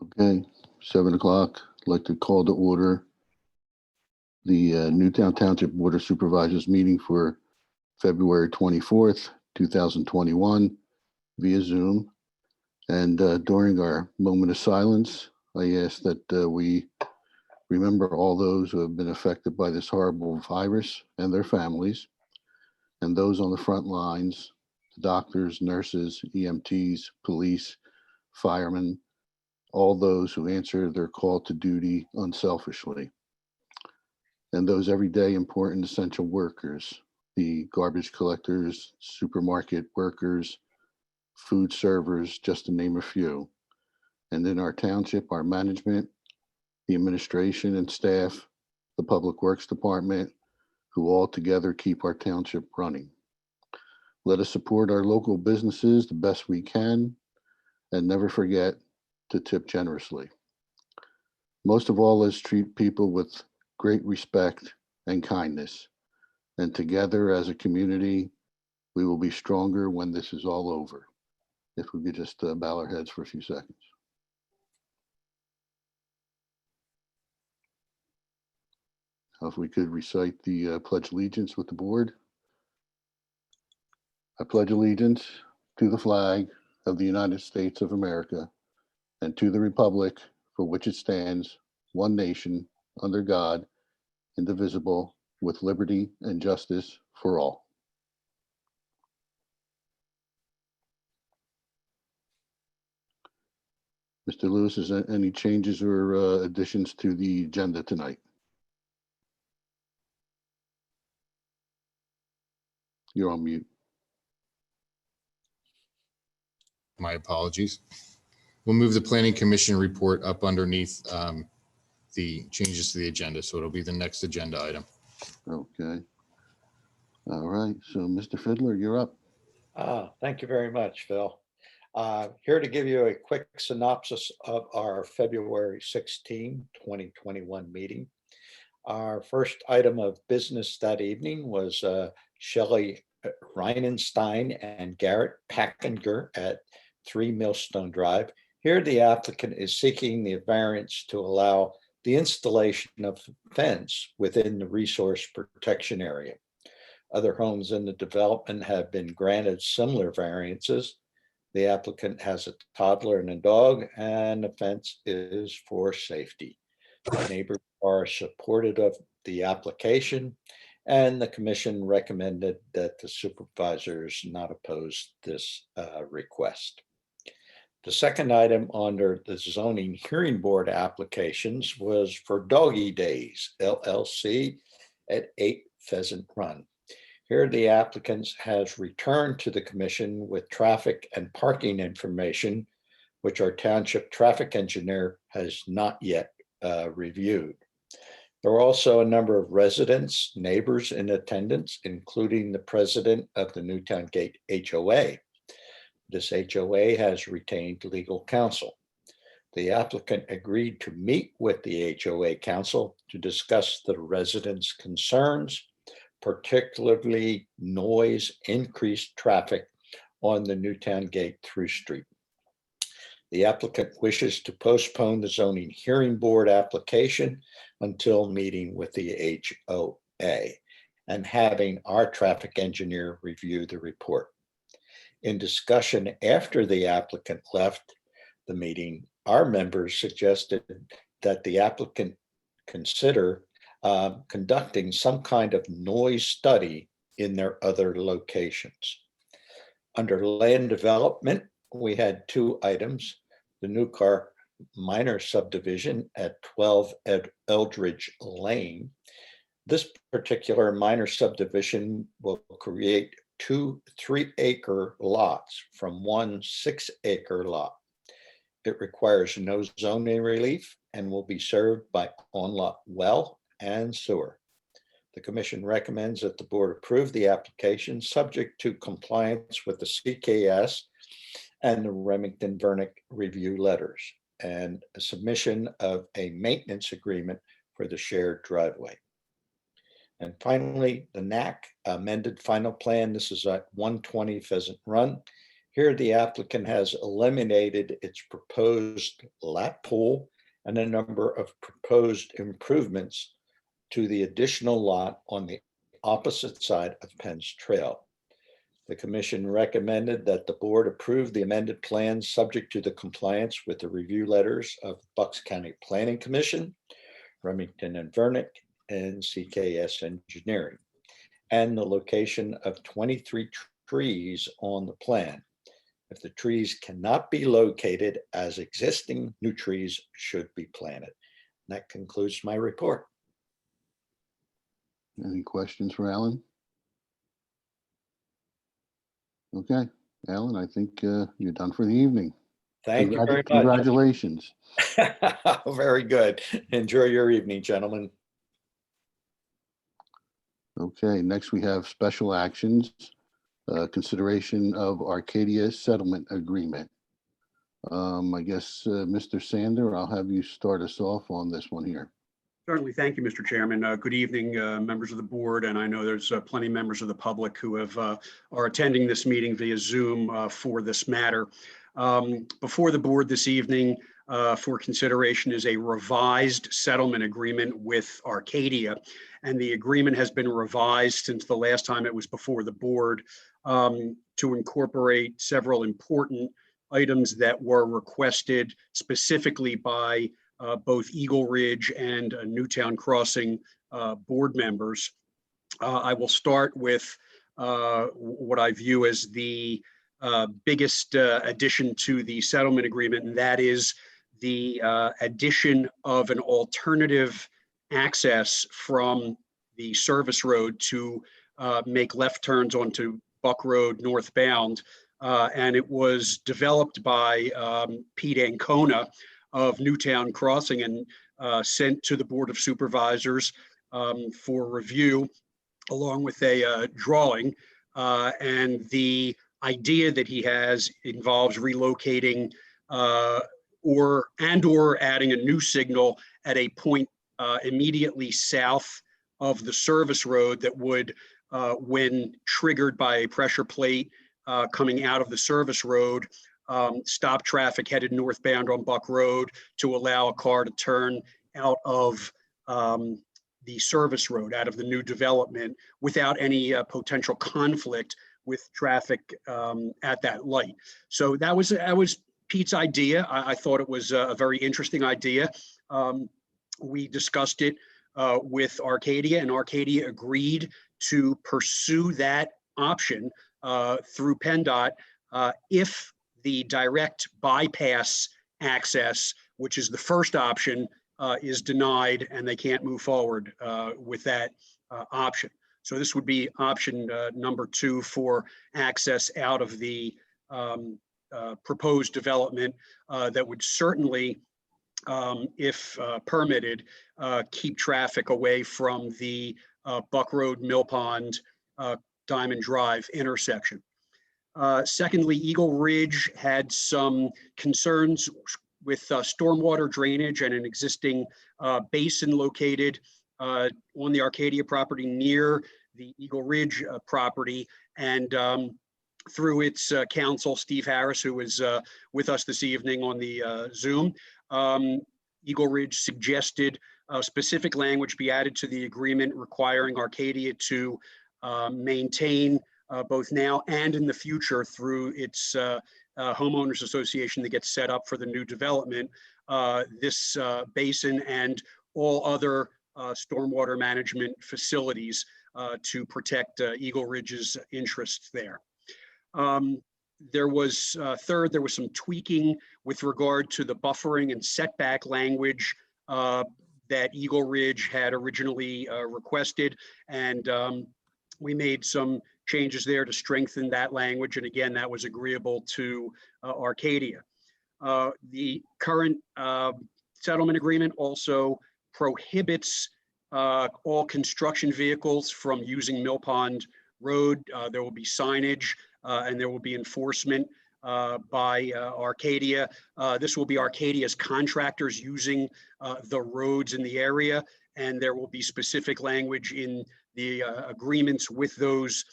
Okay, 7 o'clock. I'd like to call to order the Newtown Township Board of Supervisors meeting for February 24th, 2021 via Zoom. And during our moment of silence, I ask that we remember all those who have been affected by this horrible virus and their families, and those on the front lines, doctors, nurses, EMTs, police, firemen, all those who answer their call to duty unselfishly, and those everyday important essential workers, the garbage collectors, supermarket workers, food servers, just to name a few. And in our township, our management, the administration and staff, the Public Works Department, who all together keep our township running. Let us support our local businesses the best we can and never forget to tip generously. Most of all, let's treat people with great respect and kindness. And together as a community, we will be stronger when this is all over. If we could just bow our heads for a few seconds. If we could recite the Pledge of Allegiance with the board. I pledge allegiance to the flag of the United States of America and to the republic for which it stands, one nation, under God, indivisible, with liberty and justice for all. Mr. Lewis, is there any changes or additions to the agenda tonight? You're on mute. My apologies. We'll move the Planning Commission report up underneath the changes to the agenda, so it'll be the next agenda item. Okay. All right. So, Mr. Fiddler, you're up. Thank you very much, Phil. Here to give you a quick synopsis of our February 16, 2021 meeting. Our first item of business that evening was Shelley Reinenstein and Garrett Packinger at 3 Millstone Drive. Here, the applicant is seeking the variance to allow the installation of fence within the resource protection area. Other homes in the development have been granted similar variances. The applicant has a toddler and a dog, and the fence is for safety. The neighbors are supportive of the application, and the commission recommended that the supervisors not oppose this request. The second item under the zoning hearing board applications was for Doggy Days LLC at 8 Pheasant Run. Here, the applicant has returned to the commission with traffic and parking information, which our township traffic engineer has not yet reviewed. There are also a number of residents, neighbors in attendance, including the president of the Newtown Gate HOA. This HOA has retained legal counsel. The applicant agreed to meet with the HOA counsel to discuss the residents' concerns, particularly noise, increased traffic on the Newtown Gate through street. The applicant wishes to postpone the zoning hearing board application until meeting with the HOA and having our traffic engineer review the report. In discussion after the applicant left the meeting, our members suggested that the applicant consider conducting some kind of noise study in their other locations. Under land development, we had 2 items. The New Car minor subdivision at 12 Eldridge Lane. This particular minor subdivision will create 2 3-acre lots from 1 6-acre lot. It requires no zoning relief and will be served by on-lot well and sewer. The commission recommends that the board approve the application subject to compliance with the CKS and the Remington-Vernick review letters and a submission of a maintenance agreement for the shared driveway. And finally, the Knack amended final plan. This is at 120 Pheasant Run. Here, the applicant has eliminated its proposed lap pool and a number of proposed improvements to the additional lot on the opposite side of Penn's Trail. The commission recommended that the board approve the amended plans subject to the compliance with the review letters of Bucks County Planning Commission, Remington and Vernick, and CKS Engineering, and the location of 23 trees on the plan. If the trees cannot be located as existing, new trees should be planted. And that concludes my report. Any questions for Alan? Okay, Alan, I think you're done for the evening. Thank you very much. Congratulations. Very good. Enjoy your evening, gentlemen. Okay, next we have special actions, consideration of Arcadia settlement agreement. I guess, Mr. Sander, I'll have you start us off on this one here. Certainly. Thank you, Mr. Chairman. Good evening, members of the board. And I know there's plenty of members of the public who are attending this meeting via Zoom for this matter. Before the board this evening for consideration is a revised settlement agreement with Arcadia. And the agreement has been revised since the last time it was before the board to incorporate several important items that were requested specifically by both Eagle Ridge and Newtown Crossing board members. I will start with what I view as the biggest addition to the settlement agreement, and that is the addition of an alternative access from the service road to make left turns onto Buck Road northbound. And it was developed by Pete Ancona of Newtown Crossing and sent to the Board of Supervisors for review, along with a drawing. And the idea that he has involves relocating or adding a new signal at a point immediately south of the service road that would, when triggered by a pressure plate coming out of the service road, stop traffic headed northbound on Buck Road to allow a car to turn out of the service road, out of the new development, without any potential conflict with traffic at that light. So that was Pete's idea. I thought it was a very interesting idea. We discussed it with Arcadia, and Arcadia agreed to pursue that option through PennDOT if the direct bypass access, which is the first option, is denied and they can't move forward with that option. So this would be option number 2 for access out of the proposed development that would certainly, if permitted, keep traffic away from the Buck Road, Mill Pond, Diamond Drive intersection. Secondly, Eagle Ridge had some concerns with stormwater drainage and an existing basin located on the Arcadia property near the Eagle Ridge property. And through its counsel, Steve Harris, who is with us this evening on the Zoom, Eagle Ridge suggested specific language be added to the agreement requiring Arcadia to maintain both now and in the future through its homeowners association that gets set up for the new development, this basin and all other stormwater management facilities to protect Eagle Ridge's interests there. There was third, there was some tweaking with regard to the buffering and setback language that Eagle Ridge had originally requested, and we made some changes there to strengthen that language. And again, that was agreeable to Arcadia. The current settlement agreement also prohibits all construction vehicles from using Mill Pond Road. There will be signage and there will be enforcement by Arcadia. This will be Arcadia's contractors using the roads in the area, and there will be specific language in the agreements with those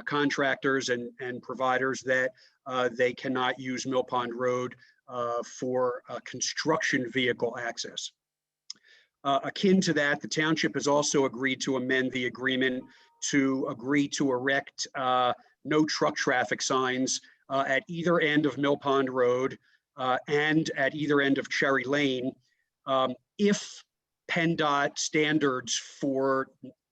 contractors and providers that they cannot use Mill Pond Road for construction vehicle access. Akin to that, the township has also agreed to amend the agreement to agree to erect no truck traffic signs at either end of Mill Pond Road and at either end of Cherry Lane if PennDOT standards for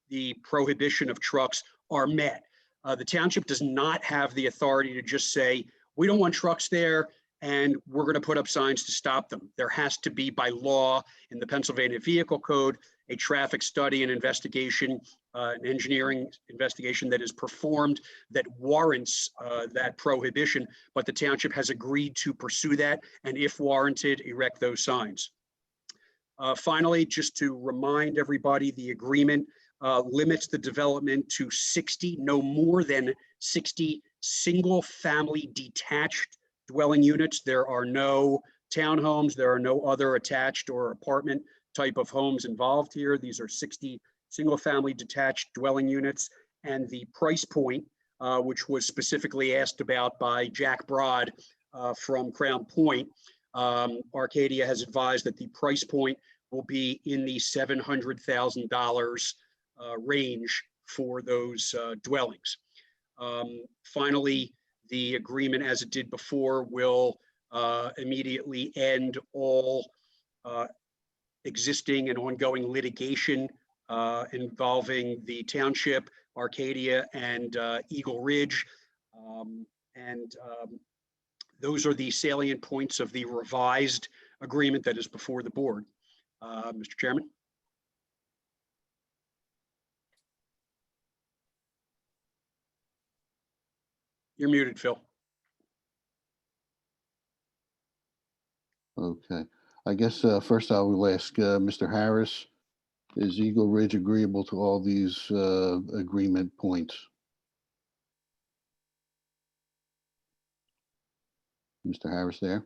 the prohibition of trucks are met. The township does not have the authority to just say, we don't want trucks there and we're going to put up signs to stop them. There has to be, by law in the Pennsylvania Vehicle Code, a traffic study and investigation, an engineering investigation that is performed that warrants that prohibition, but the township has agreed to pursue that and, if warranted, erect those signs. Finally, just to remind everybody, the agreement limits the development to 60, no more than 60 single-family detached dwelling units. There are no townhomes. There are no other attached or apartment type of homes involved here. These are 60 single-family detached dwelling units. And the price point, which was specifically asked about by Jack Broad from Crown Point, Arcadia has advised that the price point will be in the $700,000 range for those dwellings. Finally, the agreement, as it did before, will immediately end all existing and ongoing litigation involving the township, Arcadia, and Eagle Ridge. Those are the salient points of the revised agreement that is before the board. Mr. Chairman. You're muted, Phil. Okay. I guess first I will ask Mr. Harris, is Eagle Ridge agreeable to all these agreement points? Mr. Harris there?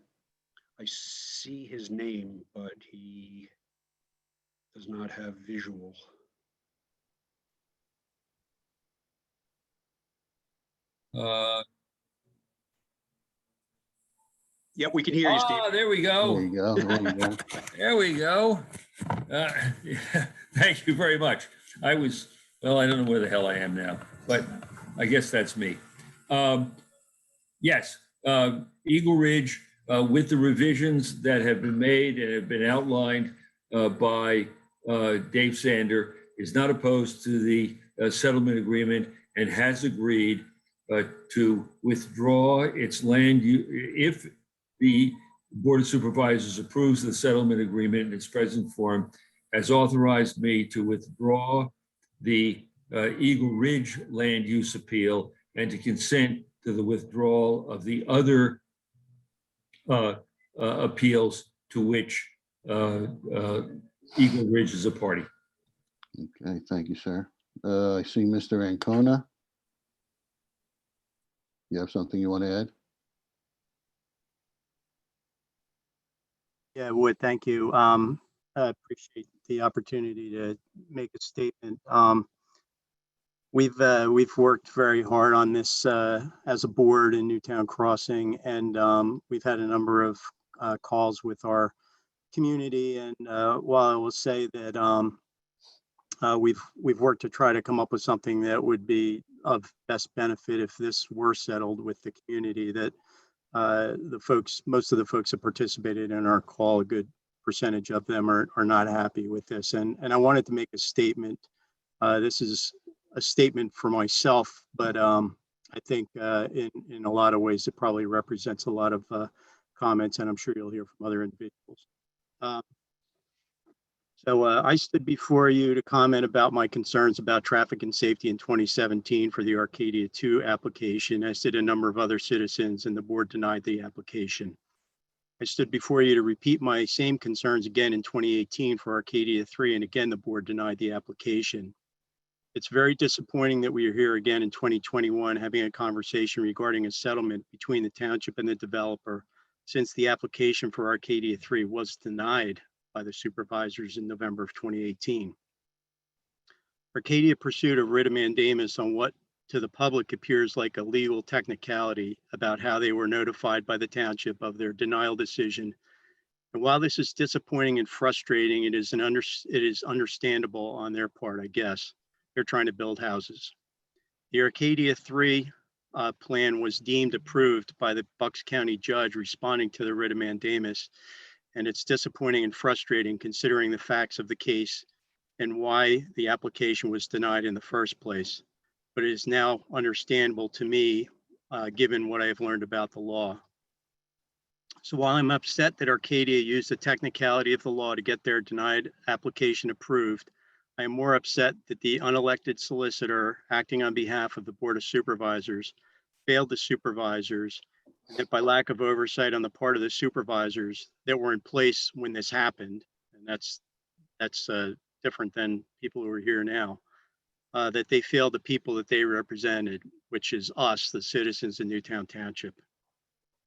I see his name, but he does not have visual. Yep, we can hear you, Steve. There we There go. you go. There you go. There we go. Yeah, thank you very much. Well, I don't know where the hell I am now, but I guess that's me. Yes, Eagle Ridge, with the revisions that have been made and have been outlined by Dave Sander, is not opposed to the settlement agreement and has agreed to withdraw its land if the Board of Supervisors approves the settlement agreement in its present form, has authorized me to withdraw the Eagle Ridge land use appeal and to consent to the withdrawal of the other appeals to which Eagle Ridge is a party. Okay, thank you, sir. I see Mr. Ancona. You have something you want to add? Yeah, I would. Thank you. I appreciate the opportunity to make a statement. We've worked very hard on this as a board in Newtown Crossing, and we've had a number of calls with our community. And while I will say that we've worked to try to come up with something that would be of best benefit if this were settled with the community, that most of the folks that participated in our call, a good percentage of them are not happy with this. And I wanted to make a statement. This is a statement for myself, but I think in a lot of ways, it probably represents a lot of comments, and I'm sure you'll hear from other individuals. So I stood before you to comment about my concerns about traffic and safety in 2017 for the Arcadia 2 application, as did a number of other citizens, and the board denied the application. I stood before you to repeat my same concerns again in 2018 for Arcadia 3, and again, the board denied the application. It's very disappointing that we are here again in 2021 having a conversation regarding a settlement between the township and the developer, since the application for Arcadia 3 was denied by the supervisors in November of 2018. Arcadia pursued a writ of mandamus on what to the public appears like a legal technicality about how they were notified by the township of their denial decision. And while this is disappointing and frustrating, it is understandable on their part, I guess. They're trying to build houses. The Arcadia 3 plan was deemed approved by the Bucks County judge responding to the writ of mandamus. And it's disappointing and frustrating considering the facts of the case and why the application was denied in the first place. But it is now understandable to me, given what I have learned about the law. So while I'm upset that Arcadia used the technicality of the law to get their denied application approved, I am more upset that the unelected solicitor acting on behalf of the Board of Supervisors failed the supervisors, and that by lack of oversight on the part of the supervisors that were in place when this happened, and that's different than people who are here now, that they failed the people that they represented, which is us, the citizens of Newtown Township.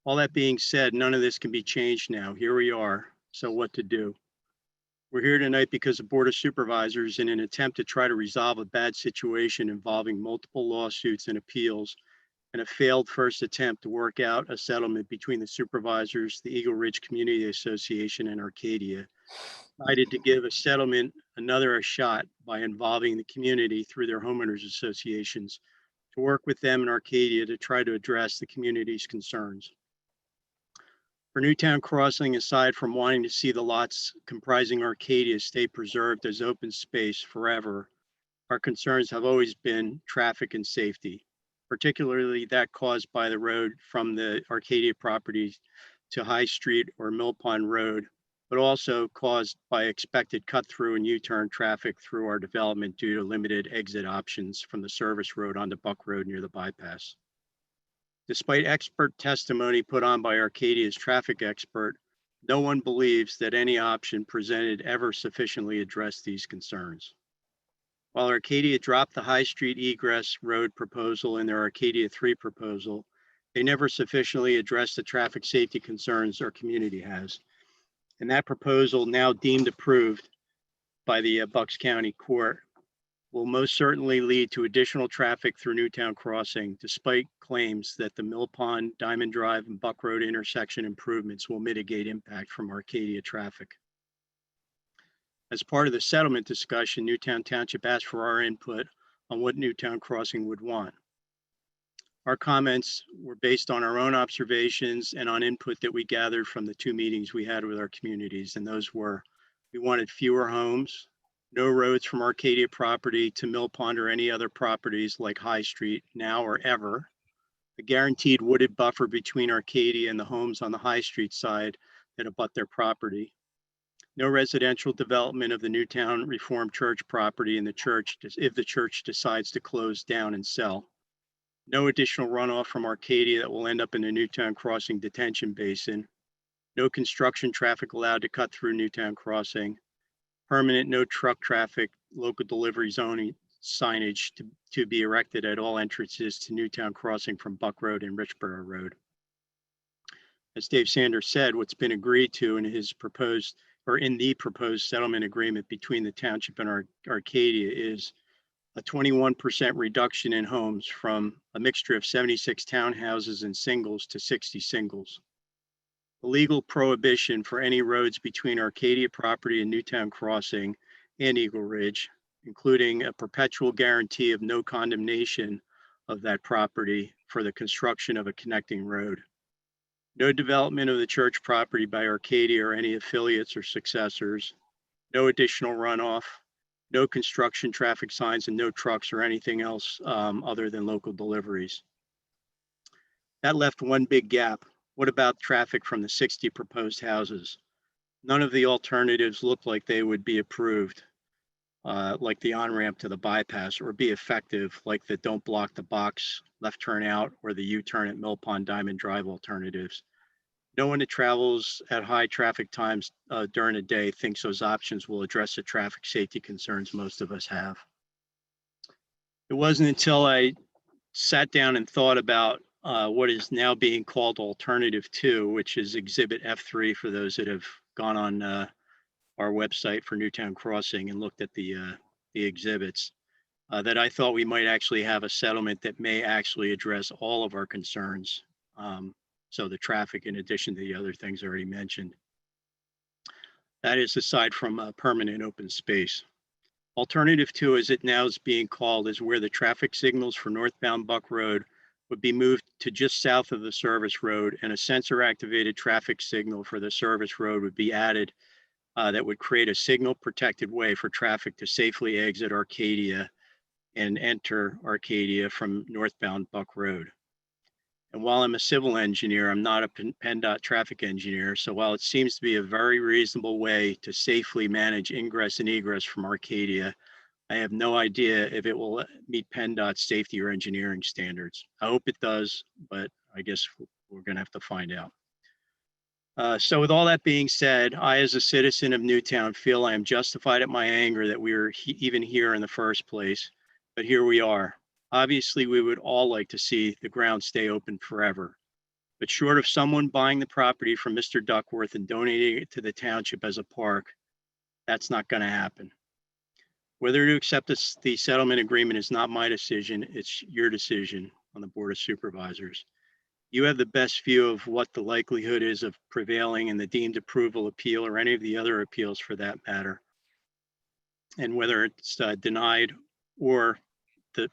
All that being said, none of this can be changed now. Here we are. So what to do? We're here tonight because the Board of Supervisors, in an attempt to try to resolve a bad situation involving multiple lawsuits and appeals, and a failed first attempt to work out a settlement between the supervisors, the Eagle Ridge Community Association, and Arcadia, decided to give a settlement another shot by involving the community through their homeowners associations to work with them in Arcadia to try to address the community's concerns. For Newtown Crossing, aside from wanting to see the lots comprising Arcadia stay preserved as open space forever, our concerns have always been traffic and safety, particularly that caused by the road from the Arcadia property to High Street or Mill Pond Road, but also caused by expected cut-through and U-turn traffic through our development due to limited exit options from the service road onto Buck Road near the bypass. Despite expert testimony put on by Arcadia's traffic expert, no one believes that any option presented ever sufficiently addressed these concerns. While Arcadia dropped the High Street egress road proposal in their Arcadia 3 proposal, they never sufficiently addressed the traffic safety concerns our community has. And that proposal, now deemed approved by the Bucks County Court, will most certainly lead to additional traffic through Newtown Crossing, despite claims that the Mill Pond, Diamond Drive, and Buck Road intersection improvements will mitigate impact from Arcadia traffic. As part of the settlement discussion, Newtown Township asked for our input on what Newtown Crossing would want. Our comments were based on our own observations and on input that we gathered from the 2 meetings we had with our communities. And those were, we wanted fewer homes, no roads from Arcadia property to Mill Pond or any other properties like High Street now or ever, a guaranteed wooded buffer between Arcadia and the homes on the High Street side that abut their property, no residential development of the Newtown Reformed Church property in the church if the church decides to close down and sell, no additional runoff from Arcadia that will end up in the Newtown Crossing detention basin, no construction traffic allowed to cut through Newtown Crossing, permanent no truck traffic, local delivery zoning signage to be erected at all entrances to Newtown Crossing from Buck Road and Richborough Road. As Dave Sanders said, what's been agreed to in his proposed, or in the proposed settlement agreement between the township and Arcadia is a 21% reduction in homes from a mixture of 76 townhouses and singles to 60 singles. The legal prohibition for any roads between Arcadia property and Newtown Crossing and Eagle Ridge, including a perpetual guarantee of no condemnation of that property for the construction of a connecting road. No development of the church property by Arcadia or any affiliates or successors, no additional runoff, no construction traffic signs, and no trucks or anything else other than local deliveries. That left one big gap. What about traffic from the 60 proposed houses? None of the alternatives look like they would be approved, like the on-ramp to the bypass, or be effective, like the don't block the box left turn out or the U-turn at Mill Pond Diamond Drive alternatives. No one that travels at high traffic times during the day thinks those options will address the traffic safety concerns most of us have. It wasn't until I sat down and thought about what is now being called Alternative 2, which is Exhibit F3 for those that have gone on our website for Newtown Crossing and looked at the exhibits. that I thought we might actually have a settlement that may actually address all of our concerns. So the traffic, in addition to the other things already mentioned. That is aside from permanent open space. Alternative 2, as it now is being called, is where the traffic signals for northbound Buck Road would be moved to just south of the service road, and a sensor activated traffic signal for the service road would be added that would create a signal protected way for traffic to safely exit Arcadia and enter Arcadia from northbound Buck Road. And while I'm a civil engineer, I'm not a PennDOT traffic engineer. So while it seems to be a very reasonable way to safely manage ingress and egress from Arcadia, I have no idea if it will meet PennDOT safety or engineering standards. I hope it does, but I guess we're gonna have to find out. So with all that being said, I, as a citizen of Newtown, feel I am justified at my anger that we were even here in the first place, but here we are. Obviously, we would all like to see the ground stay open forever, but short of someone buying the property from Mr. Duckworth and donating it to the township as a park, that's not gonna happen. Whether to accept the settlement agreement is not my decision, it's your decision on the Board of Supervisors. You have the best view of what the likelihood is of prevailing in the deemed approval appeal or any of the other appeals for that matter. And whether it's denied or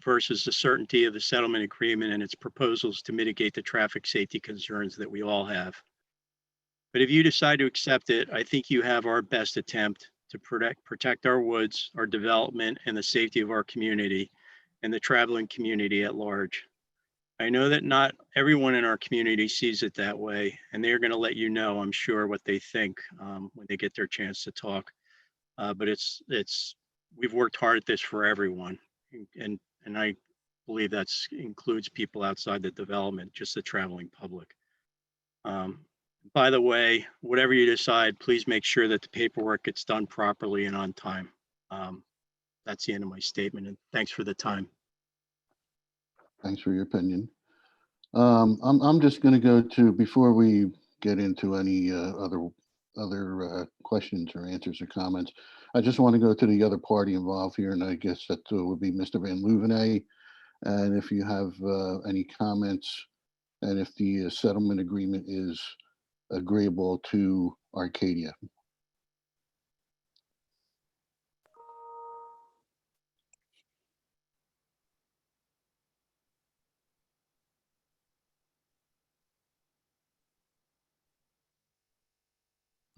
versus the certainty of the settlement agreement and its proposals to mitigate the traffic safety concerns that we all have. But if you decide to accept it, I think you have our best attempt to protect our woods, our development, and the safety of our community and the traveling community at large. I know that not everyone in our community sees it that way, and they're going to let you know, I'm sure, what they think when they get their chance to talk. But we've worked hard at this for everyone, and I believe that includes people outside the development, just the traveling public. By the way, whatever you decide, please make sure that the paperwork gets done properly and on time. That's the end of my statement, and thanks for the time. Thanks for your opinion. I'm just going to go to, before we get into any other questions or answers or comments, I just want to go to the other party involved here, and I guess that would be Mr. Van Louvenay. And if you have any comments, and if the settlement agreement is agreeable to Arcadia.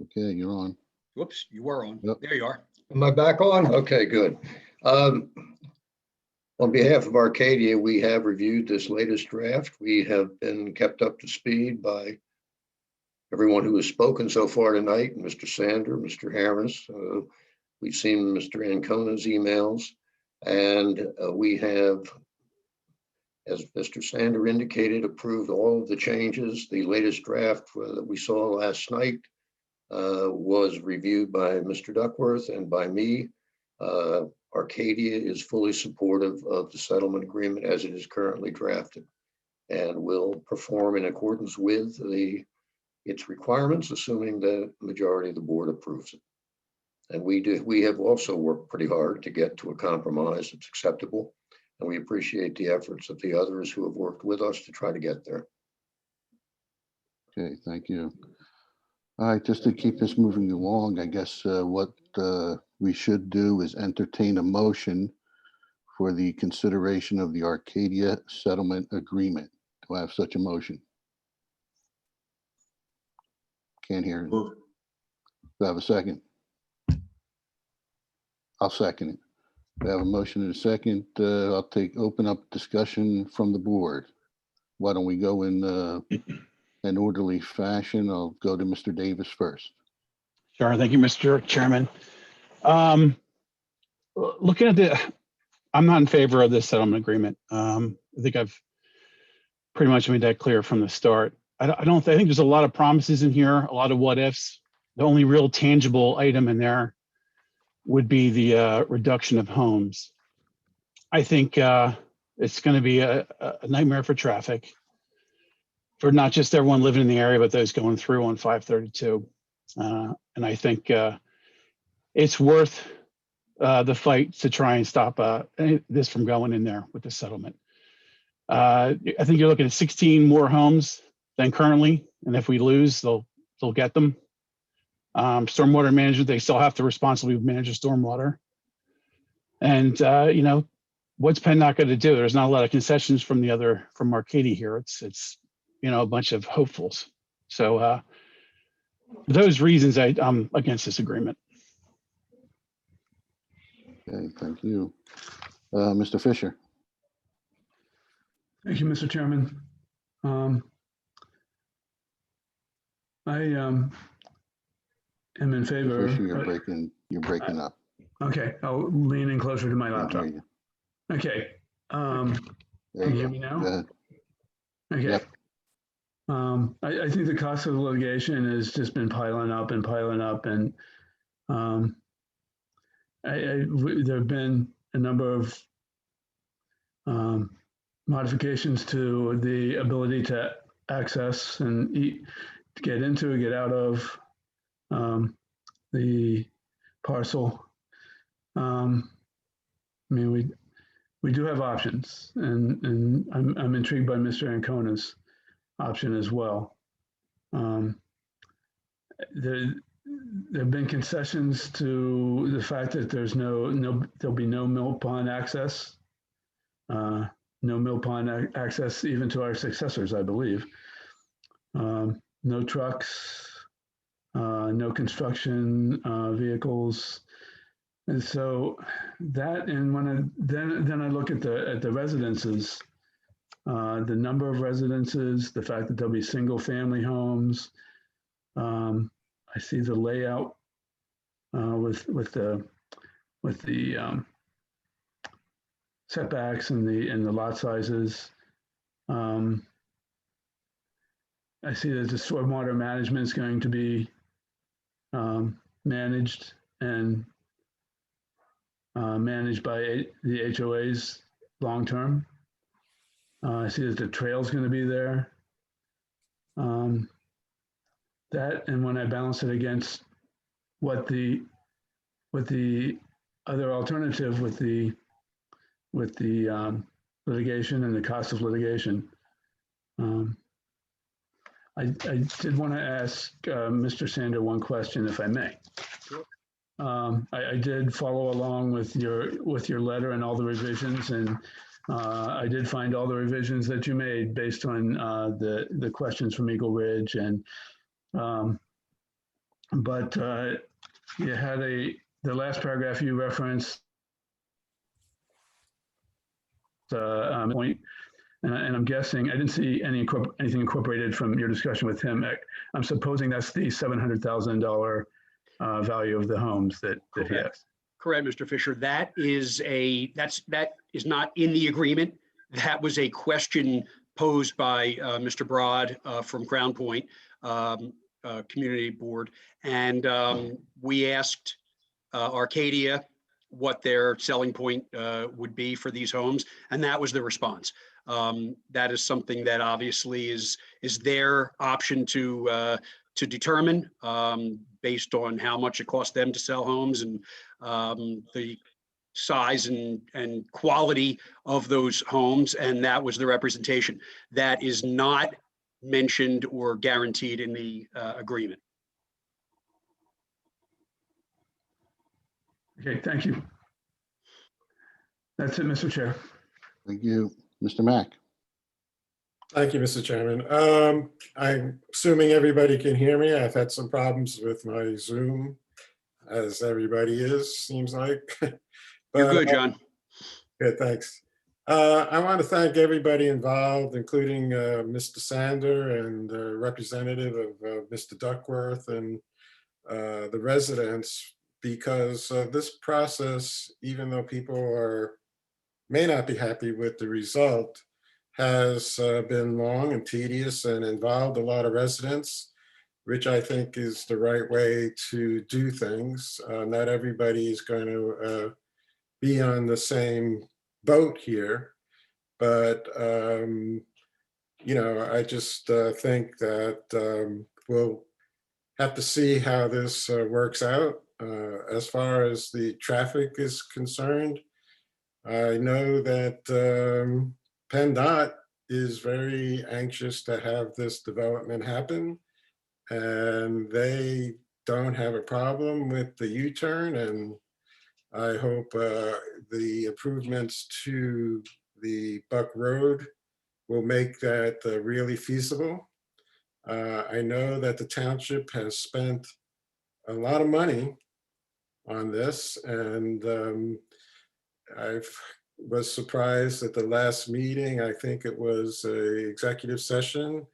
Okay, you're on. Whoops, you were on. Yep. There you are. Am I back on? Okay, good. On behalf of Arcadia, we have reviewed this latest draft. We have been kept up to speed by everyone who has spoken so far tonight, Mr. Sander, Mr. Harris. We've seen Mr. Ancona's emails, and we have, as Mr. Sander indicated, approved all of the changes. The latest draft that we saw last night was reviewed by Mr. Duckworth and by me. Arcadia is fully supportive of the settlement agreement as it is currently drafted, and will perform in accordance with its requirements, assuming the majority of the board approves it. And we have also worked pretty hard to get to a compromise that's acceptable, and we appreciate the efforts of the others who have worked with us to try to get there. Okay, thank you. All right, just to keep this moving along, I guess what we should do is entertain a motion for the consideration of the Arcadia settlement agreement. Do I have such a motion? Can't hear it. Do I have a second? I'll second it. We have a motion and a second. I'll open up discussion from the board. Why don't we go in an orderly fashion? I'll go to Mr. Davis first. Sure. Thank you, Mr. Chairman. Looking at I'm not in favor of this settlement agreement. I think I've pretty much made that clear from the start. I think there's a lot of promises in here, a lot of what ifs. The only real tangible item in there would be the reduction of homes. I think it's going to be a nightmare for traffic, for not just everyone living in the area, but those going through on 532. And I think it's worth the fight to try and stop this from going in there with the settlement. I think you're looking at 16 more homes than currently, and if we lose, they'll get them. Stormwater management, they still have to responsibly manage the stormwater. And you know, what's Penn not going to do? There's not a lot of concessions from Arcadia here. It's you know, a bunch of hopefuls. So for those reasons, I'm against this agreement. Okay, thank you. Mr. Fisher. Thank you, Mr. Chairman. I am in favor. Fisher, you're breaking up. Okay, I'll lean in closer to my Can't hear laptop. you. Okay. There Can you you hear go. me now? Go ahead. Okay. Yep. I think the cost of the litigation has just been piling up and piling up, and there have been a number of modifications to the ability to access and to get into, get out of the parcel. I mean, we do have options, and I'm intrigued by Mr. Ancona's option as well. There have been concessions to the fact that there's there'll be no mill pond access, no mill pond access even to our successors, I believe. No trucks, no construction vehicles. And so that, and then I look at the residences, the number of residences, the fact that there'll be single family homes. I see the layout with the setbacks and the lot sizes. I see that the stormwater management is going to be managed and managed by the HOAs long term. I see that the trail is going to be there. That, and when I balance it against what the other alternative with the litigation and the cost of litigation. I did want to ask Mr. Sander one question, if I may. I did follow along with your letter and all the revisions, and I did find all the revisions that you made based on the questions from Eagle Ridge, and but you had the last paragraph you referenced point, and I'm guessing I didn't see anything incorporated from your discussion with him. I'm supposing that's the $700,000 value of the homes that he has. Correct, Mr. Fisher. That is not in the agreement. That was a question posed by Mr. Broad from Crown Point Community Board, and we asked Arcadia what their selling point would be for these homes, and that was the response. That is something that obviously is their option to determine based on how much it costs them to sell homes and the size and quality of those homes, and that was the representation. That is not mentioned or guaranteed in the agreement. Okay, thank you. That's it, Mr. Chair. Thank you. Mr. Mack. Thank you, Mr. Chairman. I'm assuming everybody can hear me. I've had some problems with my Zoom, as everybody is, seems like. You're good, John. Good, thanks. I want to thank everybody involved, including Mr. Sander and the representative of Mr. Duckworth and the residents, because this process, even though people may not be happy with the result, has been long and tedious and involved a lot of residents, which I think is the right way to do things. Not everybody is going to be on the same boat here, but you know, I just think that we'll have to see how this works out. As far as the traffic is concerned, I know that PennDOT is very anxious to have this development happen, and they don't have a problem with the U-turn, and I hope the improvements to the Buck Road will make that really feasible. I know that the township has spent a lot of money on this, and I was surprised at the last meeting. I think it was a executive session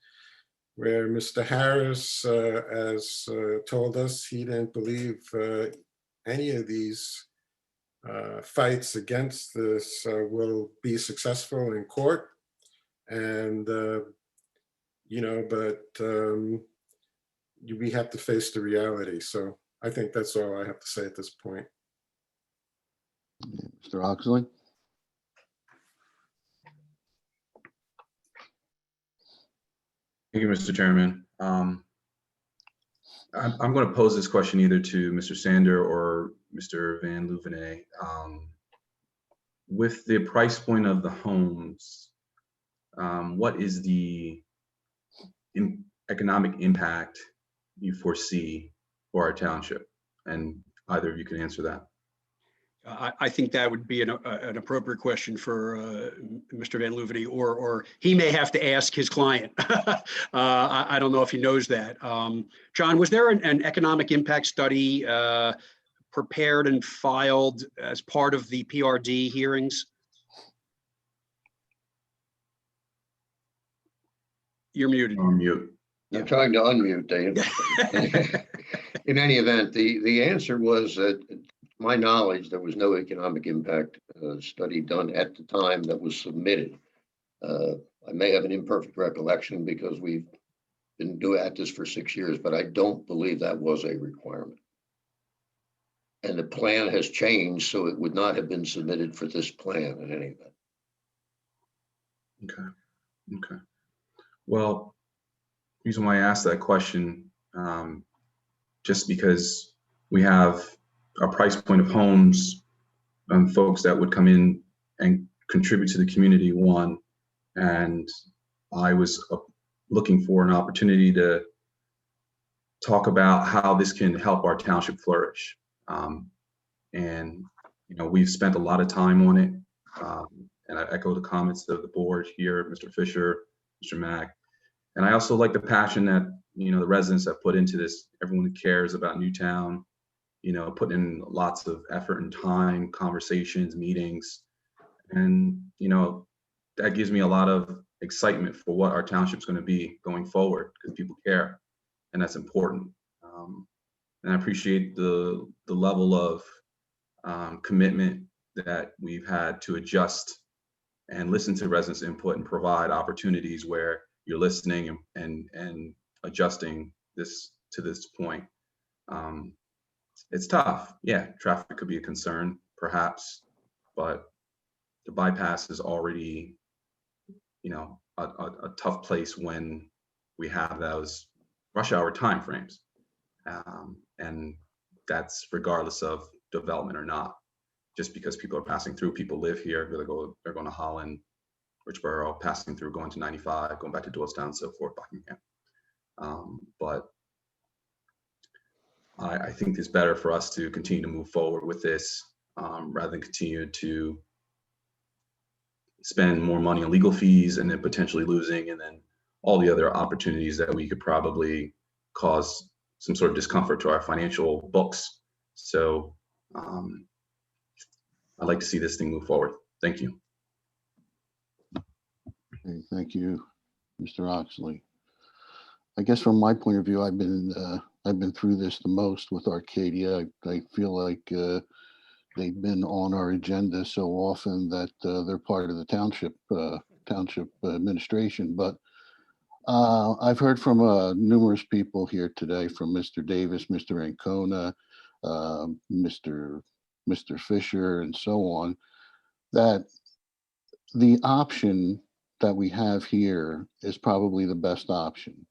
where Mr. Harris has told us he didn't believe any of these fights against this will be successful in court. And, but we have to face the reality. So I think that's all I have to say at this point. Mr. Oxley? Thank you, Mr. Chairman. I'm going to pose this question either to Mr. Sander or Mr. Van Louvenet. With the price point of the homes, what is the economic impact you foresee for our township? And either of you can answer that. I think that would be an appropriate question for Mr. Van Louvenet, or he may have to ask his client. I don't know if he knows that. John, was there an economic impact study prepared and filed as part of the PRD hearings? You're muted. On mute. I'm trying to unmute, Dave. In any event, the answer was that, to my knowledge, there was no economic impact study done at the time that was submitted. I may have an imperfect recollection because we've been at this for 6 years, but I don't believe that was a requirement. And the plan has changed, so it would not have been submitted for this plan in any event. Okay. Well, the reason why I asked that question, just because we have a price point of homes, folks that would come in and contribute to the community, one, and I was looking for an opportunity to talk about how this can help our township flourish. And, we've spent a lot of time on it. And I echo the comments of the board here, Mr. Fisher, Mr. Mack. And I also like the passion that, the residents have put into this. Everyone who cares about Newtown, putting in lots of effort and time, conversations, meetings. And, that gives me a lot of excitement for what our township's going to be going forward, because people care, and that's important. And I appreciate the level of commitment that we've had to adjust and listen to residents' input and provide opportunities where you're listening and adjusting this to this point. It's tough. Yeah, traffic could be a concern, perhaps, but the bypass is already, a tough place when we have those rush hour timeframes. And that's regardless of development or not. Just because people are passing through, people live here, they're going to Holland, Richboro, passing through, going to 95, going back to Doylestown, and so forth, Mccann. But I think it's better for us to continue to move forward with this rather than continue to spend more money on legal fees and then potentially losing, and then all the other opportunities that we could probably cause some sort of discomfort to our financial books. So I'd like to see this thing move forward. Thank you. Okay, thank you, Mr. Oxley. I guess from my point of view, I've been through this the most with Arcadia. I feel like they've been on our agenda so often that they're part of the township administration. But I've heard from numerous people here today, from Mr. Davis, Mr. Ancona, Mr. Fisher, and so on, that the option that we have here is probably the best option.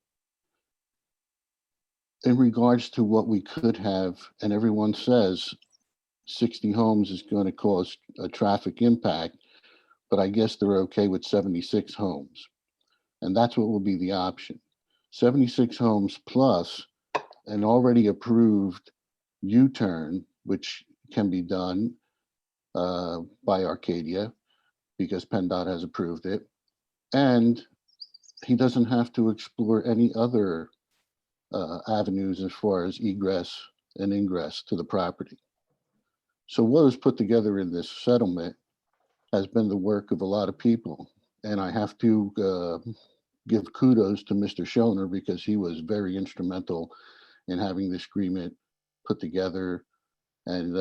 in regards to what we could have, and everyone says 60 homes is going to cause a traffic impact, but I guess they're okay with 76 homes. And that's what will be the option. 76 homes plus an already approved U-turn, which can be done by Arcadia because PennDOT has approved it. And he doesn't have to explore any other avenues as far as egress and ingress to the property. So what was put together in this settlement has been the work of a lot of people. And I have to give kudos to Mr. Schoner because he was very instrumental in having this agreement put together and,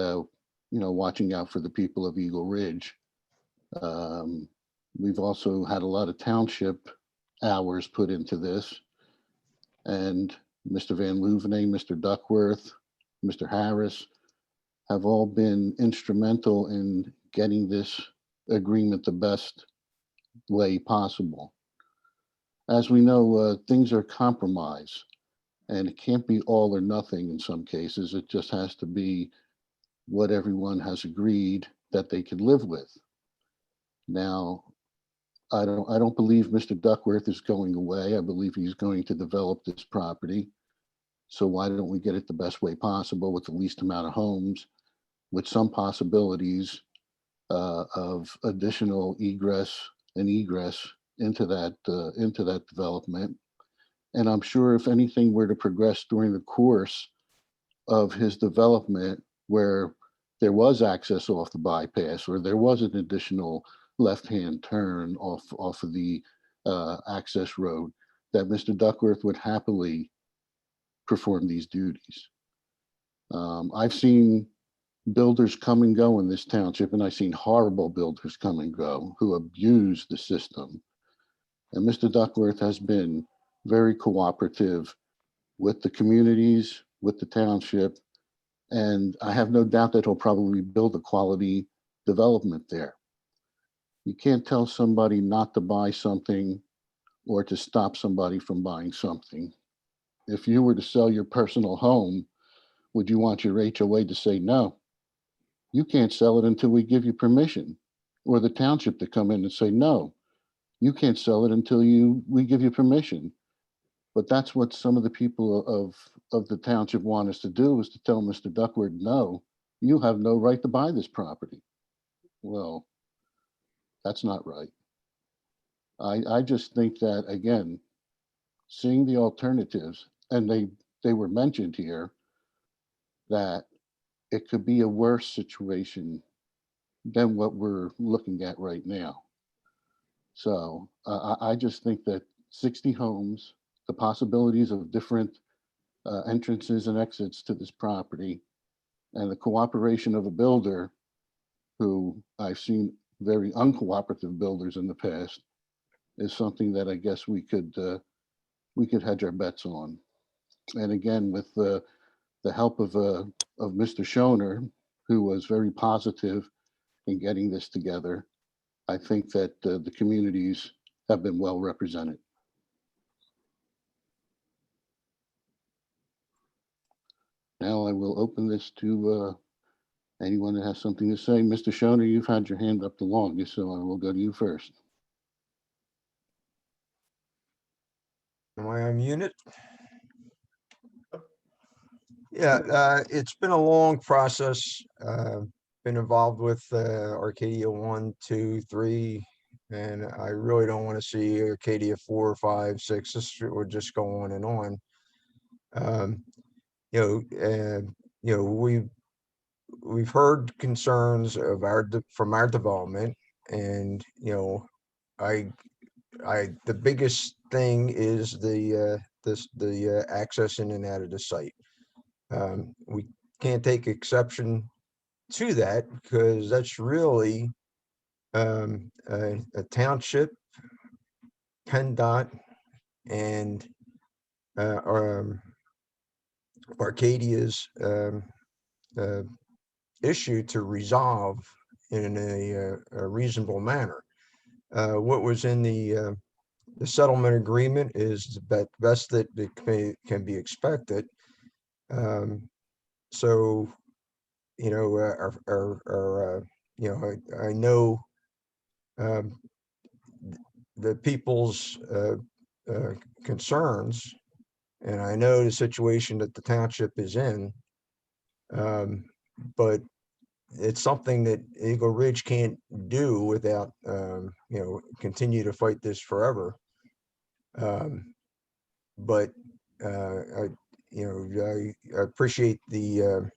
watching out for the people of Eagle Ridge. We've also had a lot of township hours put into this. And Mr. Van Louvening, Mr. Duckworth, Mr. Harris have all been instrumental in getting this agreement the best way possible. As we know, things are compromise, and it can't be all or nothing in some cases. It just has to be what everyone has agreed that they can live with. Now, I don't believe Mr. Duckworth is going away. I believe he's going to develop this property. So why don't we get it the best way possible with the least amount of homes, with some possibilities of additional egress and egress into that development. And I'm sure if anything were to progress during the course of his development, where there was access off the bypass or there was an additional left-hand turn off of the access road, that Mr. Duckworth would happily perform these duties. I've seen builders come and go in this township, and I've seen horrible builders come and go who abuse the system. And Mr. Duckworth has been very cooperative with the communities, with the township, and I have no doubt that he'll probably build a quality development there. You can't tell somebody not to buy something or to stop somebody from buying something. If you were to sell your personal home, would you want your HOA to say, no, you can't sell it until we give you permission? Or the township to come in and say, no, you can't sell it until we give you permission? But that's what some of the people of the township want us to do, is to tell Mr. Duckworth, no, you have no right to buy this property. Well, that's not right. I just think that, again, seeing the alternatives, and they were mentioned here, that it could be a worse situation than what we're looking at right now. So I just think that 60 homes, the possibilities of different entrances and exits to this property, and the cooperation of a builder who I've seen very uncooperative builders in the past, is something that I guess we could hedge our bets on. And again, with the help of Mr. Schoner, who was very positive in getting this together, I think that the communities have been well represented. Now I will open this to anyone that has something to say. Mr. Schoner, you've had your hand up the longest, so I will go to you first. Am I unmuted? Yeah, it's been a long process. Been involved with Arcadia 1, 2, 3, and I really don't want to see Arcadia 4, 5, 6. This would just go on and on. We've heard concerns of from our development, and the biggest thing is the access in and out of the site. We can't take exception to that because that's really a township, PennDOT, and Arcadia's issue to resolve in a reasonable manner. What was in the settlement agreement is the best that can be expected. So, you know, you know, I know um, the people's concerns, and I know the situation that the township is in. But it's something that Eagle Ridge can't do without, you know, continue to fight this forever. But I, you know, I appreciate the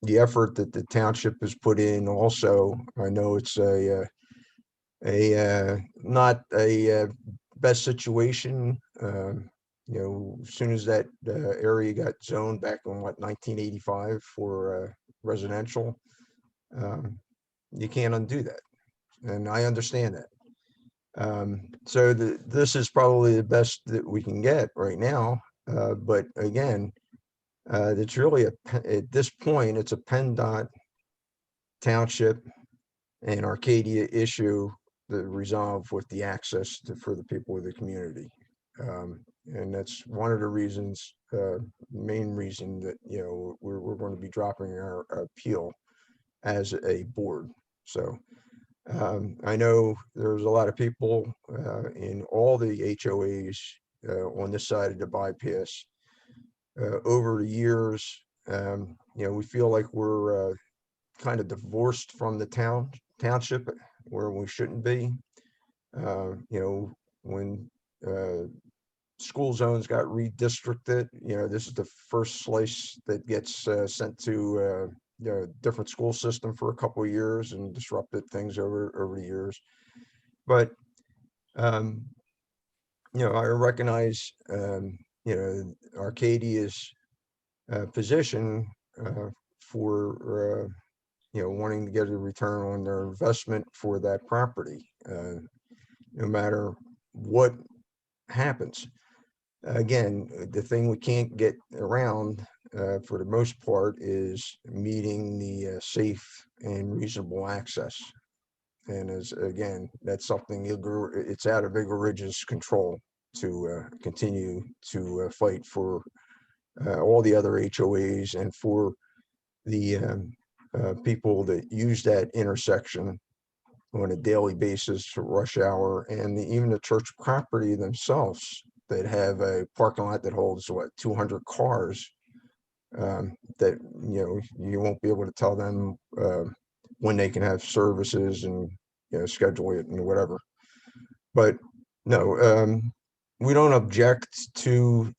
effort that the township has put in. Also, I know it's not a best situation. You know, as soon as that area got zoned back in what 1985 for residential, you can't undo that, and I understand that. So this is probably the best that we can get right now. But again, it's really at this point, it's a PennDOT Township and Arcadia issue that resolve with the access for the people of the community. And that's one of the reasons, main reason that, you know, we're going to be dropping our appeal as a board. So I know there's a lot of people in all the HOAs on this side of the bypass. Over the years, you know, we feel like we're kind of divorced from the township where we shouldn't be. You know, when school zones got redistricted, you know, this is the first slice that gets sent to different school system for a couple of years and disrupted things over the years. But you know, I recognize you know, Arcadia's position for you know, wanting to get a return on their investment for that property, no matter what happens. Again, the thing we can't get around for the most part is meeting the safe and reasonable access. And as again, that's something it's out of Eagle Ridge's control to continue to fight for all the other HOAs and for the people that use that intersection on a daily basis for rush hour, and even the church property themselves that have a parking lot that holds what 200 cars. That, you know, you won't be able to tell them when they can have services and, you know, schedule it and whatever. But no, we don't object to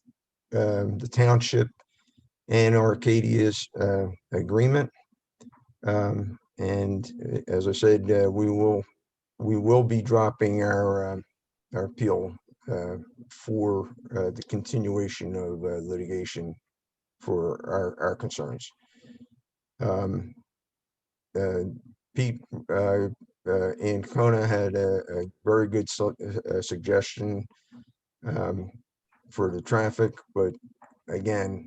the township and Arcadia's agreement. And as I said, we will be dropping our appeal for the continuation of litigation for our concerns. Pete and Kona had a very good suggestion for the traffic, but again,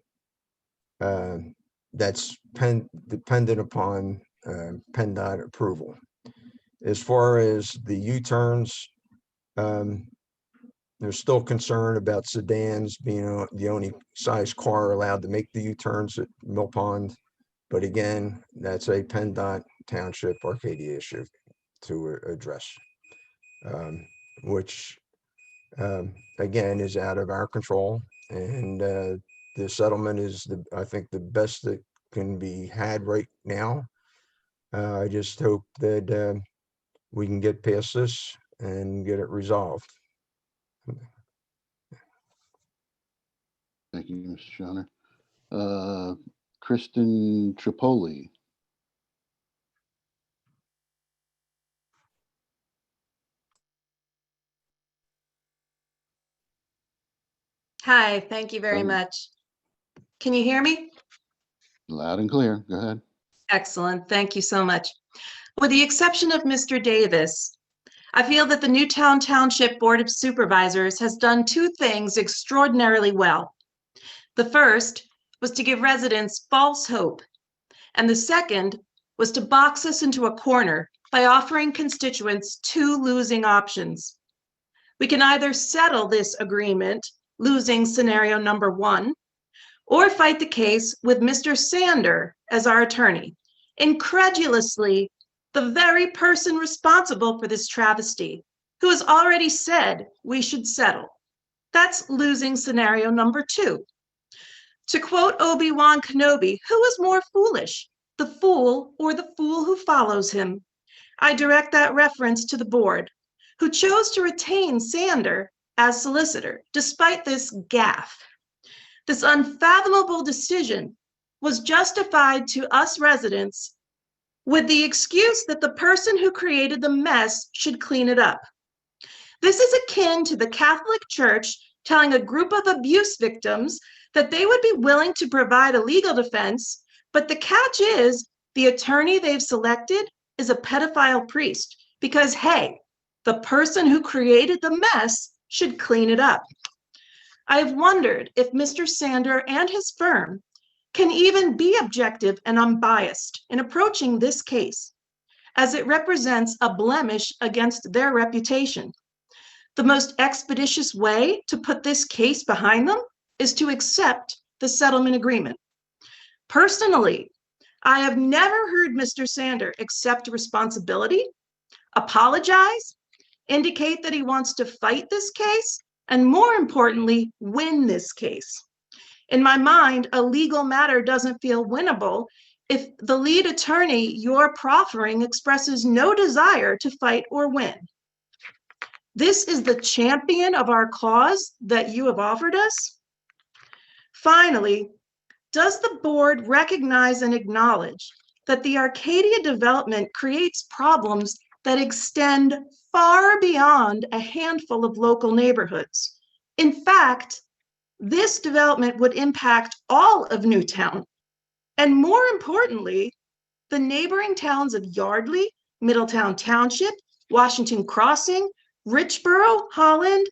that's dependent upon PennDOT approval. As far as the U-turns, there's still concern about sedans being the only size car allowed to make the U-turns at Mill Pond. But again, that's a PennDOT Township Arcadia issue to address, which again is out of our control. And the settlement is, I think, the best that can be had right now. I just hope that we can get past this and get it resolved. Thank you, Mr. Shawner. Kristen Tripoli. Hi, thank you very much. Can you hear me? Loud and clear. Go ahead. Excellent. Thank you so much. With the exception of Mr. Davis, I feel that the Newtown Township Board of Supervisors has done two things extraordinarily well. The first was to give residents false hope, and the second was to box us into a corner by offering constituents two losing options. We can either settle this agreement, losing scenario number one, or fight the case with Mr. Sander as our attorney, incredulously the very person responsible for this travesty, who has already said we should settle. That's losing scenario number 2. To quote Obi-Wan Kenobi, who is more foolish, the fool or the fool who follows him? I direct that reference to the board, who chose to retain Sander as solicitor, despite this gaffe. This unfathomable decision was justified to us residents with the excuse that the person who created the mess should clean it up. This is akin to the Catholic Church telling a group of abuse victims that they would be willing to provide a legal defense, but the catch is the attorney they've selected is a pedophile priest because, hey, the person who created the mess should clean it up. I have wondered if Mr. Sander and his firm can even be objective and unbiased in approaching this case, as it represents a blemish against their reputation. The most expeditious way to put this case behind them is to accept the settlement agreement. Personally, I have never heard Mr. Sander accept responsibility, apologize, indicate that he wants to fight this case, and more importantly, win this case. In my mind, a legal matter doesn't feel winnable if the lead attorney you're proffering expresses no desire to fight or win. This is the champion of our cause that you have offered us? Finally, does the board recognize and acknowledge that the Arcadia development creates problems that extend far beyond a handful of local neighborhoods? In fact, this development would impact all of Newtown, and more importantly, the neighboring towns of Yardley, Middletown Township, Washington Crossing, Richboro, Holland,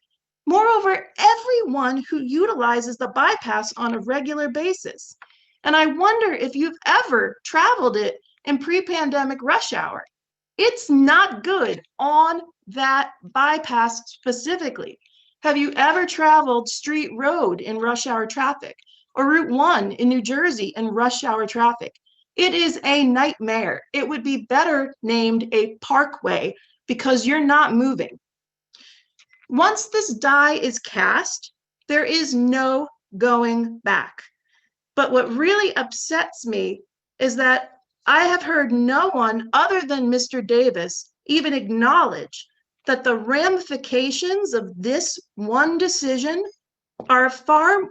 moreover, everyone who utilizes the bypass on a regular basis. And I wonder if you've ever traveled it in pre-pandemic rush hour. It's not good on that bypass specifically. Have you ever traveled Street Road in rush hour traffic or Route 1 in New Jersey in rush hour traffic? It is a nightmare. It would be better named a parkway because you're not moving. Once this die is cast, there is no going back. But what really upsets me is that I have heard no one other than Mr. Davis even acknowledge that the ramifications of this one decision are far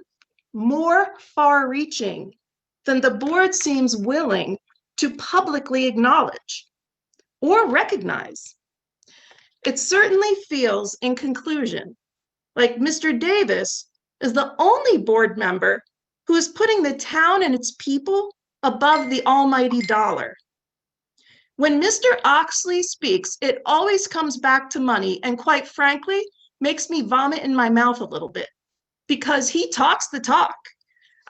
more far-reaching than the board seems willing to publicly acknowledge or recognize. It certainly feels, in conclusion, like Mr. Davis is the only board member who is putting the town and its people above the almighty dollar. When Mr. Oxley speaks, it always comes back to money, and quite frankly, makes me vomit in my mouth a little bit because he talks the talk.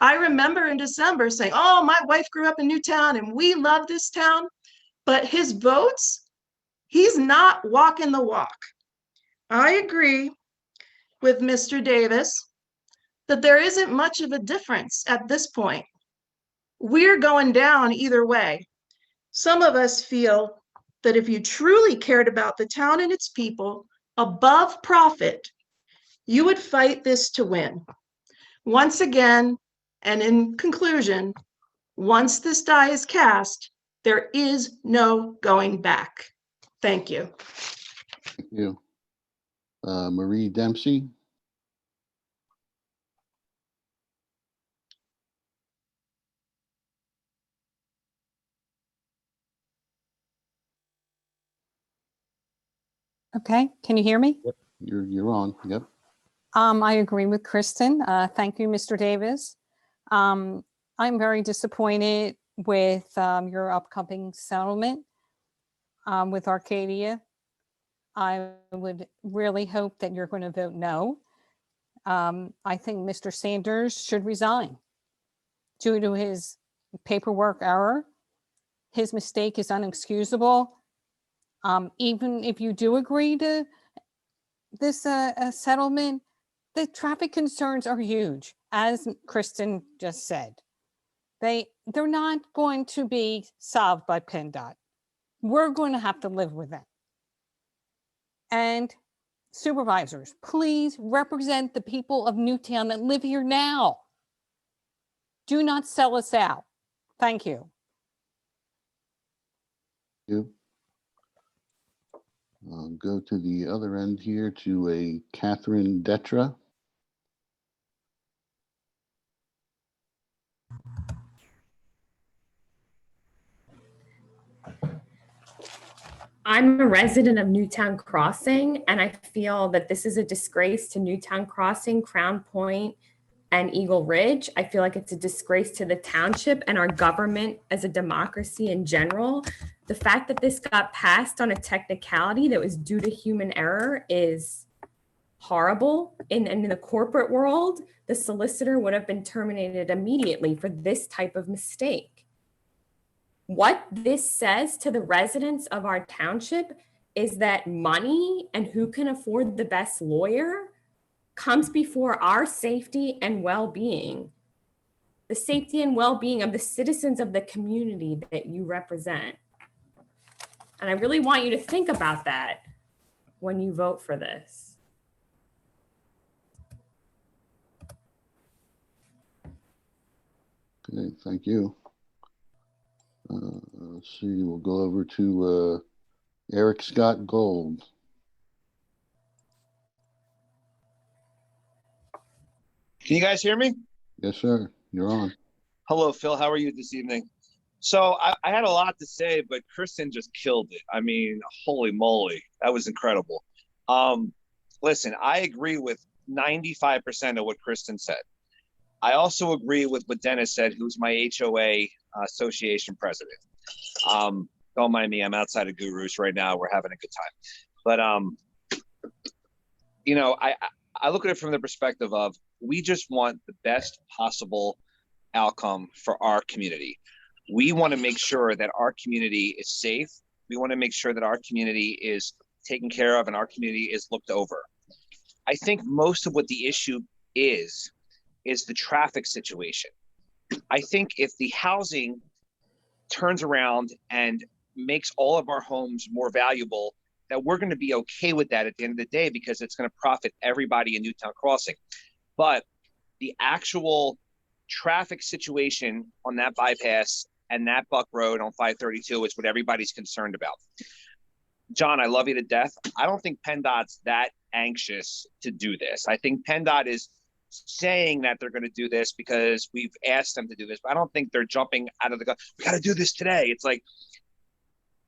I remember in December saying, oh, my wife grew up in Newtown and we love this town, but his votes, he's not walking the walk. I agree with Mr. Davis that there isn't much of a difference at this point. We're going down either way. Some of us feel that if you truly cared about the town and its people above profit, you would fight this to win. Once again, and in conclusion, once this die is cast, there is no going back. Thank you. Thank you. Marie Dempsey. Okay, can you hear me? You're on. Yep. I agree with Kristen. Thank you, Mr. Davis. I'm very disappointed with your upcoming settlement with Arcadia. I would really hope that you're going to vote no. I think Mr. Sanders should resign due to his paperwork error. His mistake is unexcusable. Even if you do agree to this settlement, the traffic concerns are huge. as Kristen just said, they're not going to be solved by PennDOT. We're going to have to live with them. And supervisors, please represent the people of Newtown that live here now. Do not sell us out. Thank you. You. I'll go to the other end here to a Catherine Detra. I'm a resident of Newtown Crossing, and I feel that this is a disgrace to Newtown Crossing, Crown Point, and Eagle Ridge. I feel like it's a disgrace to the township and our government as a democracy in general. The fact that this got passed on a technicality that was due to human error is horrible. In the corporate world, the solicitor would have been terminated immediately for this type of mistake. What this says to the residents of our township is that money and who can afford the best lawyer comes before our safety and well-being, the safety and well-being of the citizens of the community that you represent. And I really want you to think about that when you vote for this. Okay, thank you. Let's see, we'll go over to Eric Scott Gold. Can you guys hear me? Yes, sir. You're on. Hello, Phil. How are you this evening? So I had a lot to say, but Kristen just killed it. I mean, holy moly, that was incredible. Listen, I agree with 95% of what Kristen said. I also agree with what Dennis said, who's my HOA association president. Don't mind me, I'm outside of Gurus right now. We're having a good time. But, you know, I look at it from the perspective of we just want the best possible outcome for our community. We want to make sure that our community is safe. We want to make sure that our community is taken care of and our community is looked over. I think most of what the issue is the traffic situation. I think if the housing turns around and makes all of our homes more valuable, that we're going to be okay with that at the end of the day because it's going to profit everybody in Newtown Crossing. But the actual traffic situation on that bypass and that Buck Road on 532 is what everybody's concerned about. John, I love you to death. I don't think PennDOT's that anxious to do this. I think PennDOT is saying that they're going to do this because we've asked them to do this, but I don't think they're jumping out of the gun. We got to do this today. It's like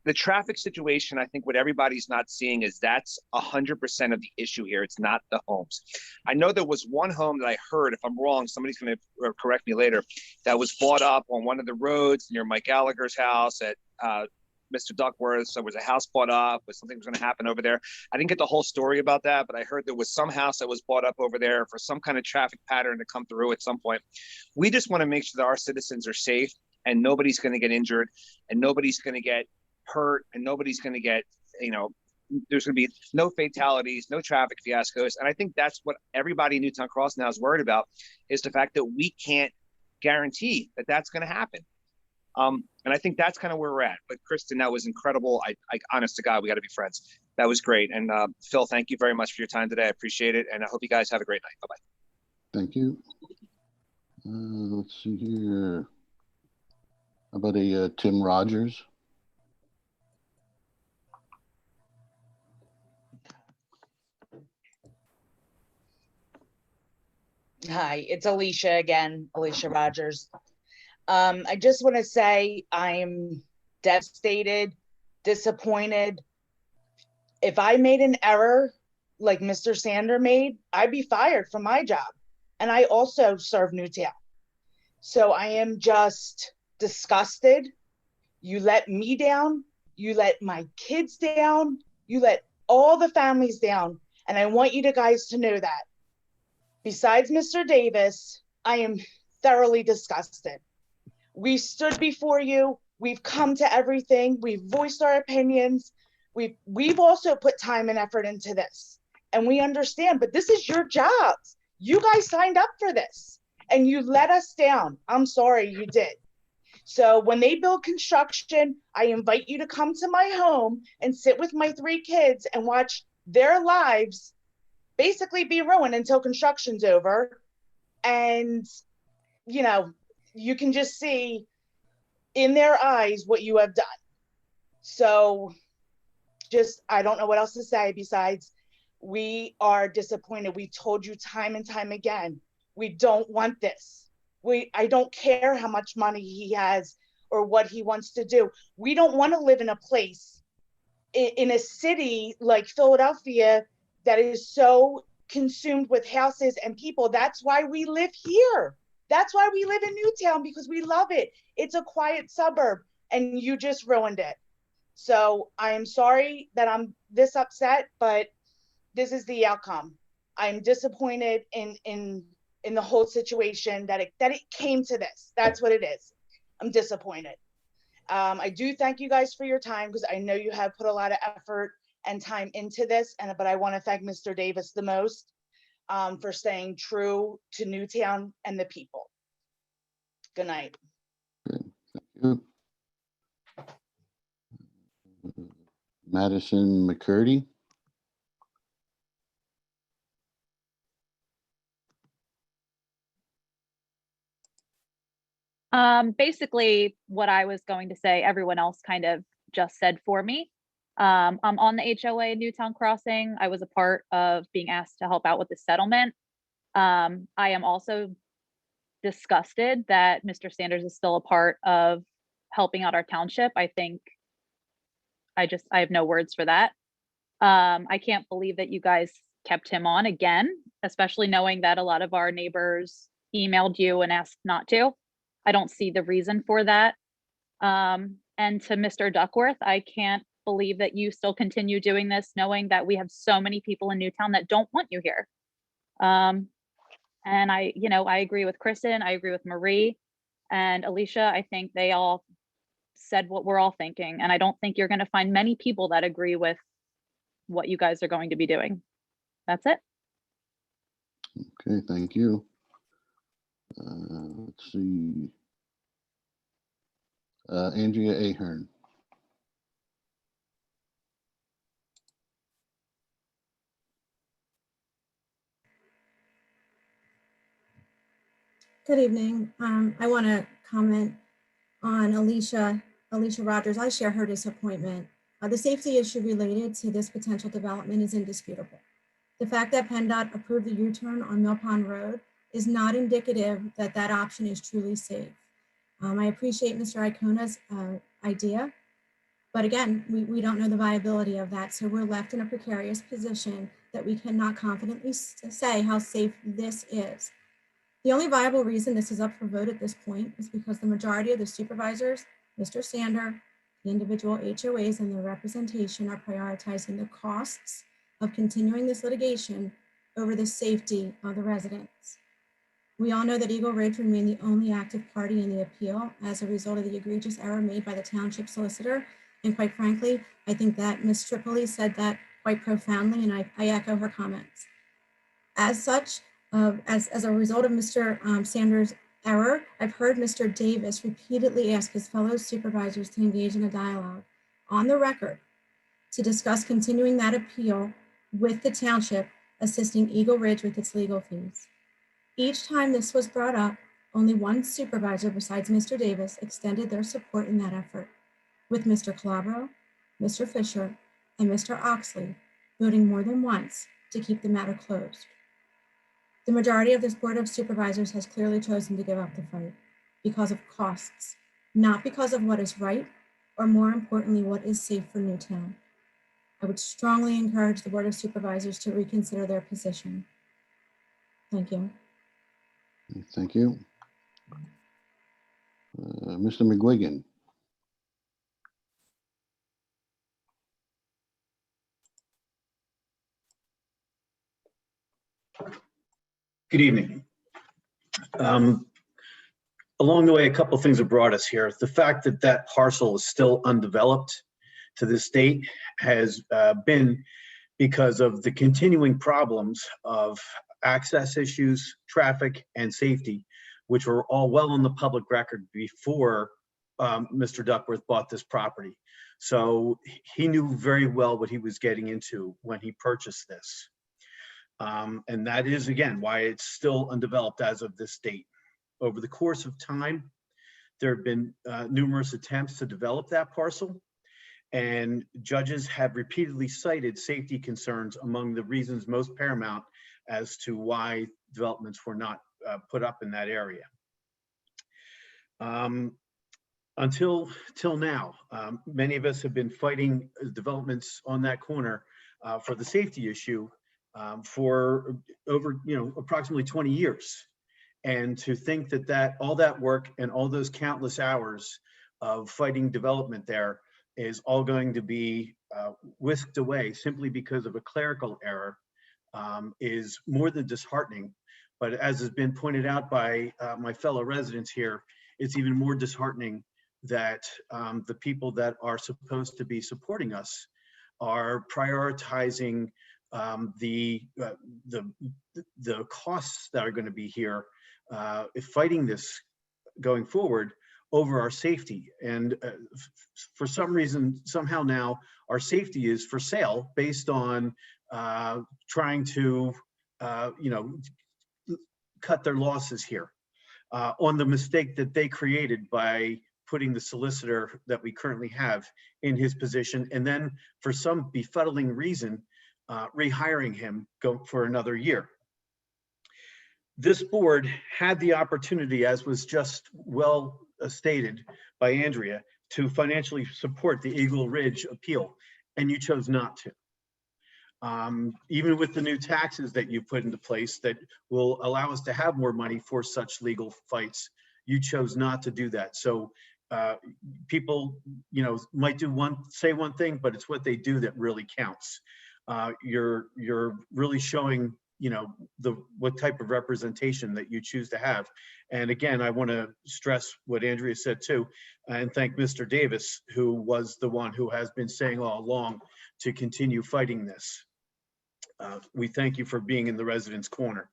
the traffic situation. I think what everybody's not seeing is that's 100% of the issue here. It's not the homes. I know there was one home that I heard, if I'm wrong, somebody's going to correct me later, that was bought up on one of the roads near Mike Gallagher's house at Mr. Duckworth. So there was a house bought up, but something was going to happen over there. I didn't get the whole story about that, but I heard there was some house that was bought up over there for some kind of traffic pattern to come through at some point. We just want to make sure that our citizens are safe and nobody's going to get injured and nobody's going to get hurt and nobody's going to get, you know, there's going to be no fatalities, no traffic fiascos. And I think that's what everybody in Newtown Cross now is worried about, is the fact that we can't guarantee that that's going to happen. And I think that's kind of where we're at. But Kristen, that was incredible. I honest to God, we got to be friends. That was great. And Phil, thank you very much for your time today. I appreciate it. And I hope you guys have a great night. Bye-bye. Thank you. Let's see here. How about a Tim Rogers? Hi, it's Alicia again, Alicia Rogers. I just want to say I'm devastated, disappointed. If I made an error like Mr. Sander made, I'd be fired from my job. And I also serve Newtown. So I am just disgusted. You let me down. You let my kids down. You let all the families down. And I want you guys to know that. Besides Mr. Davis, I am thoroughly disgusted. We stood before you. We've come to everything. We've voiced our opinions. We've also put time and effort into this. And we understand, but this is your jobs. You guys signed up for this. and you let us down. I'm sorry, you did. So when they build construction, I invite you to come to my home and sit with my 3 kids and watch their lives basically be ruined until construction's over. And, you know, you can just see in their eyes what you have done. So just, I don't know what else to say besides we are disappointed. We told you time and time again, we don't want this. I don't care how much money he has or what he wants to do. We don't want to live in a place, in a city like Philadelphia, that is so consumed with houses and people. That's why we live here. That's why we live in Newtown, because we love it. It's a quiet suburb, and you just ruined it. So I am sorry that I'm this upset, but this is the outcome. I'm disappointed in the whole situation that it came to this. That's what it is. I'm disappointed. I do thank you guys for your time, because I know you have put a lot of effort and time into this, but I want to thank Mr. Davis the most for staying true to Newtown and the people. Good night. Madison McCurdy. Basically what I was going to say, everyone else kind of just said for me. I'm on the HOA Newtown Crossing. I was a part of being asked to help out with the settlement. I am also disgusted that Mr. Sanders is still a part of helping out our township. I think I have no words for that. I can't believe that you guys kept him on again, especially knowing that a lot of our neighbors emailed you and asked not to. I don't see the reason for that. And to Mr. Duckworth, I can't believe that you still continue doing this, knowing that we have so many people in Newtown that don't want you here. And I agree with Kristen, I agree with Marie and Alicia. I think they all said what we're all thinking. And I don't think you're going to find many people that agree with what you guys are going to be doing. That's it. Okay, thank you. Let's see. Andrea Ahern. Good evening. I want to comment on Alicia Rogers. I share her disappointment. The safety issue related to this potential development is indisputable. The fact that PennDOT approved the U-turn on Mill Pond Road is not indicative that that option is truly safe. I appreciate Mr. Iacona's idea, but again, we don't know the viability of that. So we're left in a precarious position that we cannot confidently say how safe this is. The only viable reason this is up for vote at this point is because the majority of the supervisors, Mr. Sander, the individual HOAs and their representation are prioritizing the costs of continuing this litigation over the safety of the residents. We all know that Eagle Ridge remained the only active party in the appeal as a result of the egregious error made by the township solicitor. And quite frankly, I think that Ms. Tripoli said that quite profoundly, and I echo her comments. As such, as a result of Mr. Sanders' error, I've heard Mr. Davis repeatedly ask his fellow supervisors to engage in a dialogue on the record to discuss continuing that appeal with the township, assisting Eagle Ridge with its legal fees. Each time this was brought up, only one supervisor besides Mr. Davis extended their support in that effort, with Mr. Calabro, Mr. Fisher, and Mr. Oxley voting more than once to keep the matter closed. The majority of this Board of Supervisors has clearly chosen to give up the fight because of costs, not because of what is right, or more importantly, what is safe for Newtown. I would strongly encourage the Board of Supervisors to reconsider their position. Thank you. Thank you. Mr. McGuigan. Good evening. Along the way, a couple of things have brought us here. The fact that that parcel is still undeveloped to this date has been because of the continuing problems of access issues, traffic, and safety which were all well on the public record before Mr. Duckworth bought this property. So he knew very well what he was getting into when he purchased this. And that is, again, why it's still undeveloped as of this date. Over the course of time, there have been numerous attempts to develop that parcel, and judges have repeatedly cited safety concerns among the reasons most paramount as to why developments were not put up in that area. Till now, many of us have been fighting developments on that corner for the safety issue for over, approximately 20 years. And to think that all that work and all those countless hours of fighting development there is all going to be whisked away simply because of a clerical error is more than disheartening. But as has been pointed out by my fellow residents here, it's even more disheartening that the people that are supposed to be supporting us are prioritizing the costs that are going to be here fighting this going forward over our safety. And for some reason, somehow now our safety is for sale based on trying to, cut their losses here on the mistake that they created by putting the solicitor that we currently have in his position, and then for some befuddling reason, rehiring him for another year. This board had the opportunity, as was just well stated by Andrea, to financially support the Eagle Ridge appeal, and you chose not to. Even with the new taxes that you put into place that will allow us to have more money for such legal fights, you chose not to do that. So people, might say one thing, but it's what they do that really counts. You're really showing, what type of representation that you choose to have. And again, I want to stress what Andrea said too, and thank Mr. Davis, who was the one who has been saying all along to continue fighting this. We thank you for being in the residents' corner.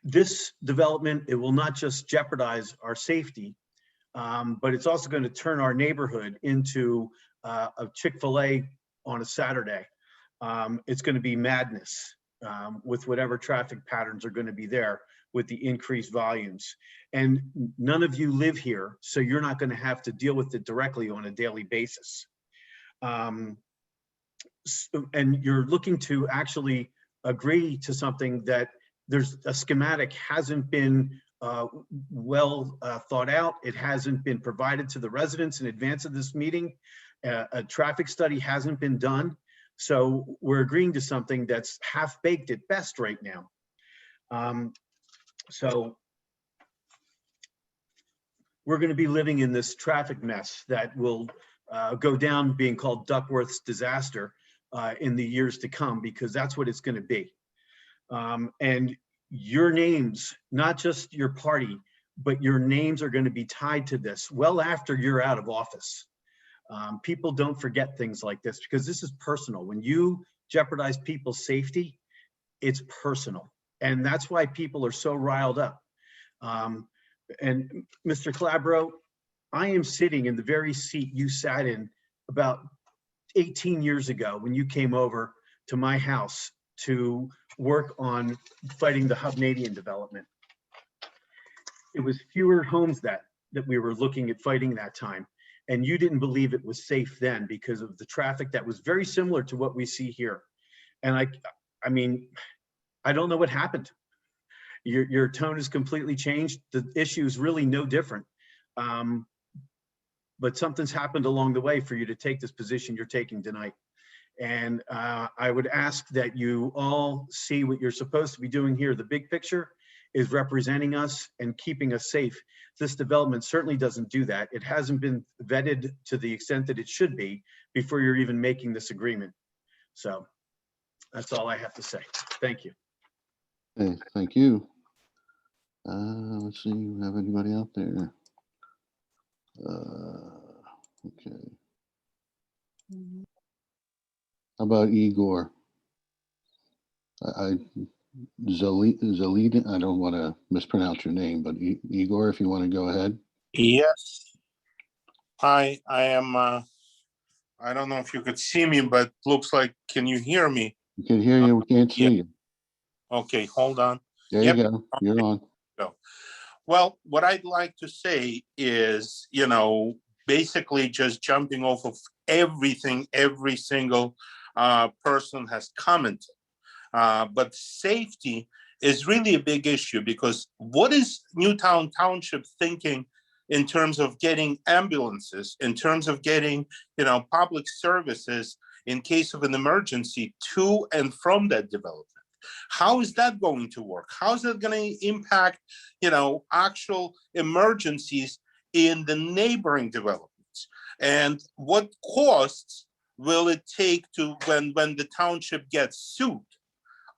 This development, it will not just jeopardize our safety, but it's also going to turn our neighborhood into a Chick-fil-A on a Saturday. It's going to be madness with whatever traffic patterns are going to be there with the increased volumes. And none of you live here, so you're not going to have to deal with it directly on a daily basis. And you're looking to actually agree to something that there's a schematic hasn't been well thought out. It hasn't been provided to the residents in advance of this meeting. A traffic study hasn't been done. So we're agreeing to something that's half-baked at best right now. So we're going to be living in this traffic mess that will go down being called Duckworth's disaster in the years to come, because that's what it's going to be. And your names, not just your party, but your names are going to be tied to this well after you're out of office. People don't forget things like this because this is personal. When you jeopardize people's safety, it's personal. And that's why people are so riled up. And Mr. Calabro, I am sitting in the very seat you sat in about 18 years ago when you came over to my house to work on fighting the Hovnadian development. It was fewer homes that we were looking at fighting that time. And you didn't believe it was safe then because of the traffic that was very similar to what we see here. And I mean, I don't know what happened. Your tone has completely changed. The issue is really no different. But something's happened along the way for you to take this position you're taking tonight. And I would ask that you all see what you're supposed to be doing here. The big picture is representing us and keeping us safe. This development certainly doesn't do that. It hasn't been vetted to the extent that it should be before you're even making this agreement. So that's all I have to say. Thank you. Okay, thank you. Let's see, we have anybody out there? Okay. How about Igor? I Zalid, I don't want to mispronounce your name, but Igor, if you want to go ahead. Yes. Hi, I am, I don't know if you could see me, but looks like, can you hear me? We can hear you, we can't see you. Okay, hold on. There Yep. you go, you're on. Go. Well, what I'd like to say is, basically just jumping off of everything every single person has commented. But safety is really a big issue, because what is Newtown Township thinking in terms of getting ambulances, in terms of getting, public services in case of an emergency to and from that development? How is that going to work? How is that going to impact, actual emergencies in the neighboring developments? And what costs will it take to when the township gets sued?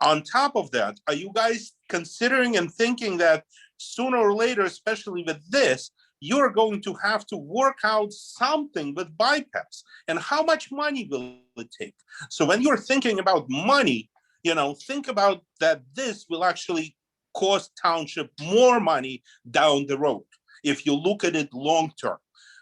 On top of that, are you guys considering and thinking that sooner or later, especially with this, you're going to have to work out something with bypass? And how much money will it take? So when you're thinking about money, think about that this will actually cost township more money down the road if you look at it long term.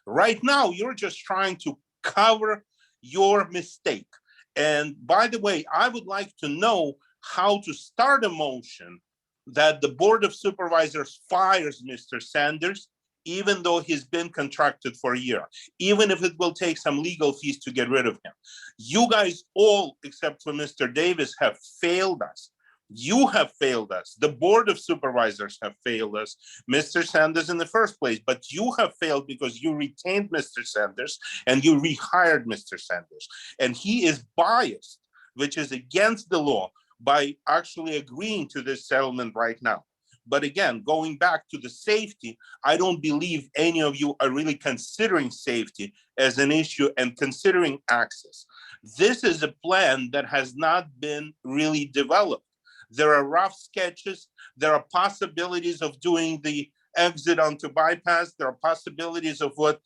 Right now, you're just trying to cover your mistake. And by the way, I would like to know how to start a motion that the Board of Supervisors fires Mr. Sanders, even though he's been contracted for a year, even if it will take some legal fees to get rid of him. You guys all, except for Mr. Davis, have failed us. You have failed us. The Board of Supervisors have failed us. Mr. Sanders in the first place, but you have failed because you retained Mr. Sanders and you rehired Mr. Sanders. And he is biased, which is against the law, by actually agreeing to this settlement right now. But again, going back to the safety, I don't believe any of you are really considering safety as an issue and considering access. This is a plan that has not been really developed. There are rough sketches. There are possibilities of doing the exit onto bypass. There are possibilities of what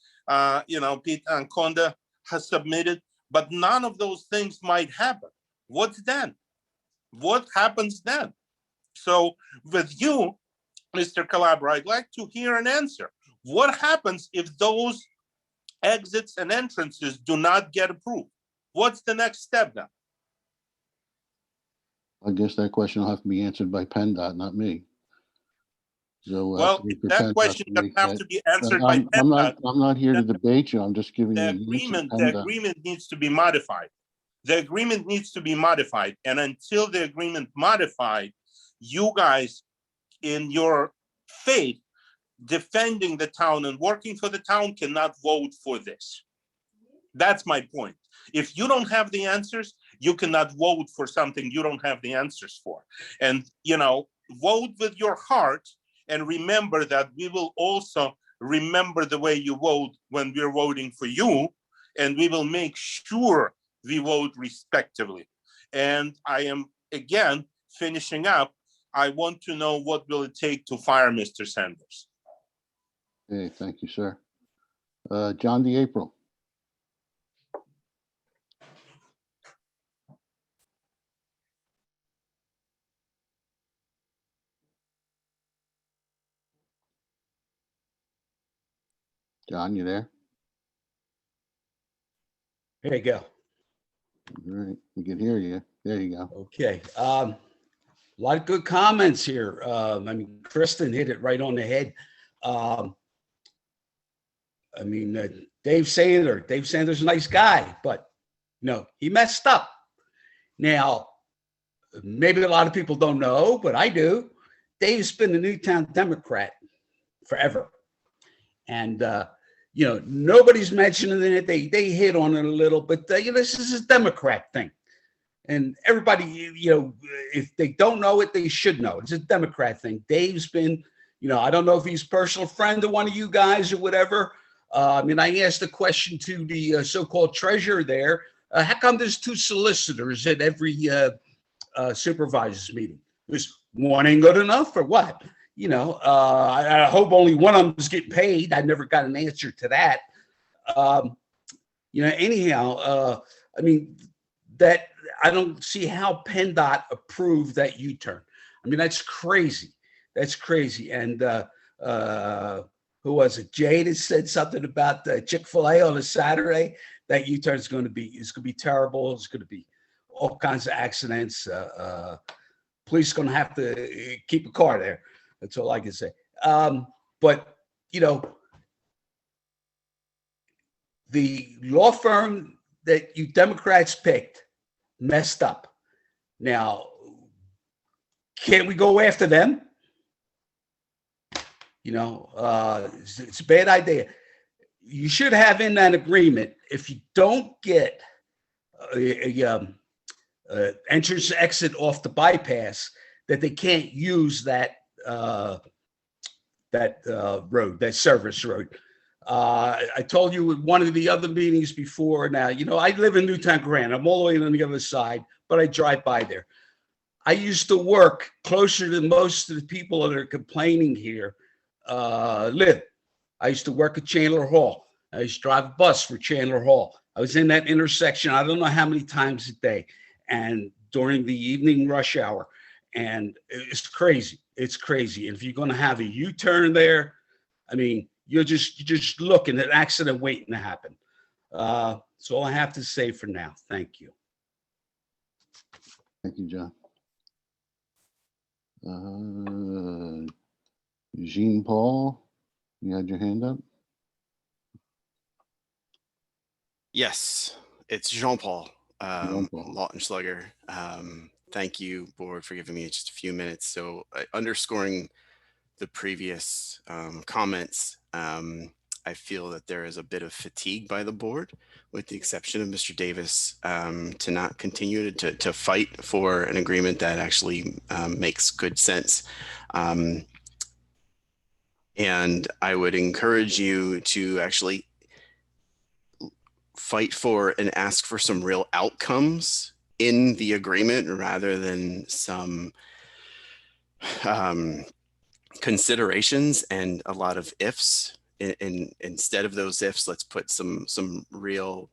Pete Anconda has submitted, but none of those things might happen. What then? What happens then? So with you, Mr. Calabro, I'd like to hear an answer. What happens if those exits and entrances do not get approved? What's the next step then? I guess that question will have to be answered by PennDOT, not me. So, well, that question doesn't have to be answered by PennDOT. I'm not here to debate you. I'm just giving you the agreement needs to be modified. The agreement needs to be modified. And until the agreement modified, you guys, in your faith, defending the town and working for the town, cannot vote for this. That's my point. If you don't have the answers, you cannot vote for something you don't have the answers for. And, vote with your heart, and remember that we will also remember the way you vote when we're voting for you, and we will make sure we vote respectively. And I am, again, finishing up. I want to know what will it take to fire Mr. Sanders. Okay, thank you, sir. John DeApril. John, you there? There you go. All right, we can hear you. There you go. Okay. A lot of good comments here. Kristen hit it right on the head. Dave Sanders is a nice guy, but he messed up. Now, maybe a lot of people don't know, but I do. Dave's been a Newtown Democrat forever. And, nobody's mentioning it. They hit on it a little, but this is a Democrat thing. And everybody, if they don't know it, they should know. It's a Democrat thing. Dave's been, I don't know if he's a personal friend of one of you guys or whatever. I asked the question to the so-called treasurer there. How come there's two solicitors at every supervisors meeting? There's one ain't good enough or what? I hope only one of them is getting paid. I never got an answer to that. That I don't see how PennDOT approved that U-turn. I mean, that's crazy. That's crazy. And who was it? Jade has said something about Chick-fil-A on a Saturday. That U-turn is going to be terrible. It's going to be all kinds of accidents. Police going to have to keep a car there. That's all I can say. But you know, the law firm that you Democrats picked messed up. Now, can't we go after them? You know, it's a bad idea. You should have in that agreement, if you don't get entrance exit off the bypass, that they can't use that road, that service road. I told you at one of the other meetings before. Now, you know, I live in Newtown Grand. I'm all the way on the other side, but I drive by there. I used to work closer to most of the people that are complaining here live. I used to work at Chandler Hall. I used to drive a bus for Chandler Hall. I was in that intersection, I don't know how many times a day, and during the evening rush hour. And it's crazy. It's crazy. And if you're going to have a U-turn there, I mean, you're just looking at an accident waiting to happen. That's all I have to say for now. Thank you. Thank you, John. Jean Paul, you had your hand up? Yes, it's Jean-Paul, Jean-Paul. Lautenschlager. Thank you, board, for giving me just a few minutes. So underscoring the previous comments, I feel that there is a bit of fatigue by the board, with the exception of Mr. Davis, to not continue to fight for an agreement that actually makes good sense. And I would encourage you to actually fight for and ask for some real outcomes in the agreement rather than some considerations and a lot of ifs. Instead of those ifs, let's put some real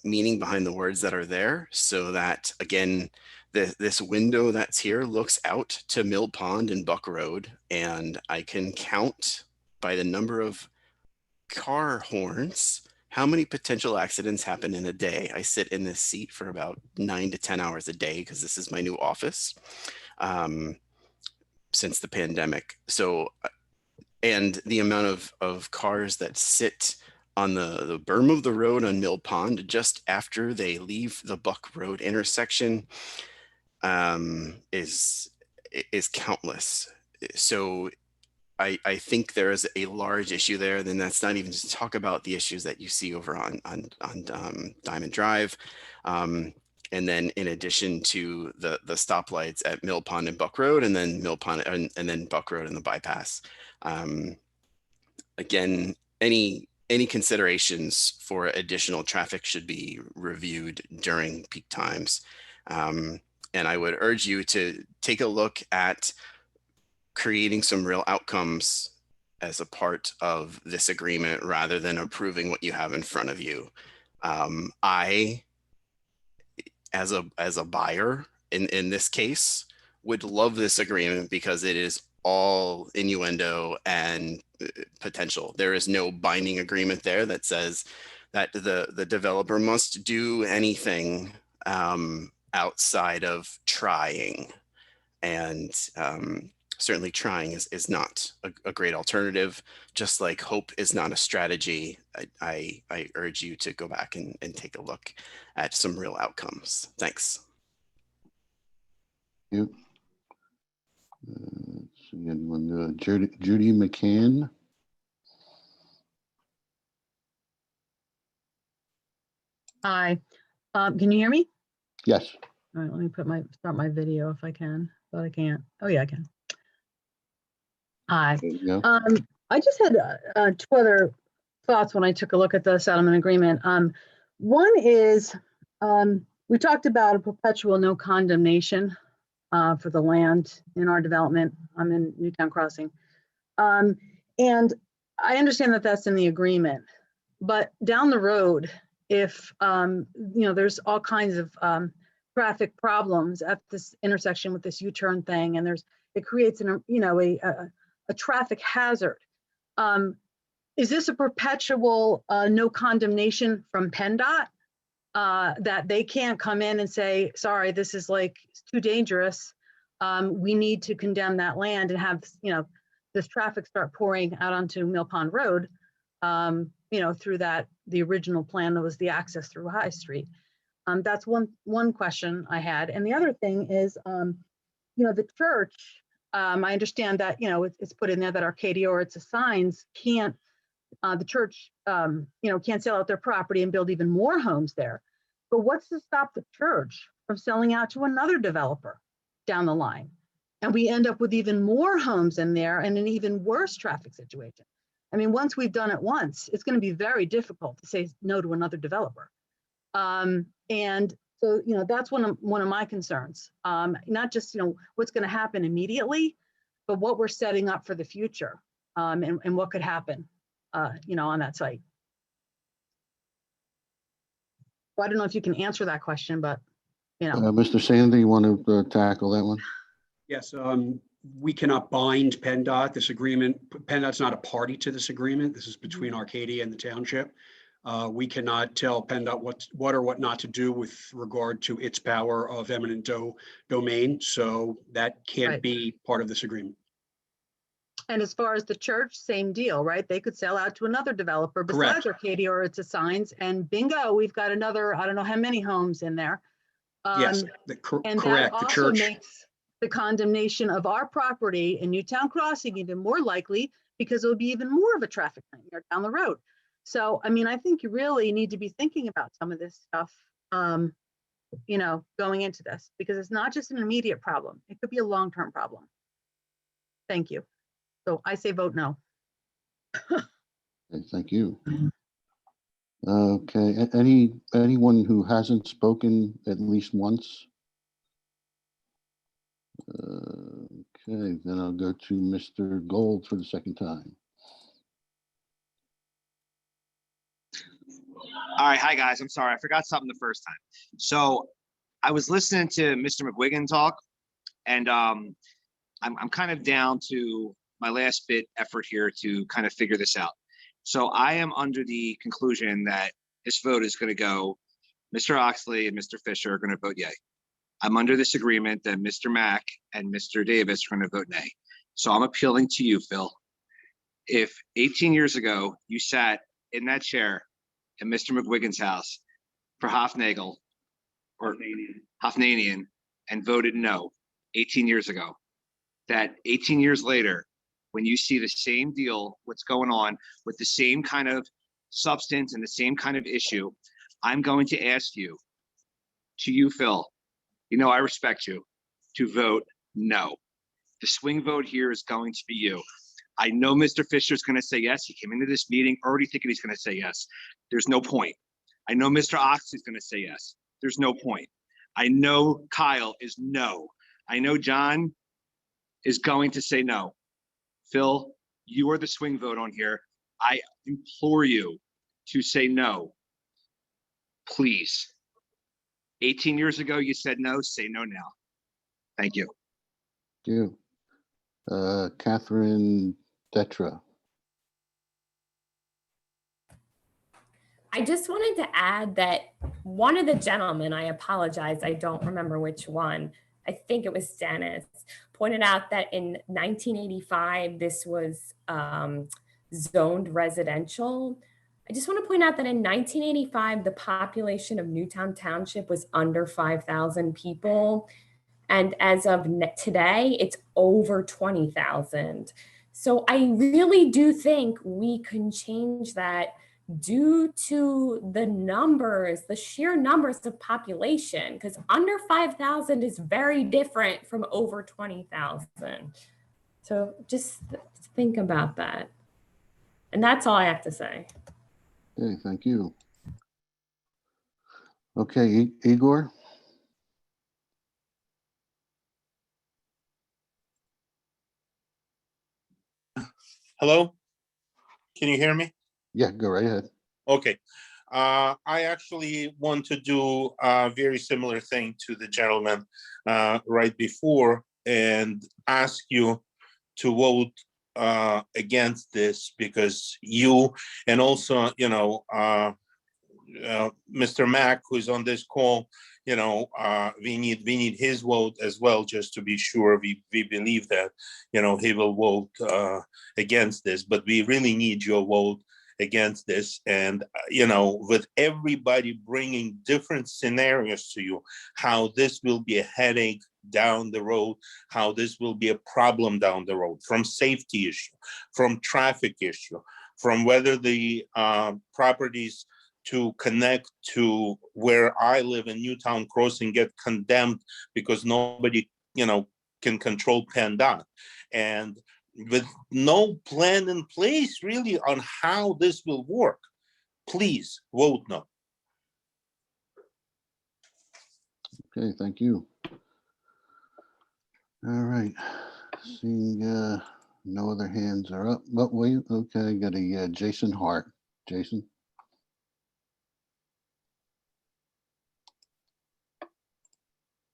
meaning behind the words that are there, so that, again, this window that's here looks out to Mill Pond and Buck Road, and I can count by the number of car horns how many potential accidents happen in a day. I sit in this seat for about 9 to 10 hours a day because this is my new office since the pandemic. So, and the amount of cars that sit on the berm of the road on Mill Pond just after they leave the Buck Road intersection is countless. So I think there is a large issue there. Then that's not even to talk about the issues that you see over on Diamond Drive. And then in addition to the stoplights at Mill Pond and Buck Road, and then Mill Pond and then Buck Road and the bypass. Again, any considerations for additional traffic should be reviewed during peak times. And I would urge you to take a look at creating some real outcomes as a part of this agreement rather than approving what you have in front of you. I, as a buyer in this case, would love this agreement because it is all innuendo and potential. There is no binding agreement there that says that the developer must do anything outside of trying. And certainly trying is not a great alternative, just like hope is not a strategy. I urge you to go back and take a look at some real outcomes. Thanks. Yep. So anyone, Judy Mccann. Hi, can you hear me? Yes. All right, let me start my video if I can, but I can't. Oh yeah, I can. Hi. I just had two other thoughts when I took a look at the settlement agreement. One is we talked about a perpetual no condemnation for the land in our development. I'm in Newtown Crossing. And I understand that that's in the agreement, but down the road, if, there's all kinds of traffic problems at this intersection with this U-turn thing, and it creates a traffic hazard. Is this a perpetual no condemnation from PennDOT that they can't come in and say, sorry, this is like too dangerous. We need to condemn that land and have this traffic start pouring out onto Mill Pond Road, through the original plan that was the access through High Street. That's one question I had. And the other thing is, the church, I understand that, it's put in there that Arcadia or its assigns can't, the church, can't sell out their property and build even more homes there. But what's to stop the church from selling out to another developer down the line? And we end up with even more homes in there and an even worse traffic situation. I mean, once we've done it once, it's going to be very difficult to say no to another developer. And so, that's one of my concerns. Not just, what's going to happen immediately, but what we're setting up for the future, and what could happen, on that site. Well, I don't know if you can answer that question, but, Mr. Sandy, you want to tackle that one? Yes, we cannot bind PennDOT. This agreement, PennDOT's not a party to this agreement. This is between Arcadia and the township. We cannot tell PennDOT what or what not to do with regard to its power of eminent domain. So that can't be part of this agreement. And as far as the church, same deal, right? They could sell out to another developer besides Arcadia or its assigns, and bingo, we've got another, I don't know how many homes in there. Yes, and correct. that The also church. makes the condemnation of our property in Newtown Crossing even more likely, because it will be even more of a traffic nightmare down the road. So, I mean, I think you really need to be thinking about some of this stuff, going into this, because it's not just an immediate problem. It could be a long-term problem. Thank you. So I say vote no. Okay, thank you. Okay, anyone who hasn't spoken at least once? Okay, then I'll go to Mr. Gold for the second time. All right, hi guys. I'm sorry, I forgot something the first time. So I was listening to Mr. McGuigan talk, and I'm kind of down to my last bit effort here to kind of figure this out. So I am under the conclusion that this vote is going to go, Mr. Oxley and Mr. Fisher are going to vote yay. I'm under this agreement that Mr. Mack and Mr. Davis are going to vote nay. So I'm appealing to you, Phil. If 18 years ago you sat in that chair at Mr. McGuigan's house for Hofnagel or Hofnanian and voted no 18 years ago, that 18 years later, when you see the same deal, what's going on with the same kind of substance and the same kind of issue, I'm going to ask you, Phil, I respect you, to vote no. The swing vote here is going to be you. I know Mr. Fisher's going to say yes. He came into this meeting already thinking he's going to say yes. There's no point. I know Mr. Oxley's going to say yes. There's no point. I know Kyle is no. I know John is going to say no. Phil, you are the swing vote on here. I implore you to say no. Please. 18 years ago, you said no, say no now. Thank you. Thank you. Catherine Detra. I just wanted to add that one of the gentlemen, I apologize, I don't remember which one, I think it was Dennis, pointed out that in 1985, this was zoned residential. I just want to point out that in 1985, the population of Newtown Township was under 5,000 people. And as of today, it's over 20,000. So I really do think we can change that due to the numbers, the sheer numbers of population, because under 5,000 is very different from over 20,000. So just think about that. And that's all I have to say. Okay, thank you. Okay, Igor. Hello? Can you hear me? Yeah, go right ahead. Okay. I actually want to do a very similar thing to the gentleman right before and ask you to vote against this, because you, and also, Mr. Mack, who's on this call, we need his vote as well, just to be sure we believe that, he will vote against this, but we really need your vote against this. And, with everybody bringing different scenarios to you, how this will be a headache down the road, how this will be a problem down the road, from safety issue, from traffic issue, from whether the properties to connect to where I live in Newtown Crossing get condemned because nobody, can control PennDOT. And with no plan in place really on how this will work, please vote no. Okay, thank you. All right, seeing no other hands are up, but wait, okay, got a Jason Hart. Jason?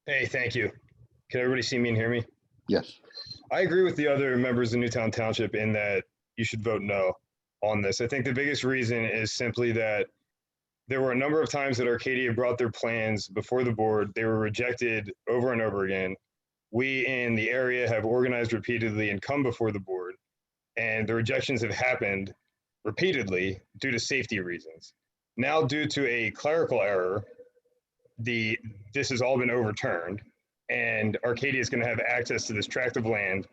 Hey, thank you. Can everybody see me and hear me? Yes. I agree with the other members of Newtown Township in that you should vote no on this. I think the biggest reason is simply that there were a number of times that Arcadia brought their plans before the board. They were rejected over and over again. We in the area have organized repeatedly and come before the board, and the rejections have happened repeatedly due to safety reasons. Now, due to a clerical error, this has all been overturned, and Arcadia is going to have access to this tract of land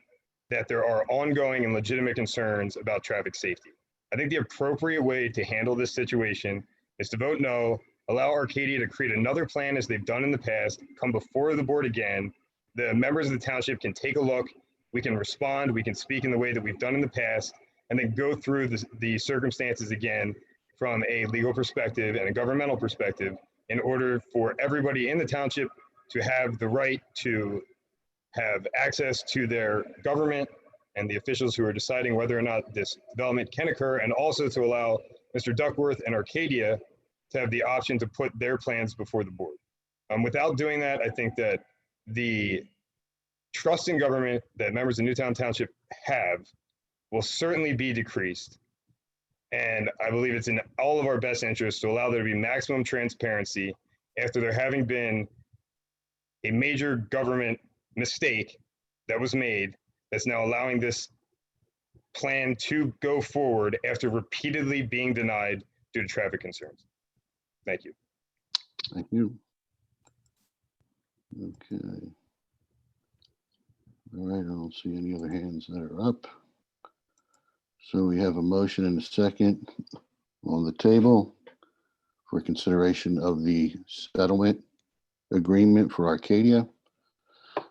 that there are ongoing and legitimate concerns about traffic safety. I think the appropriate way to handle this situation is to vote no, allow Arcadia to create another plan as they've done in the past, come before the board again. The members of the township can take a look, we can respond, we can speak in the way that we've done in the past, and then go through the circumstances again from a legal perspective and a governmental perspective, in order for everybody in the township to have the right to have access to their government and the officials who are deciding whether or not this development can occur, and also to allow Mr. Duckworth and Arcadia to have the option to put their plans before the board. Without doing that, I think that the trust in government that members of Newtown Township have will certainly be decreased. And I believe it's in all of our best interests to allow there to be maximum transparency after there having been a major government mistake that was made that's now allowing this plan to go forward after repeatedly being denied due to traffic concerns. Thank you. Thank you. Okay. All right, I don't see any other hands that are up. So we have a motion and a second on the table for consideration of the settlement agreement for Arcadia.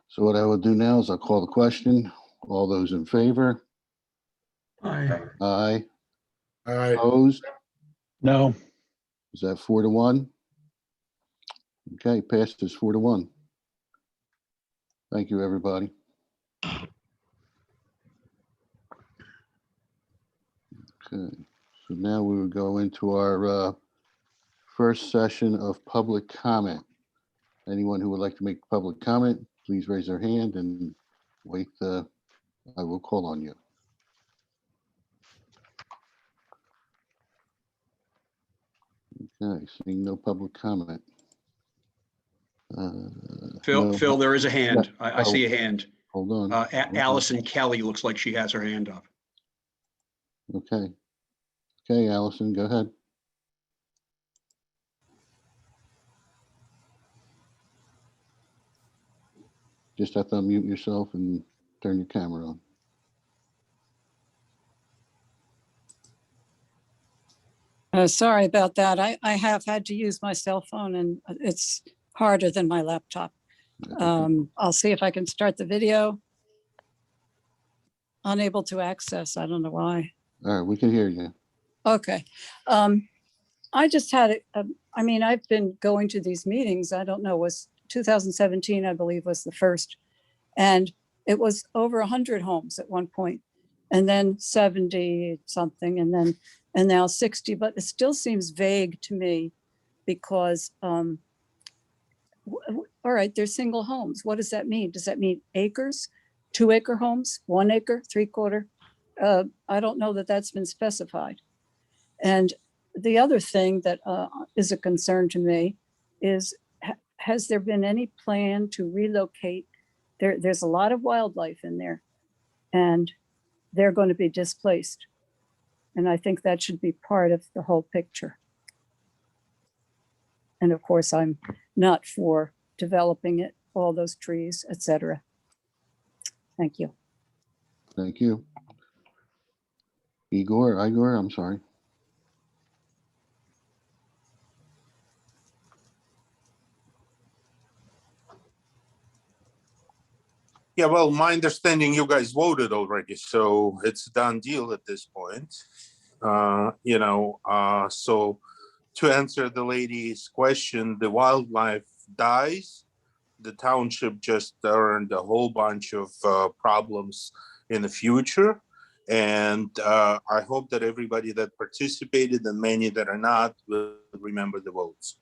So what I will do now is I'll call the question. All those in favor? Aye. Aye. Aye. Opposed? No. Is that 4-1? Okay, passes 4-1. Thank you, everybody. Okay, so now we will go into our first session of public comment. Anyone who would like to make public comment, please raise their hand and wait. I will call on you. Okay, seeing no public comment. Phil, there is a hand. Yeah. I see a hand. Hold on. Allison Kelly looks like she has her hand up. Okay. Okay, Allison, go ahead. Just have to unmute yourself and turn your camera on. Sorry about that. I have had to use my cell phone and it's harder than my laptop. I'll see if I can start the video. Unable to access. I don't know why. All right, we can hear you. Okay. I just had, I mean, I've been going to these meetings. I don't know, was 2017, I believe, was the first. And it was over 100 homes at one point. and then 70 something, and now 60, but it still seems vague to me because, all right, they're single homes. What does that mean? Does that mean acres, 2-acre homes, 1 acre, 3/4? I don't know that that's been specified. And the other thing that is a concern to me is, has there been any plan to relocate? There's a lot of wildlife in there, and they're going to be displaced. And I think that should be part of the whole picture. And of course, I'm not for developing it, all those trees, etc. Thank you. Thank you. Igor, I'm sorry. Yeah, well, my understanding, you guys voted already, so it's a done deal at this point. So to answer the lady's question, the wildlife dies. The township just earned a whole bunch of problems in the future. And I hope that everybody that participated and many that are not will remember the votes.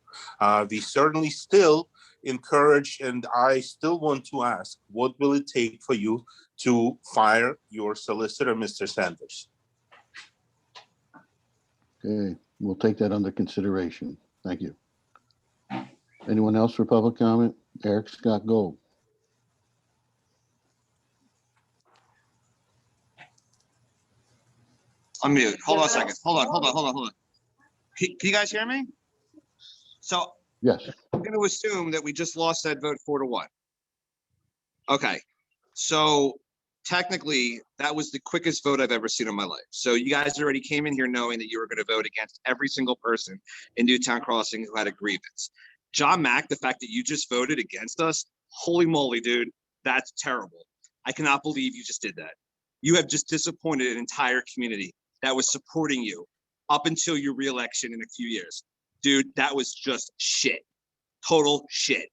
We certainly still encourage, and I still want to ask, what will it take for you to fire your solicitor, Mr. Sanders? Okay, we'll take that under consideration. Thank you. Anyone else for public comment? Eric Scott Gold. Unmute. Hold on a second. Hold on. Can you guys hear me? So Yes. I'm going to assume that we just lost that vote 4-1. Okay. So technically, that was the quickest vote I've ever seen in my life. So you guys already came in here knowing that you were going to vote against every single person in Newtown Crossing who had a grievance. John Mack, the fact that you just voted against us, holy moly, dude, that's terrible. I cannot believe you just did that. You have just disappointed an entire community that was supporting you up until your reelection in a few years. Dude, that was just shit. Total shit.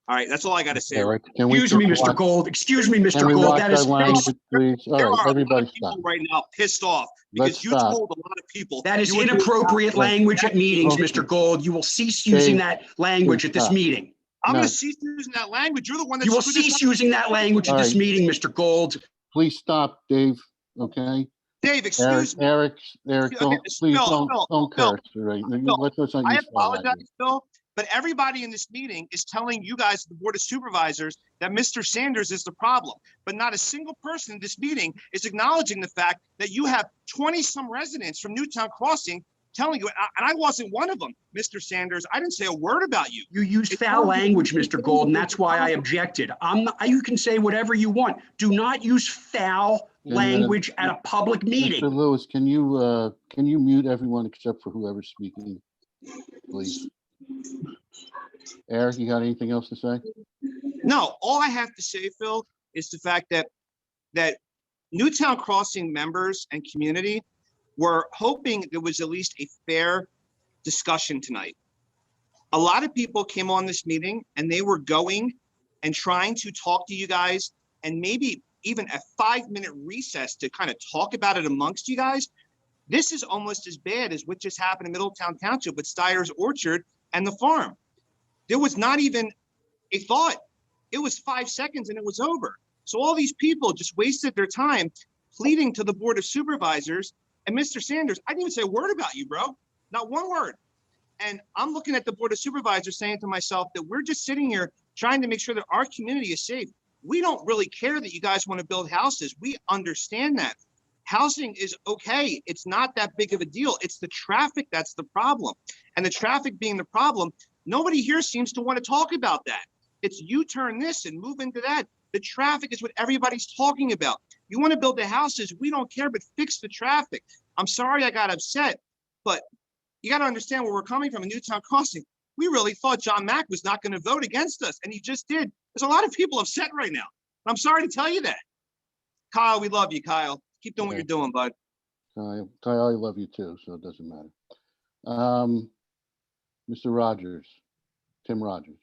All right, that's all I got to say. Eric, can we Excuse me, just Mr. watch- Gold. Excuse me, Can Mr. we Gold. watch That our is language, please? All There right, are a everybody lot of people stop. right now pissed off because Let's you stop. told a lot of people that is you were doing inappropriate nothing. language at meetings, Okay. Mr. Gold. You will cease using Dave, that language please at this stop. meeting. I'm No. going to cease using that language. You're the one that You will screwed this cease up. using that language at All this right. meeting, Mr. Gold. Please stop, Dave, okay? Dave, excuse me. Eric, Okay, don't, please Phil, don't Phil, curse, all right? Phil, Let's not I use foul apologize, language. Phil, but everybody in this meeting is telling you guys, the Board of Supervisors, that Mr. Sanders is the problem. But not a single person in this meeting is acknowledging the fact that you have 20-some residents from Newtown Crossing telling you, and I wasn't one of them, Mr. Sanders, I didn't say a word about you. You used foul language, Mr. Gold, and that's why I objected. You can say whatever you want. Do not use foul language at a public meeting. Mr. Lewis, can you mute everyone except for whoever's speaking, please? Eric, you got anything else to say? No, all I have to say, Phil, is the fact that Newtown Crossing members and community were hoping there was at least a fair discussion tonight. A lot of people came on this meeting and they were going and trying to talk to you guys, and maybe even a 5-minute recess to kind of talk about it amongst you guys. This is almost as bad as what just happened in Middletown Township with Steyer's Orchard and the farm. There was not even a thought. It was 5 seconds and it was over. So all these people just wasted their time pleading to the Board of Supervisors. And Mr. Sanders, I didn't even say a word about you, bro. Not one word. And I'm looking at the Board of Supervisors saying to myself that we're just sitting here trying to make sure that our community is safe. We don't really care that you guys want to build houses. We understand that. Housing is okay. It's not that big of a deal. It's the traffic that's the problem. And the traffic being the problem, nobody here seems to want to talk about that. It's you turn this and move into that. The traffic is what everybody's talking about. You want to build the houses, we don't care, but fix the traffic. I'm sorry I got upset, but you got to understand where we're coming from in Newtown Crossing. We really thought John Mack was not going to vote against us, and he just did. There's a lot of people upset right now. I'm sorry to tell you that. Kyle, we love you, Kyle. Keep doing what you're doing, bud. Kyle, I love you too, so it doesn't matter. Mr. Rogers, Tim Rogers.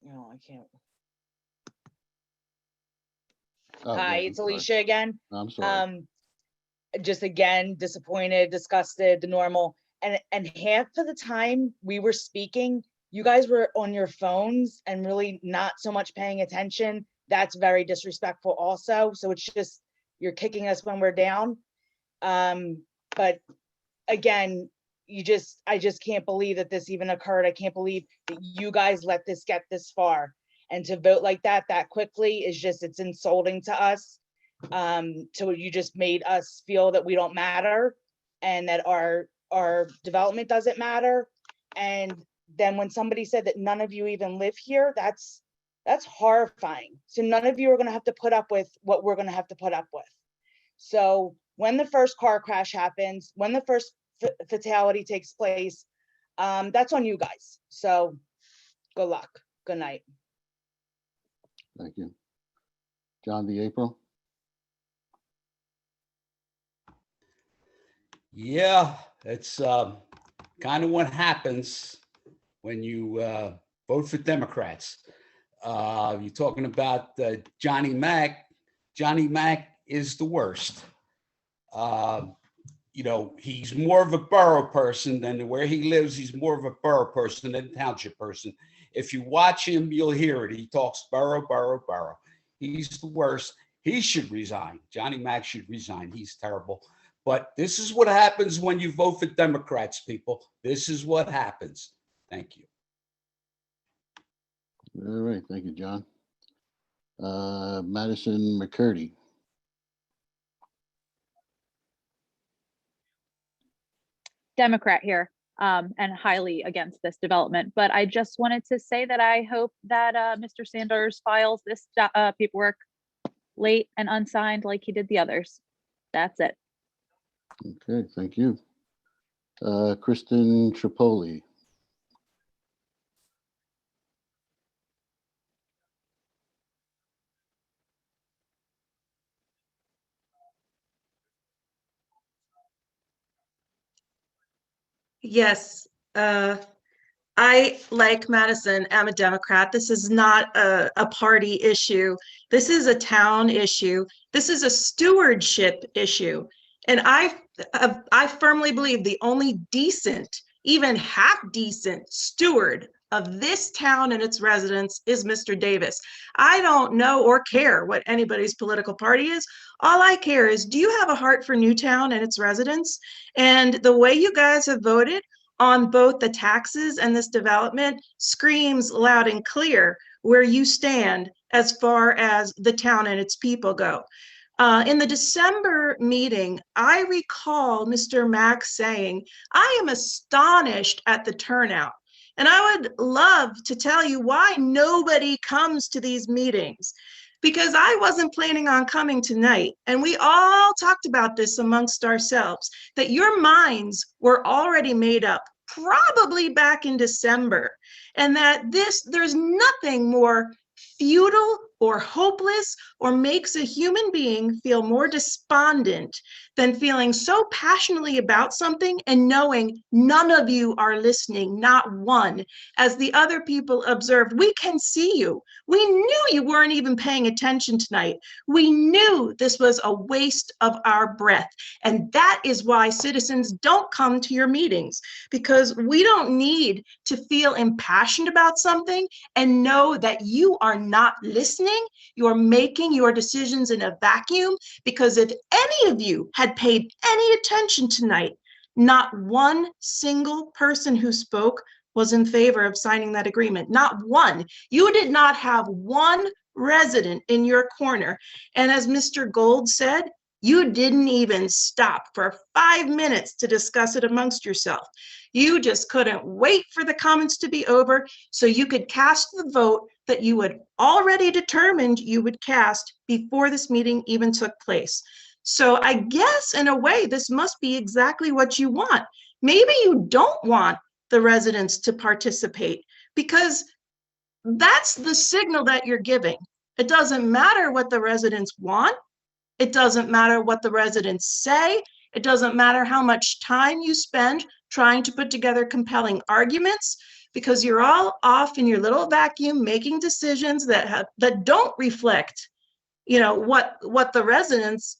No, I can't. Oh, Hi, yes, it's I'm sorry. Alicia again. I'm sorry. Just again, disappointed, disgusted, the normal. And half of the time we were speaking, you guys were on your phones and really not so much paying attention. That's very disrespectful also. So it's just, you're kicking us when we're down. But again, I just can't believe that this even occurred. I can't believe that you guys let this get this far. And to vote like that quickly is just, it's insulting to us. So you just made us feel that we don't matter and that our development doesn't matter. And then when somebody said that none of you even live here, that's horrifying. So none of you are going to have to put up with what we're going to have to put up with. So when the first car crash happens, when the first fatality takes place, that's on you guys. So good luck. Good night. Thank you. John D. April? Yeah, it's kind of what happens when you vote for Democrats. You're talking about Johnny Mack. Johnny Mack is the worst. You know, he's more of a borough person than where he lives. He's more of a borough person than a township person. If you watch him, you'll hear it. He talks borough, borough, borough. He's the worst. He should resign. Johnny Mack should resign. He's terrible. But this is what happens when you vote for Democrats, people. This is what happens. Thank you. All right. Thank you, John. Madison McCurdy. Democrat here, and highly against this development. But I just wanted to say that I hope that Mr. Sanders files this paperwork late and unsigned like he did the others. That's it. Okay, thank you. Kristen Tripoli. Yes, I, like Madison, am a Democrat. This is not a party issue. This is a town issue. This is a stewardship issue. And I firmly believe the only decent, even half decent steward of this town and its residents is Mr. Davis. I don't know or care what anybody's political party is. All I care is, do you have a heart for Newtown and its residents? And the way you guys have voted on both the taxes and this development screams loud and clear where you stand as far as the town and its people go. In the December meeting, I recall Mr. Mack saying, I am astonished at the turnout. And I would love to tell you why nobody comes to these meetings, because I wasn't planning on coming tonight. And we all talked about this amongst ourselves, that your minds were already made up probably back in December, and that there's nothing more futile or hopeless or makes a human being feel more despondent than feeling so passionately about something and knowing none of you are listening, not one. As the other people observed, we can see you. We knew you weren't even paying attention tonight. We knew this was a waste of our breath. And that is why citizens don't come to your meetings, because we don't need to feel impassioned about something and know that you are not listening. You're making your decisions in a vacuum, because if any of you had paid any attention tonight, not one single person who spoke was in favor of signing that agreement. Not one. You did not have one resident in your corner. And as Mr. Gold said, you didn't even stop for 5 minutes to discuss it amongst yourself. You just couldn't wait for the comments to be over so you could cast the vote that you had already determined you would cast before this meeting even took place. So I guess in a way, this must be exactly what you want. Maybe you don't want the residents to participate, because that's the signal that you're giving. It doesn't matter what the residents want. It doesn't matter what the residents say. It doesn't matter how much time you spend trying to put together compelling arguments, because you're all off in your little vacuum making decisions that don't reflect, what the residents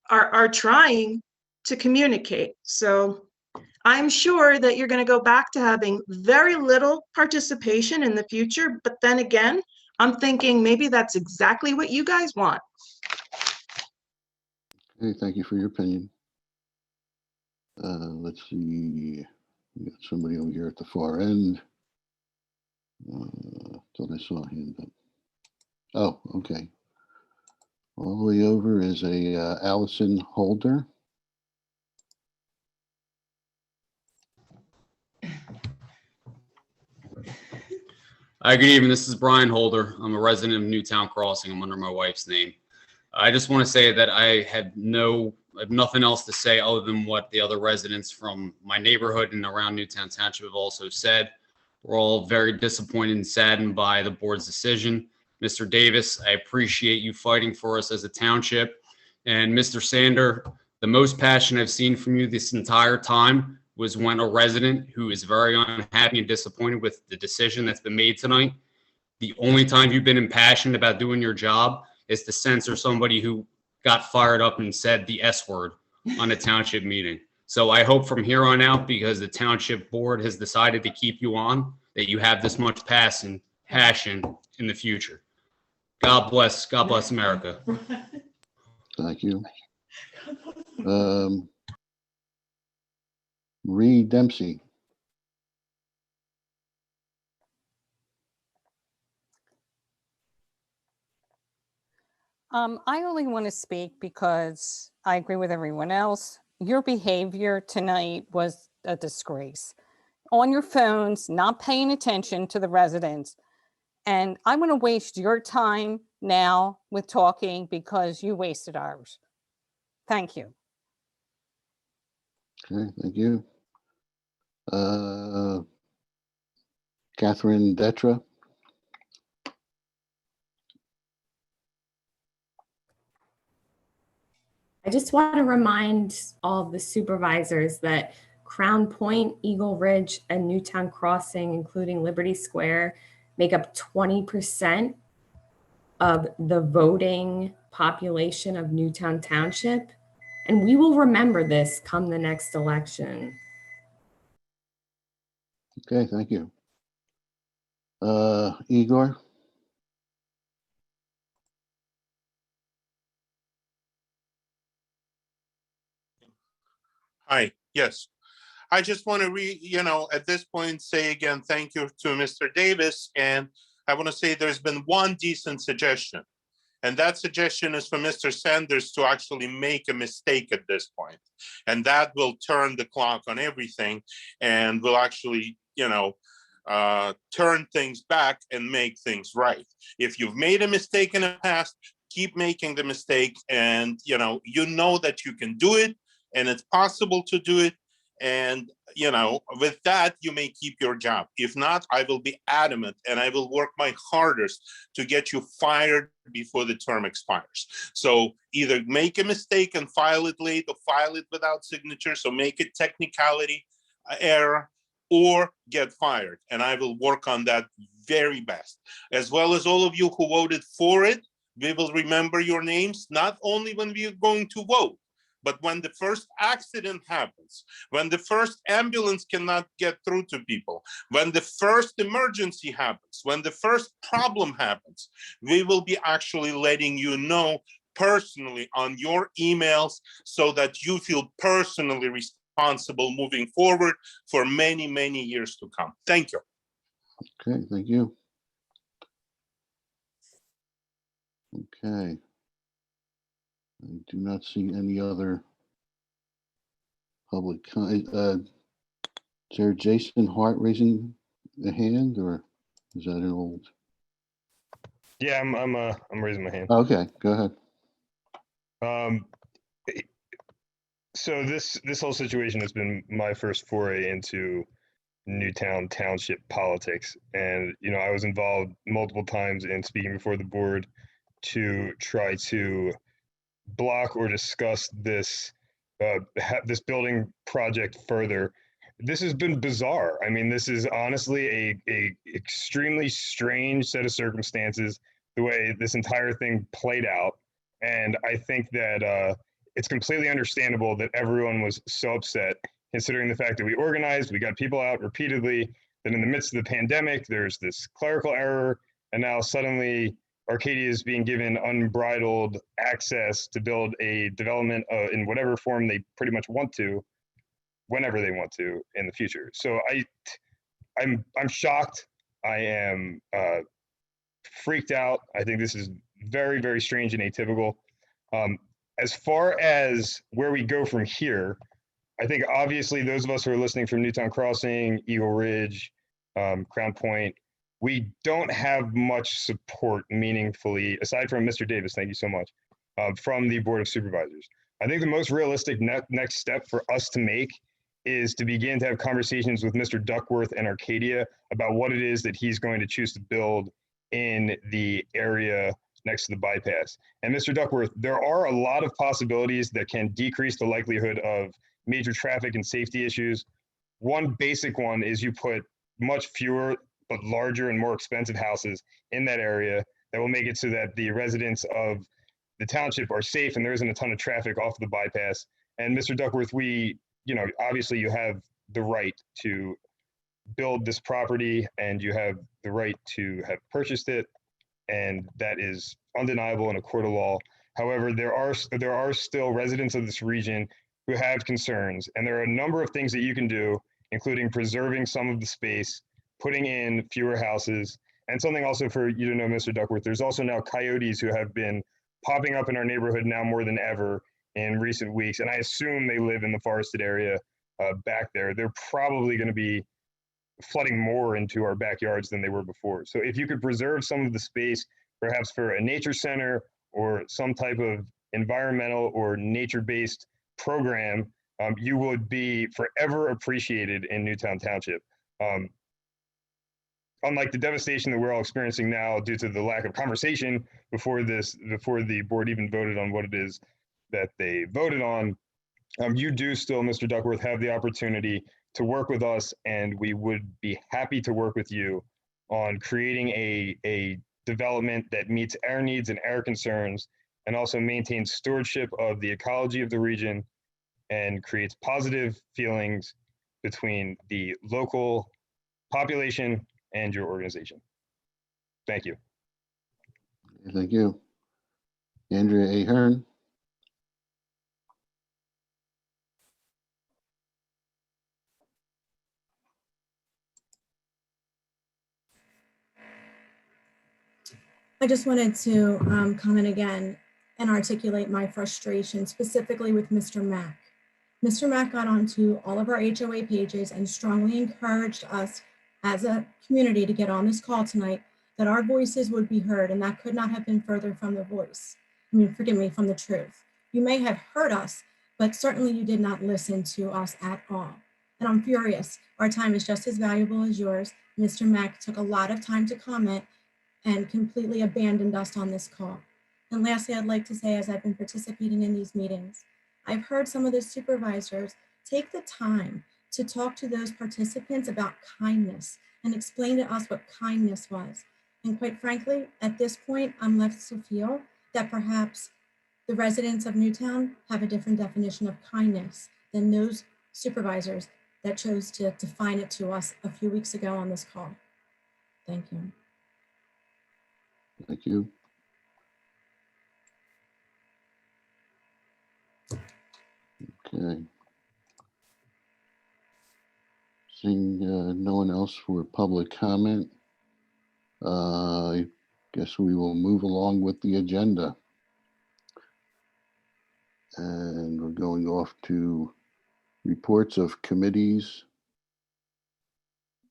are trying to communicate. So I'm sure that you're going to go back to having very little participation in the future. But then again, I'm thinking maybe that's exactly what you guys want. Okay, thank you for your opinion. Let's see. We got somebody over here at the far end. Thought I saw a hand up. Oh, okay. All the way over is a Allison Holder. Hi, good evening. This is Brian Holder. I'm a resident of Newtown Crossing. I'm under my wife's name. I just want to say that I have nothing else to say other than what the other residents from my neighborhood and around Newtown Township have also said. We're all very disappointed and saddened by the board's decision. Mr. Davis, I appreciate you fighting for us as a township. And Mr. Sander, the most passion I've seen from you this entire time was when a resident who is very unhappy and disappointed with the decision that's been made tonight, the only time you've been impassioned about doing your job is to censor somebody who got fired up and said the S word on a township meeting. So I hope from here on out, because the township board has decided to keep you on, that you have this much passion in the future. God bless America. Thank you. Reed Dempsey. I only want to speak because I agree with everyone else. Your behavior tonight was a disgrace. On your phones, not paying attention to the residents. And I want to waste your time now with talking because you wasted ours. Thank you. Okay, thank you. Catherine Detra. I just want to remind all of the supervisors that Crown Point, Eagle Ridge, and Newtown Crossing, including Liberty Square, make up 20% of the voting population of Newtown Township. And we will remember this come the next election. Okay, thank you. Igor. Hi, yes. I just want to at this point say again, thank you to Mr. Davis. And I want to say there's been one decent suggestion. And that suggestion is for Mr. Sanders to actually make a mistake at this point. And that will turn the clock on everything and will actually, turn things back and make things right. If you've made a mistake in the past, keep making the mistake. And, you know that you can do it and it's possible to do it. And, with that, you may keep your job. If not, I will be adamant and I will work my hardest to get you fired before the term expires. So either make a mistake and file it late or file it without signature. So make it technicality error or get fired. And I will work on that very best. As well as all of you who voted for it, we will remember your names, not only when we are going to vote, but when the first accident happens, when the first ambulance cannot get through to people, when the first emergency happens, when the first problem happens, we will be actually letting you know personally on your emails so that you feel personally responsible moving forward for many, many years to come. Thank you. Okay, thank you. Okay. I do not see any other public. Is there Jason Hart raising a hand, or is that an old? Yeah, I'm raising my hand. Okay, go ahead. So this whole situation has been my first foray into Newtown Township politics, and I was involved multiple times in speaking before the board to try to block or discuss this building project further. This has been bizarre. I mean, this is honestly a extremely strange set of circumstances, the way this entire thing played out. And I think that it's completely understandable that everyone was so upset, considering the fact that we organized, we got people out repeatedly, that in the midst of the pandemic, there's this clerical error, and now suddenly Arcadia is being given unbridled access to build a development in whatever form they pretty much want to, whenever they want to in the future. So I'm shocked. I am freaked out. I think this is very, very strange and atypical. As far as where we go from here, I think obviously those of us who are listening from Newtown Crossing, Eagle Ridge, Crown Point, we don't have much support meaningfully, aside from Mr. Davis, thank you so much, from the Board of Supervisors. I think the most realistic next step for us to make is to begin to have conversations with Mr. Duckworth and Arcadia about what it is that he's going to choose to build in the area next to the bypass. And Mr. Duckworth, there are a lot of possibilities that can decrease the likelihood of major traffic and safety issues. One basic one is you put much fewer but larger and more expensive houses in that area that will make it so that the residents of the township are safe and there isn't a ton of traffic off the bypass. And Mr. Duckworth, obviously you have the right to build this property and you have the right to have purchased it, and that is undeniable in a court of law. However, there are still residents of this region who have concerns, and there are a number of things that you can do, including preserving some of the space, putting in fewer houses, and something also for you to know, Mr. Duckworth, there's also now coyotes who have been popping up in our neighborhood now more than ever in recent weeks, and I assume they live in the forested area back there. They're probably going to be flooding more into our backyards than they were before. So if you could preserve some of the space, perhaps for a nature center or some type of environmental or nature-based program, you would be forever appreciated in Newtown Township. Unlike the devastation that we're all experiencing now due to the lack of conversation before the board even voted on what it is that they voted on, you do still, Mr. Duckworth, have the opportunity to work with us, and we would be happy to work with you on creating a development that meets our needs and our concerns, and also maintains stewardship of the ecology of the region and creates positive feelings between the local population and your organization. Thank you. Thank you. Andrea Ahern. I just wanted to comment again and articulate my frustration specifically with Mr. Mack. Mr. Mack got onto all of our HOA pages and strongly encouraged us as a community to get on this call tonight, that our voices would be heard, and that could not have been further from the from the truth. You may have heard us, but certainly you did not listen to us at all. And I'm furious. Our time is just as valuable as yours. Mr. Mack took a lot of time to comment and completely abandoned us on this call. And lastly, I'd like to say, as I've been participating in these meetings, I've heard some of the supervisors take the time to talk to those participants about kindness and explain to us what kindness was. And quite frankly, at this point, I'm left to feel that perhaps the residents of Newtown have a different definition of kindness than those supervisors that chose to define it to us a few weeks ago on this call. Thank you. Thank you. Okay. Seeing no one else for public comment, I guess we will move along with the agenda. And we're going off to reports of committees,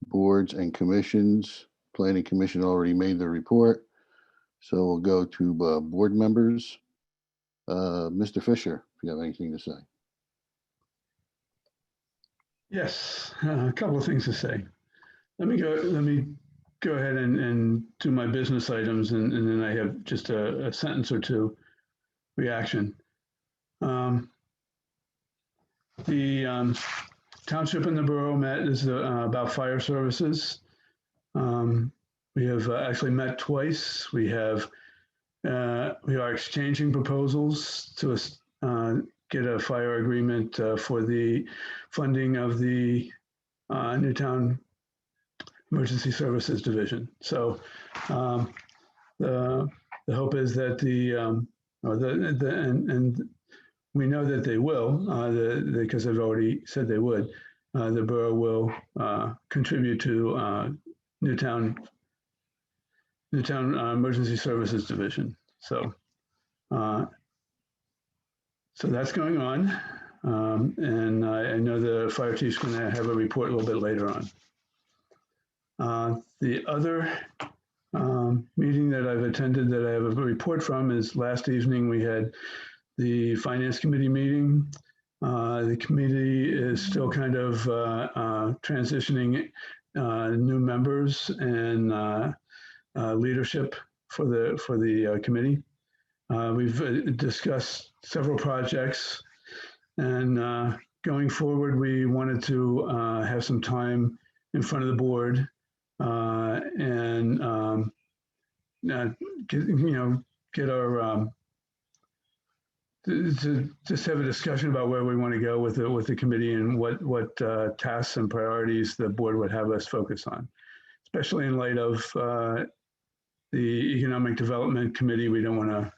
boards, and commissions. Planning Commission already made the report. So we'll go to board members. Mr. Fisher, if you have anything to say. Yes, a couple of things to say. Let me go ahead and do my business items, and then I have just a sentence or two reaction. The township and the borough met is about fire services. We have actually met twice. We have We are exchanging proposals to get a fire agreement for the funding of the Newtown Emergency Services Division. So the hope is that and we know that they will, because they've already said they would. The borough will contribute to Newtown Emergency Services Division. So that's going on. And I know the fire chief's going to have a report a little bit later on. The other meeting that I've attended that I have a report from is last evening we had the Finance Committee meeting. The committee is still kind of transitioning new members and leadership for the committee. We've discussed several projects, and going forward, we wanted to have some time in front of the board and get our to just have a discussion about where we want to go with the committee and what tasks and priorities the board would have us focus on, especially in light of the Economic Development Committee. We don't want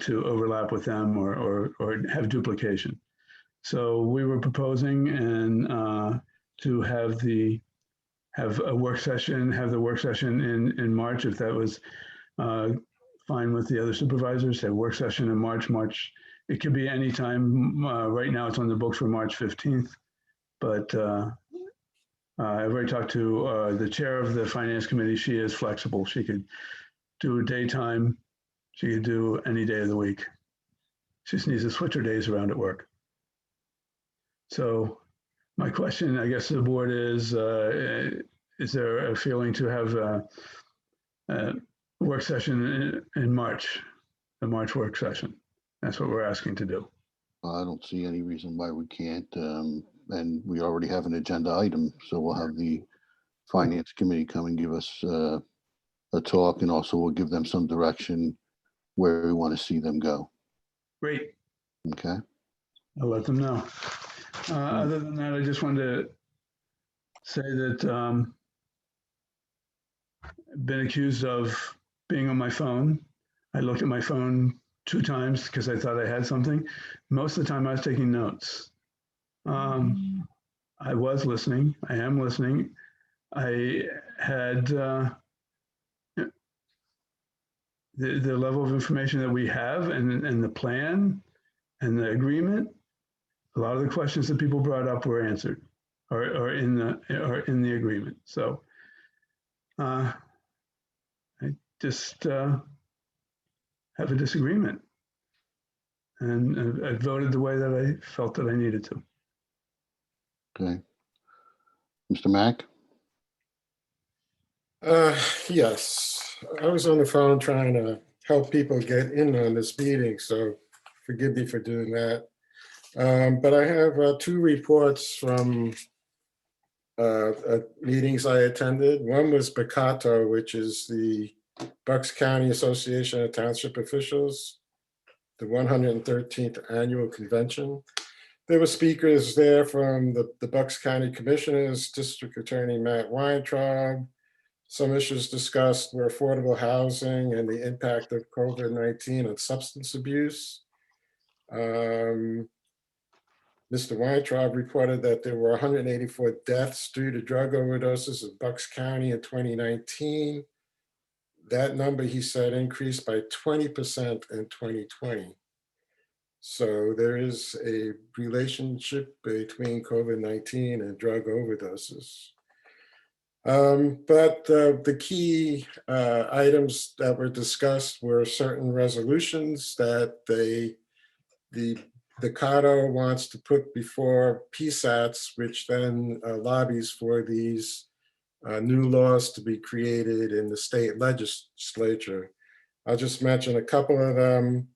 to overlap with them or have duplication. So we were proposing to have the work session in March, if that was fine with the other supervisors. Have work session in March. It could be any time. Right now it's on the books for March 15th, but I've already talked to the chair of the Finance Committee. She is flexible. She could do daytime. She could do any day of the week. She just needs to switch her days around at work. So my question, I guess, to the board is there a feeling to have a work session in March, the March work session? That's what we're asking to do. I don't see any reason why we can't. And we already have an agenda item, so we'll have the Finance Committee come and give us a talk, and also we'll give them some direction where we want to see them go. Great. Okay. I'll let them know. Other than that, I just wanted to say that I've been accused of being on my phone. I looked at my phone 2 times because I thought I had something. Most of the time I was taking notes. I was listening. I am listening. I had the level of information that we have and the plan and the agreement. A lot of the questions that people brought up were answered or in the agreement. So I just have a disagreement, and I voted the way that I felt that I needed to. Okay. Mr. Mack? Yes, I was on the phone trying to help people get in on this meeting, so forgive me for doing that. But I have 2 reports from meetings I attended. One was BCATO, which is the Bucks County Association of Township Officials, the 113th Annual Convention. There were speakers there from the Bucks County Commissioners, District Attorney Matt Weintraub. Some issues discussed were affordable housing and the impact of COVID-19 on substance abuse. Mr. Weintraub reported that there were 184 deaths due to drug overdoses in Bucks County in 2019. That number, he said, increased by 20% in 2020. So there is a relationship between COVID-19 and drug overdoses. But the key items that were discussed were certain resolutions that the CADO wants to put before PSATs, which then lobbies for these new laws to be created in the state legislature. I'll just mention a couple of them.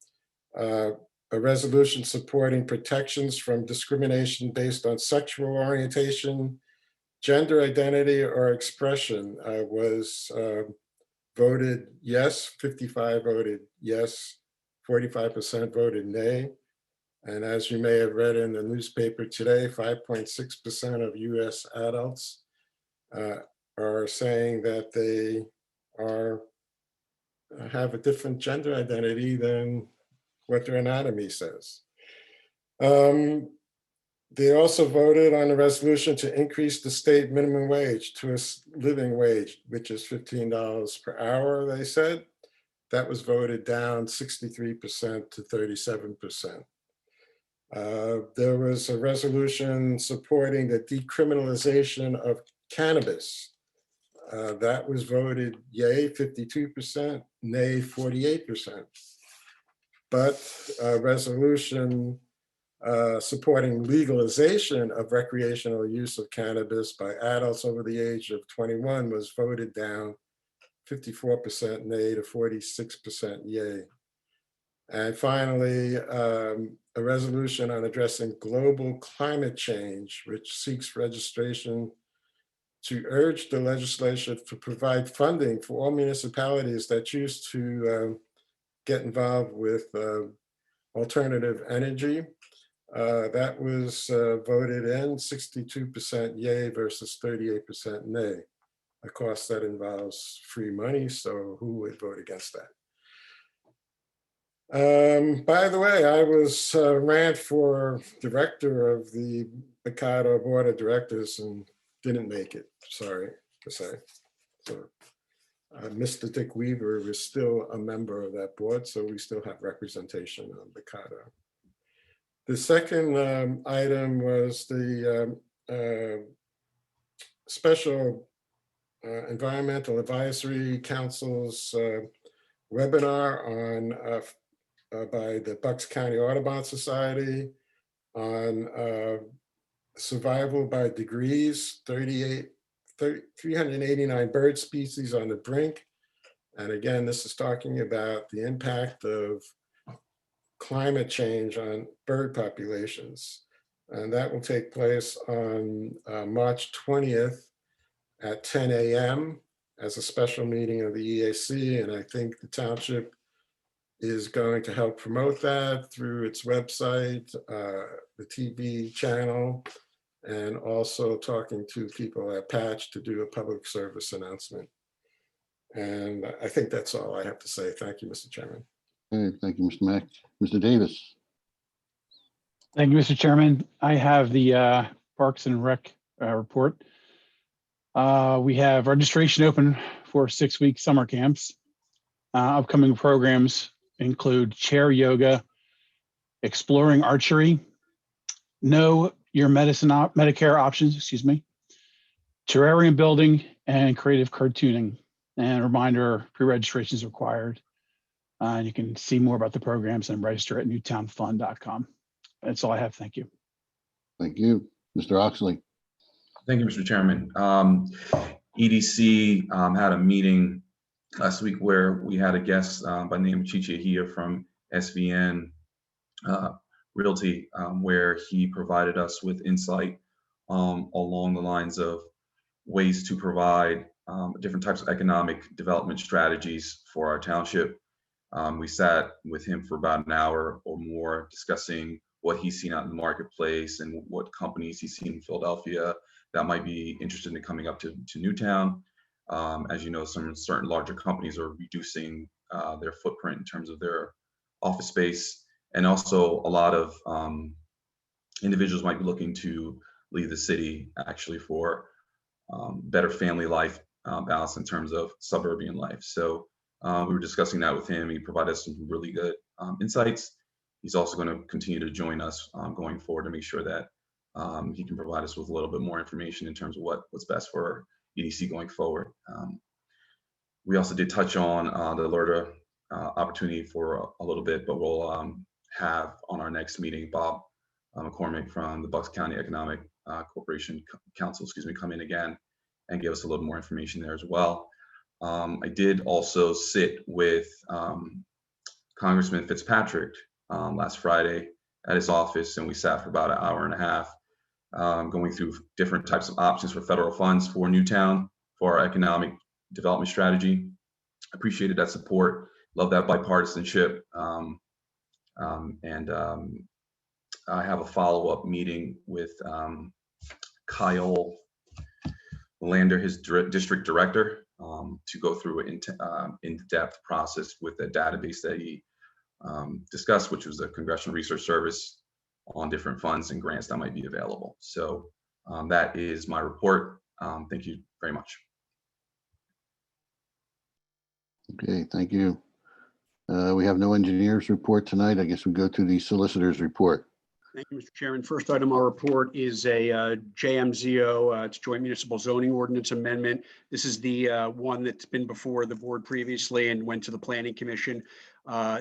A resolution supporting protections from discrimination based on sexual orientation, gender identity, or expression was voted yes, 55 voted yes, 45% voted nay. And as you may have read in the newspaper today, 5.6% of US adults are saying that they have a different gender identity than what their anatomy says. They also voted on a resolution to increase the state minimum wage to a living wage, which is $15 per hour, they said. That was voted down 63% to 37%. There was a resolution supporting the decriminalization of cannabis. That was voted yay, 52%, nay, 48%. But a resolution supporting legalization of recreational use of cannabis by adults over the age of 21 was voted down 54% nay to 46% yay. And finally, a resolution on addressing global climate change, which seeks registration to urge the legislature to provide funding for all municipalities that choose to get involved with alternative energy. That was voted in 62% yay versus 38% nay. Of course, that involves free money, so who would vote against that? By the way, I was ran for director of the Mikado Board of Directors and didn't make it, sorry to say. So Mr. Dick Weaver is still a member of that board, so we still have representation on Mikado. The second item was the Special Environmental Advisory Council's webinar on by the Bucks County Audubon Society on survival by degrees, 389 bird species on the brink. And again, this is talking about the impact of climate change on bird populations. And that will take place on March 20th at 10 a.m. as a special meeting of the EAC. And I think the township is going to help promote that through its website, the TV channel, and also talking to people at Patch to do a public service announcement. And I think that's all I have to say. Thank you, Mr. Chairman. Okay, thank you, Mr. Mack. Mr. Davis. Thank you, Mr. Chairman. I have the Parks and Rec report. We have registration open for 6-week summer camps. Upcoming programs include chair yoga, exploring archery, know your Medicare options, terrarium building, and creative cartooning. And a reminder, pre-registration is required. You can see more about the programs and register at newtownfund.com. That's all I have. Thank you. Thank you. Mr. Oxley. Thank you, Mr. Chairman. EDC had a meeting last week where we had a guest by the name of Chichi Ahia from SVN Realty, where he provided us with insight along the lines of ways to provide different types of economic development strategies for our township. We sat with him for about an hour or more discussing what he's seen out in the marketplace and what companies he's seen in Philadelphia that might be interested in coming up to Newtown. As you know, some certain larger companies are reducing their footprint in terms of their office space. And also a lot of individuals might be looking to leave the city actually for better family life balance in terms of suburban life. So we were discussing that with him. He provided us some really good insights. He's also going to continue to join us going forward to make sure that he can provide us with a little bit more information in terms of what's best for EDC going forward. We also did touch on the LERTA opportunity for a little bit, but we'll have on our next meeting, Bob McCormick from the Bucks County Economic Corporation Council, come in again and give us a little more information there as well. I did also sit with Congressman Fitzpatrick last Friday at his office, and we sat for about an hour and a half going through different types of options for federal funds for Newtown for our economic development strategy. appreciated that support. Love that bipartisanship. I have a follow-up meeting with Kyle Lander, his district director, to go through an in-depth process with the database that he discussed, which was the Congressional Research Service on different funds and grants that might be available. So that is my report. Thank you very much. Okay, thank you. We have no engineers report tonight. I guess we go to the solicitor's report. Thank you, Mr. Chairman. First item on our report is a JMZO, it's Joint Municipal Zoning Ordinance Amendment. This is the one that's been before the board previously and went to the Planning Commission.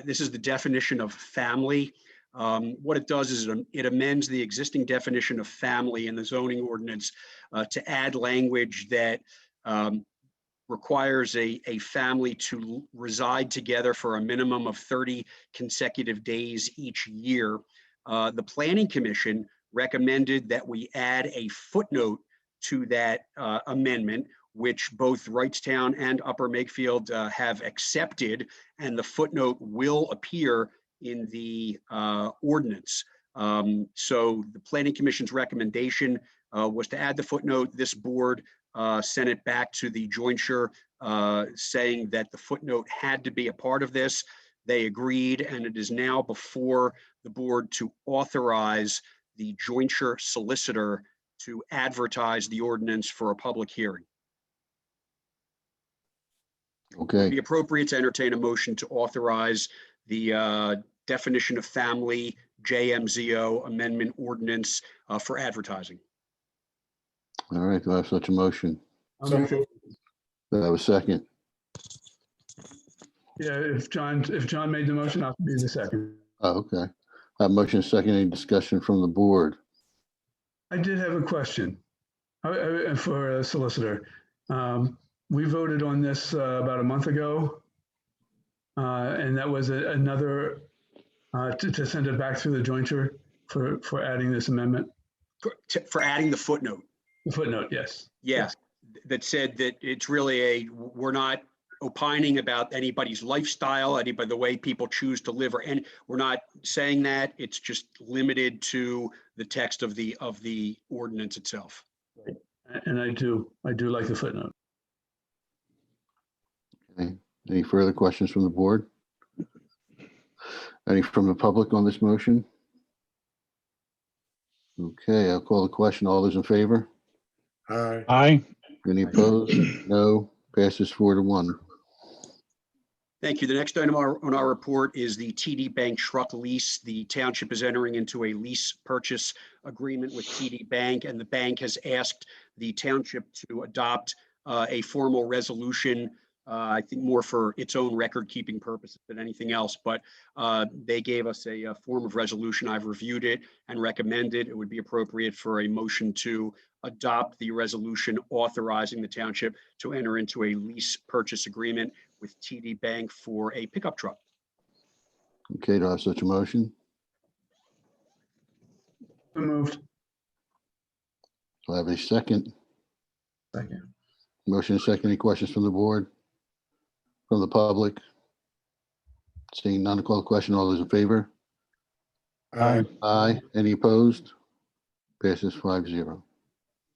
This is the definition of family. What it does is it amends the existing definition of family in the zoning ordinance to add language that requires a family to reside together for a minimum of 30 consecutive days each year. The Planning Commission recommended that we add a footnote to that amendment, which both Wrightstown and Upper Makefield have accepted, and the footnote will appear in the ordinance. So the Planning Commission's recommendation was to add the footnote. This board sent it back to the jointure saying that the footnote had to be a part of this. They agreed, and it is now before the board to authorize the jointure solicitor to advertise the ordinance for a public hearing. Okay. It would be appropriate to entertain a motion to authorize the definition of family JMZO amendment ordinance for advertising. All right, do I have such a motion? So moved. Do I have a second? Yeah, if John made the motion, I'll be the second. Oh, okay. I have motion second. Any discussion from the board? I did have a question for a solicitor. We voted on this about a month ago, and that was another to send it back through the jointure for adding this amendment. For adding the footnote. The footnote, yes. Yeah, that said that it's really we're not opining about anybody's lifestyle, by the way people choose to live, and we're not saying that. It's just limited to the text of the ordinance itself. Right. And I do like the footnote. Okay. Any further questions from the board? Any from the public on this motion? Okay, I'll call the question. All those in favor? Aye. Aye. Any opposed? No. Passes 4-1. Thank you. The next item on our report is the TD Bank truck lease. The township is entering into a lease purchase agreement with TD Bank, and the bank has asked the township to adopt a formal resolution, I think more for its own record-keeping purposes than anything else, but they gave us a form of resolution. I've reviewed it and recommended it would be appropriate for a motion to adopt the resolution authorizing the township to enter into a lease purchase agreement with TD Bank for a pickup truck. Okay, do I have such a motion? So moved. Do I have a second? Second. Motion second. Any questions from the board? From the public? Seeing none, call the question. All those in favor? Aye. Aye. Any opposed? Passes 5-0.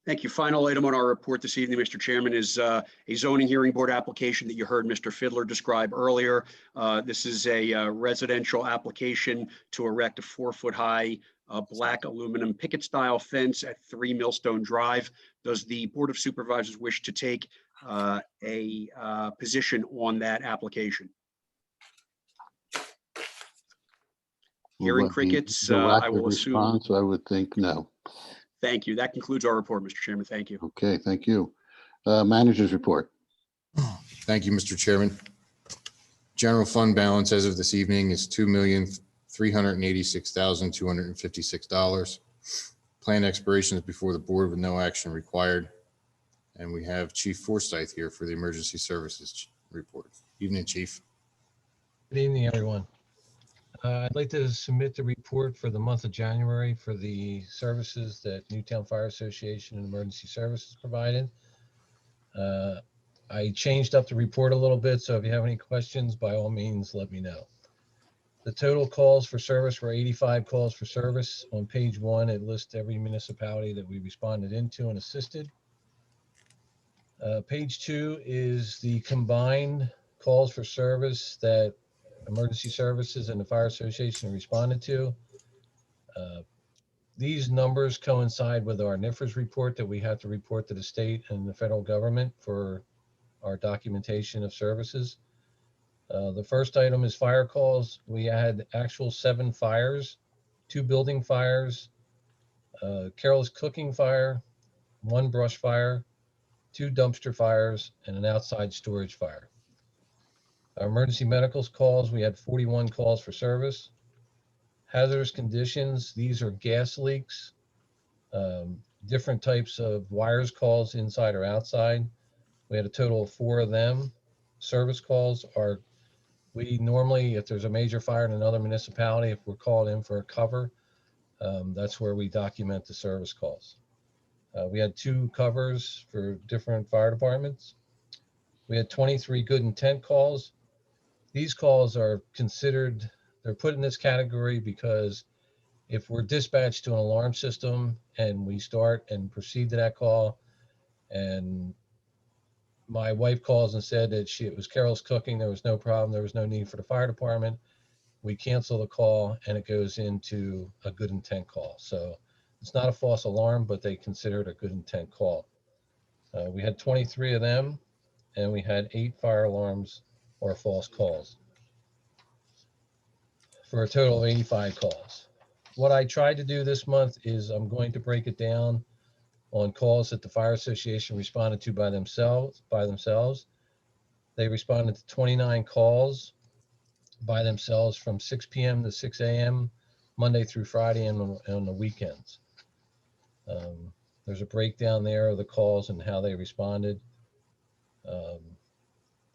Thank you. Final item on our report this evening, Mr. Chairman, is a zoning hearing board application that you heard Mr. Fiddler describe earlier. This is a residential application to erect a 4-foot-high black aluminum picket-style fence at 3 Millstone Drive. Does the Board of Supervisors wish to take a position on that application? Hearing crickets, I will assume. Response, I would think no. Thank you. That concludes our report, Mr. Chairman. Thank you. Okay, thank you. Managers report. Thank you, Mr. Chairman. General fund balance as of this evening is $2,386,256. Planned expirations before the board with no action required. And we have Chief Forsyth here for the emergency services report. Evening, Chief. Good evening, everyone. I'd like to submit the report for the month of January for the services that Newtown Fire Association and Emergency Services provided. I changed up the report a little bit, so if you have any questions, by all means, let me know. The total calls for service were 85 calls for service. On page 1, it lists every municipality that we responded into and assisted. Page 2 is the combined calls for service that emergency services and the fire association responded to. These numbers coincide with our NIFRS report that we have to report to the state and the federal government for our documentation of services. The first item is fire calls. We had actual 7 fires, 2 building fires, Carol's cooking fire, 1 brush fire, 2 dumpster fires, and an outside storage fire. Our emergency medicals calls, we had 41 calls for service. Hazardous conditions, these are gas leaks, different types of wires calls inside or outside. We had a total of 4 of them. Service calls are, we normally, if there's a major fire in another municipality, if we're called in for a cover, that's where we document the service calls. We had 2 covers for different fire departments. We had 23 good intent calls. These calls are considered, they're put in this category because if we're dispatched to an alarm system and we start and proceed to that call, and my wife calls and said that it was Carol's cooking, there was no problem, there was no need for the fire department, we cancel the call and it goes into a good intent call. So it's not a false alarm, but they consider it a good intent call. We had 23 of them, and we had 8 fire alarms or false calls for a total of 85 calls. What I tried to do this month is I'm going to break it down on calls that the fire association responded to by themselves. They responded to 29 calls by themselves from 6 p.m. to 6 a.m. Monday through Friday and on the weekends. There's a breakdown there of the calls and how they responded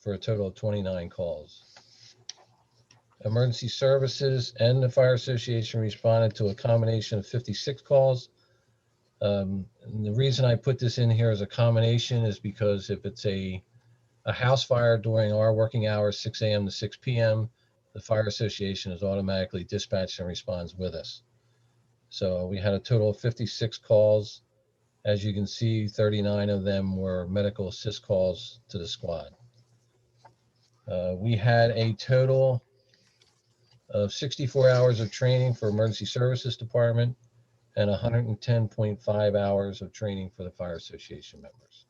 for a total of 29 calls. Emergency services and the fire association responded to a combination of 56 calls. And the reason I put this in here as a combination is because if it's a house fire during our working hours, 6 a.m. to 6 p.m., the fire association is automatically dispatched and responds with us. So we had a total of 56 calls. As you can see, 39 of them were medical assist calls to the squad. We had a total of 64 hours of training for emergency services department and 110.5 hours of training for the fire association members.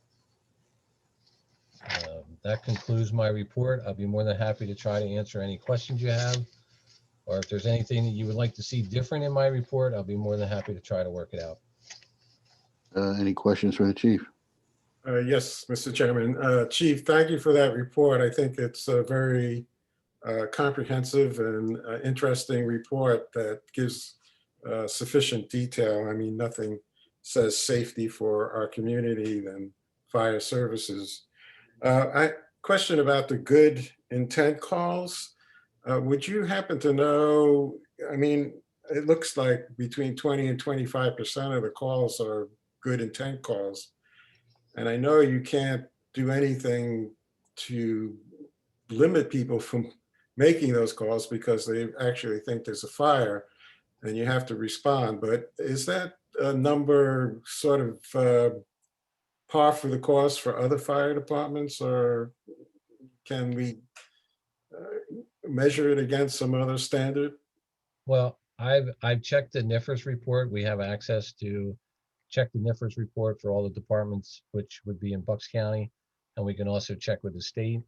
That concludes my report. I'll be more than happy to try to answer any questions you have, or if there's anything that you would like to see different in my report, I'll be more than happy to try to work it out. Any questions for the chief? Yes, Mr. Chairman. Chief, thank you for that report. I think it's a very comprehensive and interesting report that gives sufficient detail. I mean, nothing says safety for our community than fire services. Question about the good intent calls. Would you happen to know, I mean, it looks like between 20 and 25% of the calls are good intent calls. And I know you can't do anything to limit people from making those calls because they actually think there's a fire and you have to respond. But is that a number sort of par for the course for other fire departments, or can we measure it against some other standard? Well, I've checked the NIFRS report. We have access to check the NIFRS report for all the departments, which would be in Bucks County, and we can also check with the state.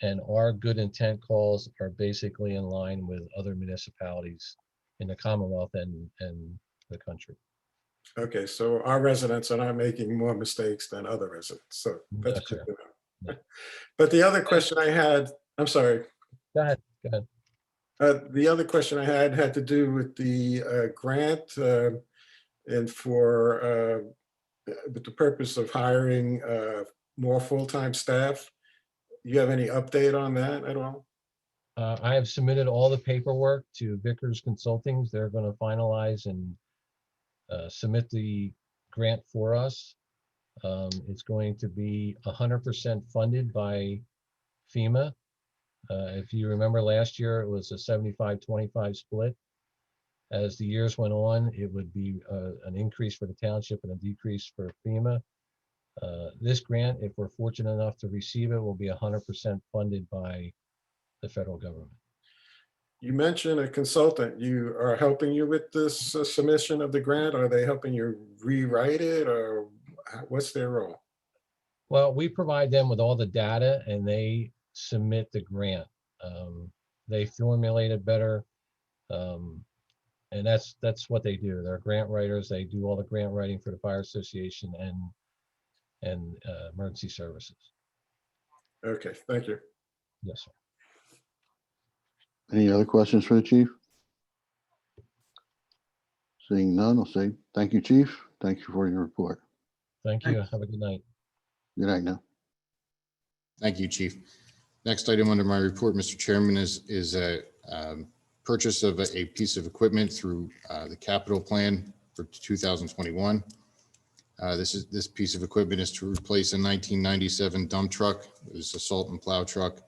And our good intent calls are basically in line with other municipalities in the Commonwealth and the country. Okay, so our residents are not making more mistakes than other residents. So that's good to know. But the other question I had, I'm sorry. Go ahead. Go ahead. The other question I had to do with the grant and for with the purpose of hiring more full-time staff. You have any update on that at all? I have submitted all the paperwork to Vickers Consultings. They're going to finalize and submit the grant for us. It's going to be 100% funded by FEMA. If you remember last year, it was a 75-25 split. As the years went on, it would be an increase for the township and a decrease for FEMA. This grant, if we're fortunate enough to receive it, will be 100% funded by the federal government. You mentioned a consultant. You are helping you with this submission of the grant. Are they helping you rewrite it, or what's their role? Well, we provide them with all the data and they submit the grant. They formulate it better. And that's what they do. They're grant writers. They do all the grant writing for the Fire Association and emergency services. Okay, thank you. Yes, sir. Any other questions for the chief? Seeing none, I'll say thank you, chief. Thank you for your report. Thank you. Have a good night. Good night now. Thank you, Chief. Next item under my report, Mr. Chairman, is a purchase of a piece of equipment through the capital plan for 2021. This piece of equipment is to replace a 1997 dump truck. It's a salt and plow truck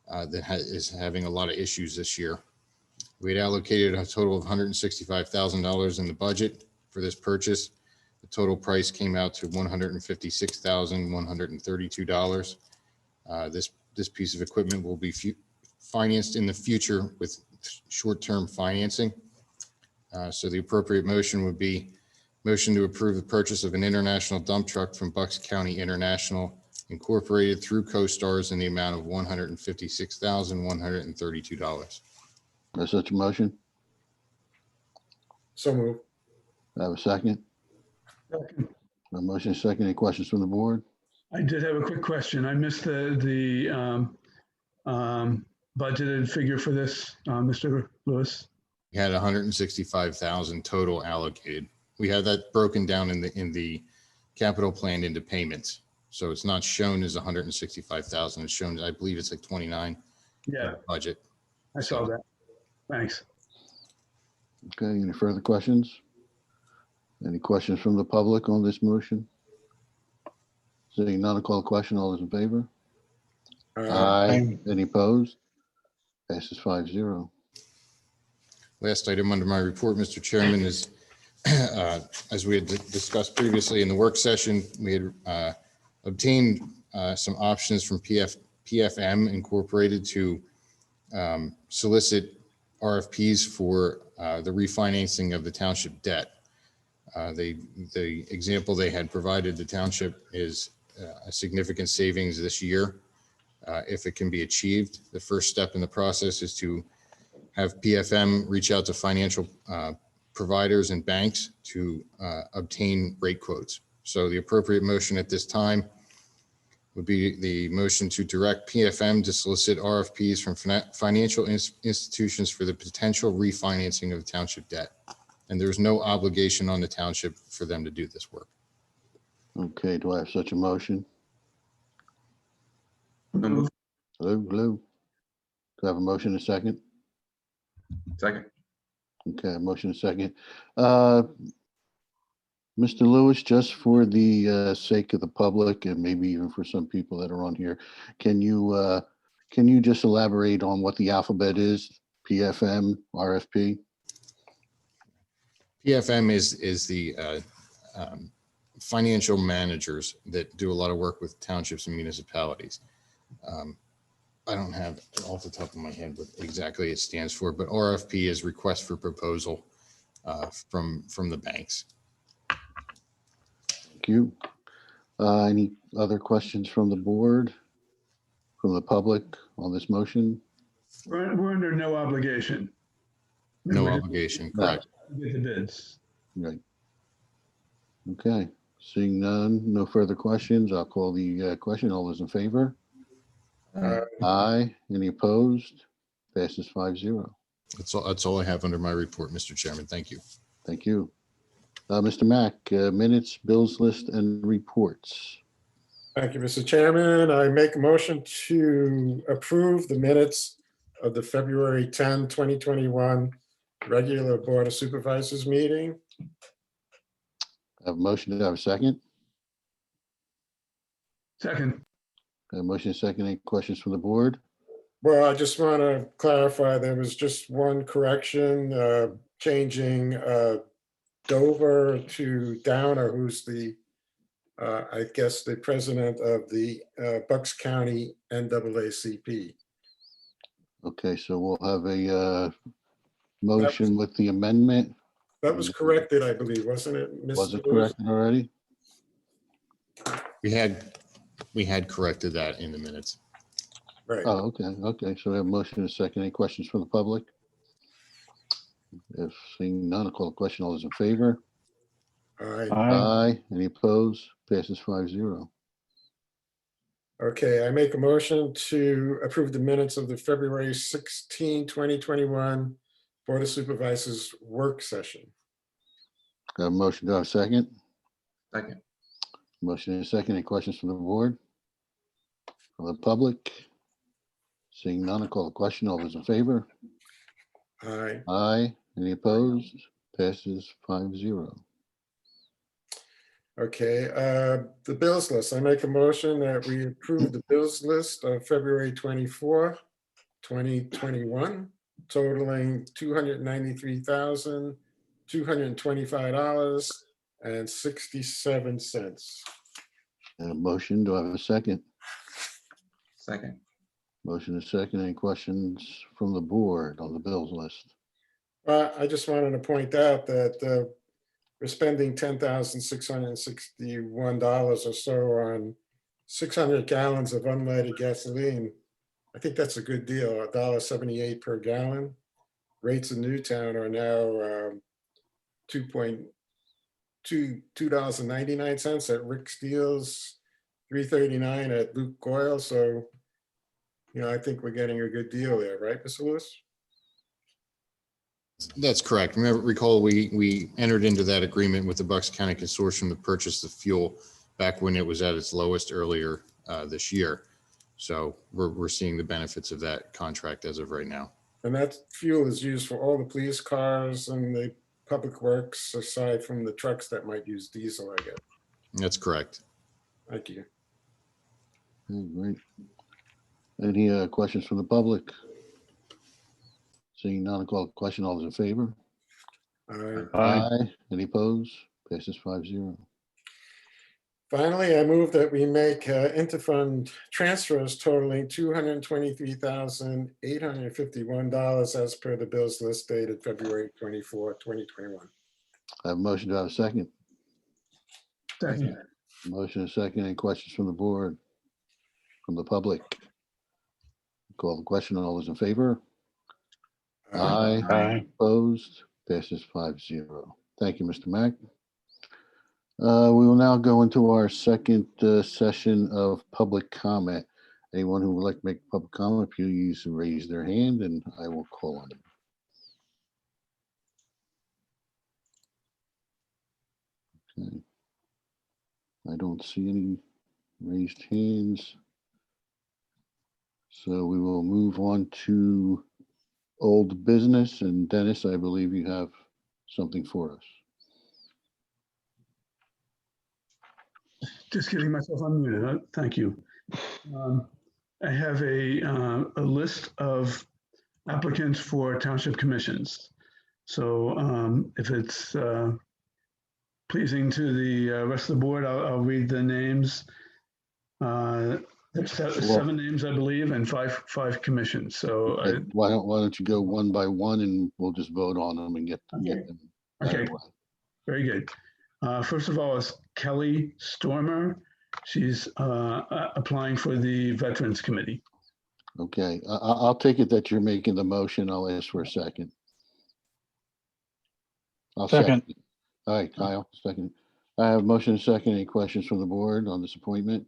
that is having a lot of issues this year. We had allocated a total of $165,000 in the budget for this purchase. The total price came out to $156,132. This piece of equipment will be financed in the future with short-term financing. So the appropriate motion would be motion to approve the purchase of an international dump truck from Bucks County International Incorporated through CoStars in the amount of $156,132. There's such a motion. So moved. I have a second. Second. A motion is second. Any questions from the board? I did have a quick question. I missed the budgeted figure for this, Mr. Lewis. We had 165,000 total allocated. We have that broken down in the capital plan into payments. So it's not shown as 165,000. It's shown, I believe it's like 29. Yeah. Budget. I saw that. Thanks. Okay, any further questions? Any questions from the public on this motion? Seeing none, I'll call the question. All those in favor? Aye. Any opposed? Passes 5-0. Last item under my report, Mr. Chairman, is as we had discussed previously in the work session, we had obtained some options from PFM Incorporated to solicit RFPs for the refinancing of the township debt. The example they had provided the township is a significant savings this year. If it can be achieved, the first step in the process is to have PFM reach out to financial providers and banks to obtain rate quotes. So the appropriate motion at this time would be the motion to direct PFM to solicit RFPs from financial institutions for the potential refinancing of township debt. And there's no obligation on the township for them to do this work. Okay, do I have such a motion? Move. Lou. Do I have a motion and a second? Second. Okay, motion and second. Mr. Lewis, just for the sake of the public and maybe even for some people that are on here, can you just elaborate on what the alphabet is? PFM, RFP? PFM is the financial managers that do a lot of work with townships and municipalities. I don't have off the top of my head what exactly it stands for, but RFP is request for proposal from the banks. Thank you. Any other questions from the board, from the public on this motion? We're under no obligation. No obligation, correct. Get the bids. Right. Okay, seeing none, no further questions, I'll call the question. All those in favor? Aye. Any opposed? Passes 5-0. That's all I have under my report, Mr. Chairman. Thank you. Thank you. Mr. Mack, minutes, bills list, and reports. Thank you, Mr. Chairman. I make a motion to approve the minutes of the February 10, 2021 regular Board of Supervisors meeting. I have a motion. Do I have a second? Second. Motion is second. Any questions from the board? Well, I just want to clarify, there was just one correction, changing Dover to Downer, who's the, I guess, the president of the Bucks County NAACP. Okay, so we'll have a motion with the amendment. That was corrected, I believe, wasn't it? Was it Mr. Lewis? corrected already? We had corrected that in the minutes. Right. Oh, okay, okay. So we have a motion and a second. Any questions from the public? If seeing none, I'll call the question. All those in favor? Aye. Aye. Any opposed? Passes 5-0. Okay, I make a motion to approve the minutes of the February 16, 2021 Board of Supervisors work session. Got a motion, do I have a second? Second. Motion and a second. Any questions from the board? From the public? Seeing none, I'll call the question. All those in favor? Aye. Aye. Any opposed? Passes 5-0. Okay, the bills list. I make a motion that we approve the bills list of February 24, 2021, totaling $293,225.67. And a motion, do I have a second? Second. Motion is second. Any questions from the board on the bills list? I just wanted to point out that we're spending $10,661 or so on 600 gallons of unleaded gasoline. I think that's a good deal, $1.78 per gallon. Rates in Newtown are now $2.99 at Rick Steele's, $3.39 at Luke Oil. So, I think we're getting a good deal there, right, Mr. Lewis? That's correct. Recall we entered into that agreement with the Bucks County Consortium to purchase the fuel back when it was at its lowest earlier this year. So we're seeing the benefits of that contract as of right now. And that fuel is used for all the police cars and the public works, aside from the trucks that might use diesel, I guess. That's correct. Thank you. Okay, great. Any questions from the public? Seeing none, I'll call the question. All those in favor? Aye. Aye. Any opposed? Passes 5-0. Finally, I move that we make interfund transfers totaling $223,851 as per the bills list dated February 24, 2021. I have a motion. Do I have a second? Second. Motion and second. Any questions from the board? From the public? Call the question. All those in favor? Aye. Aye. Opposed? Passes 5-0. Thank you, Mr. Mack. We will now go into our second session of public comment. Anyone who would like to make a public comment, please raise their hand and I will call on them. Okay. I don't see any raised hands. So we will move on to old business. And Dennis, I believe you have something for us. Just getting myself unmuted. Thank you. I have a list of applicants for township commissions. So if it's pleasing to the rest of the board, I'll read the names. There's 7 names, I believe, and five commissions. So Okay, why don't you go one by one and we'll just vote on them and get them. Okay, very good. First of all, is Kelly Stormer. She's applying for the Veterans Committee. Okay, I'll take it that you're making the motion. I'll ask for a second. I'll second. All right, Kyle, second. I have motion and second. Any questions from the board on this appointment?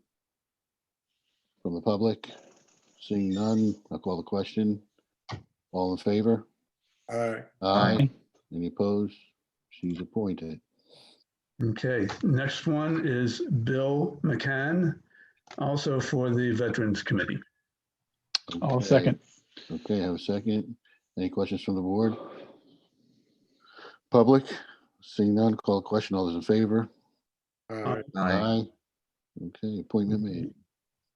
From the public? Seeing none, I'll call the question. All in favor? Aye. Aye. Any opposed? She's appointed. Okay, next one is Bill Mccann, also for the Veterans Committee. I'll second. Okay, I have a second. Any questions from the board? Public? Seeing none, call the question. All those in favor? Aye. Aye. Okay, appointment made.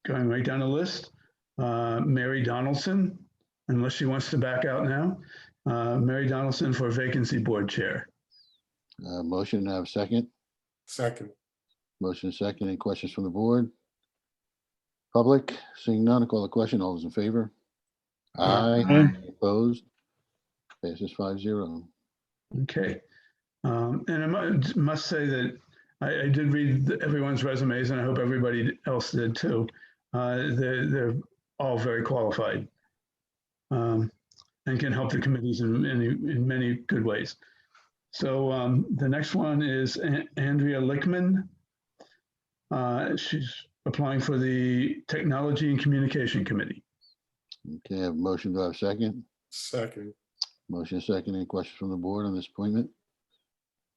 Going right down the list, Mary Donaldson, unless she wants to back out now. Mary Donaldson for vacancy board chair. Motion to have second. Second. Motion second. Any questions from the board? Public, seeing none, I'll call the question. All those in favor? Aye. Aye. Opposed? Passes 5-0. Okay. And I must say that I did read everyone's resumes, and I hope everybody else did too. They're all very qualified, and can help the committees in many good ways. So the next one is Andrea Lickman. She's applying for the Technology and Communication Committee. Okay, I have a motion to have second. Second. Motion second. Any questions from the board on this appointment?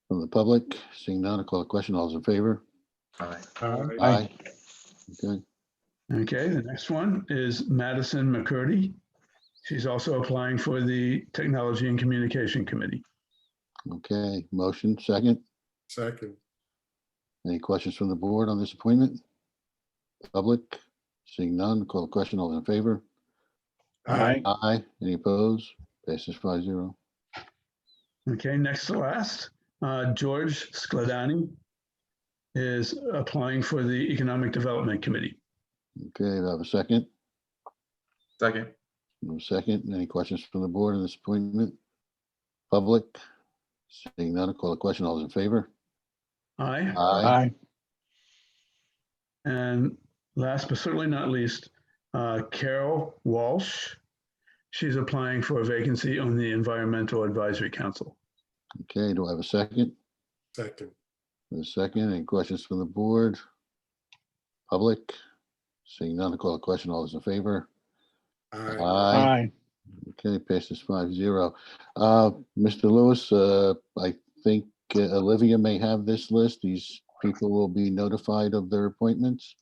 From the public, seeing none, I'll call the question. All those in favor? Aye. Aye. Okay, Okay, the next one is Madison McCurdy. She's also applying for the Technology and Communication Committee. okay. Motion second. Second. Any questions from the board on this appointment? Public, seeing none, call the question. All in favor? Aye. Aye. Any opposed? Passes 5-0. Okay, next to last, George Skladani is applying for the Economic Development Committee. Okay, I have a second. Second. No second. Any questions from the board on this appointment? Public, seeing none, call the question. All those in favor? Aye. Aye. And last but certainly not least, Carol Walsh. She's applying for a vacancy on the Environmental Advisory Council. Okay, do I have a second? Second. A second. Any questions from the board? Public, seeing none, call the question. All those in favor? Aye. Okay, passes 5-0. Mr. Lewis, I think Olivia may have this list. These people will be notified of their appointments.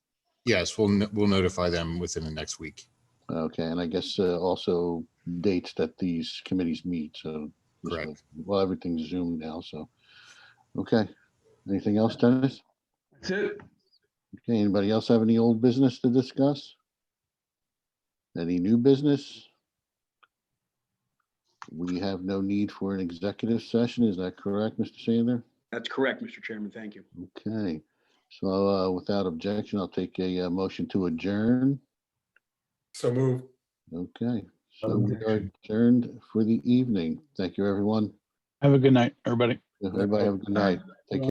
Yes, we'll notify them within the next week. Okay, and I guess also dates that these committees meet, so. Correct. Well, everything's Zoom now, so. Okay, anything else, Dennis? That's it. Okay, anybody else have any old business to discuss? Any new business? We have no need for an executive session, is that correct, Mr. Sander? That's correct, Mr. Chairman. Thank you. Okay, so without objection, I'll take a motion to adjourn. So move. Okay, so we are adjourned for the evening. Thank you, everyone. Have a good night, everybody. Everybody have a good night. Take care.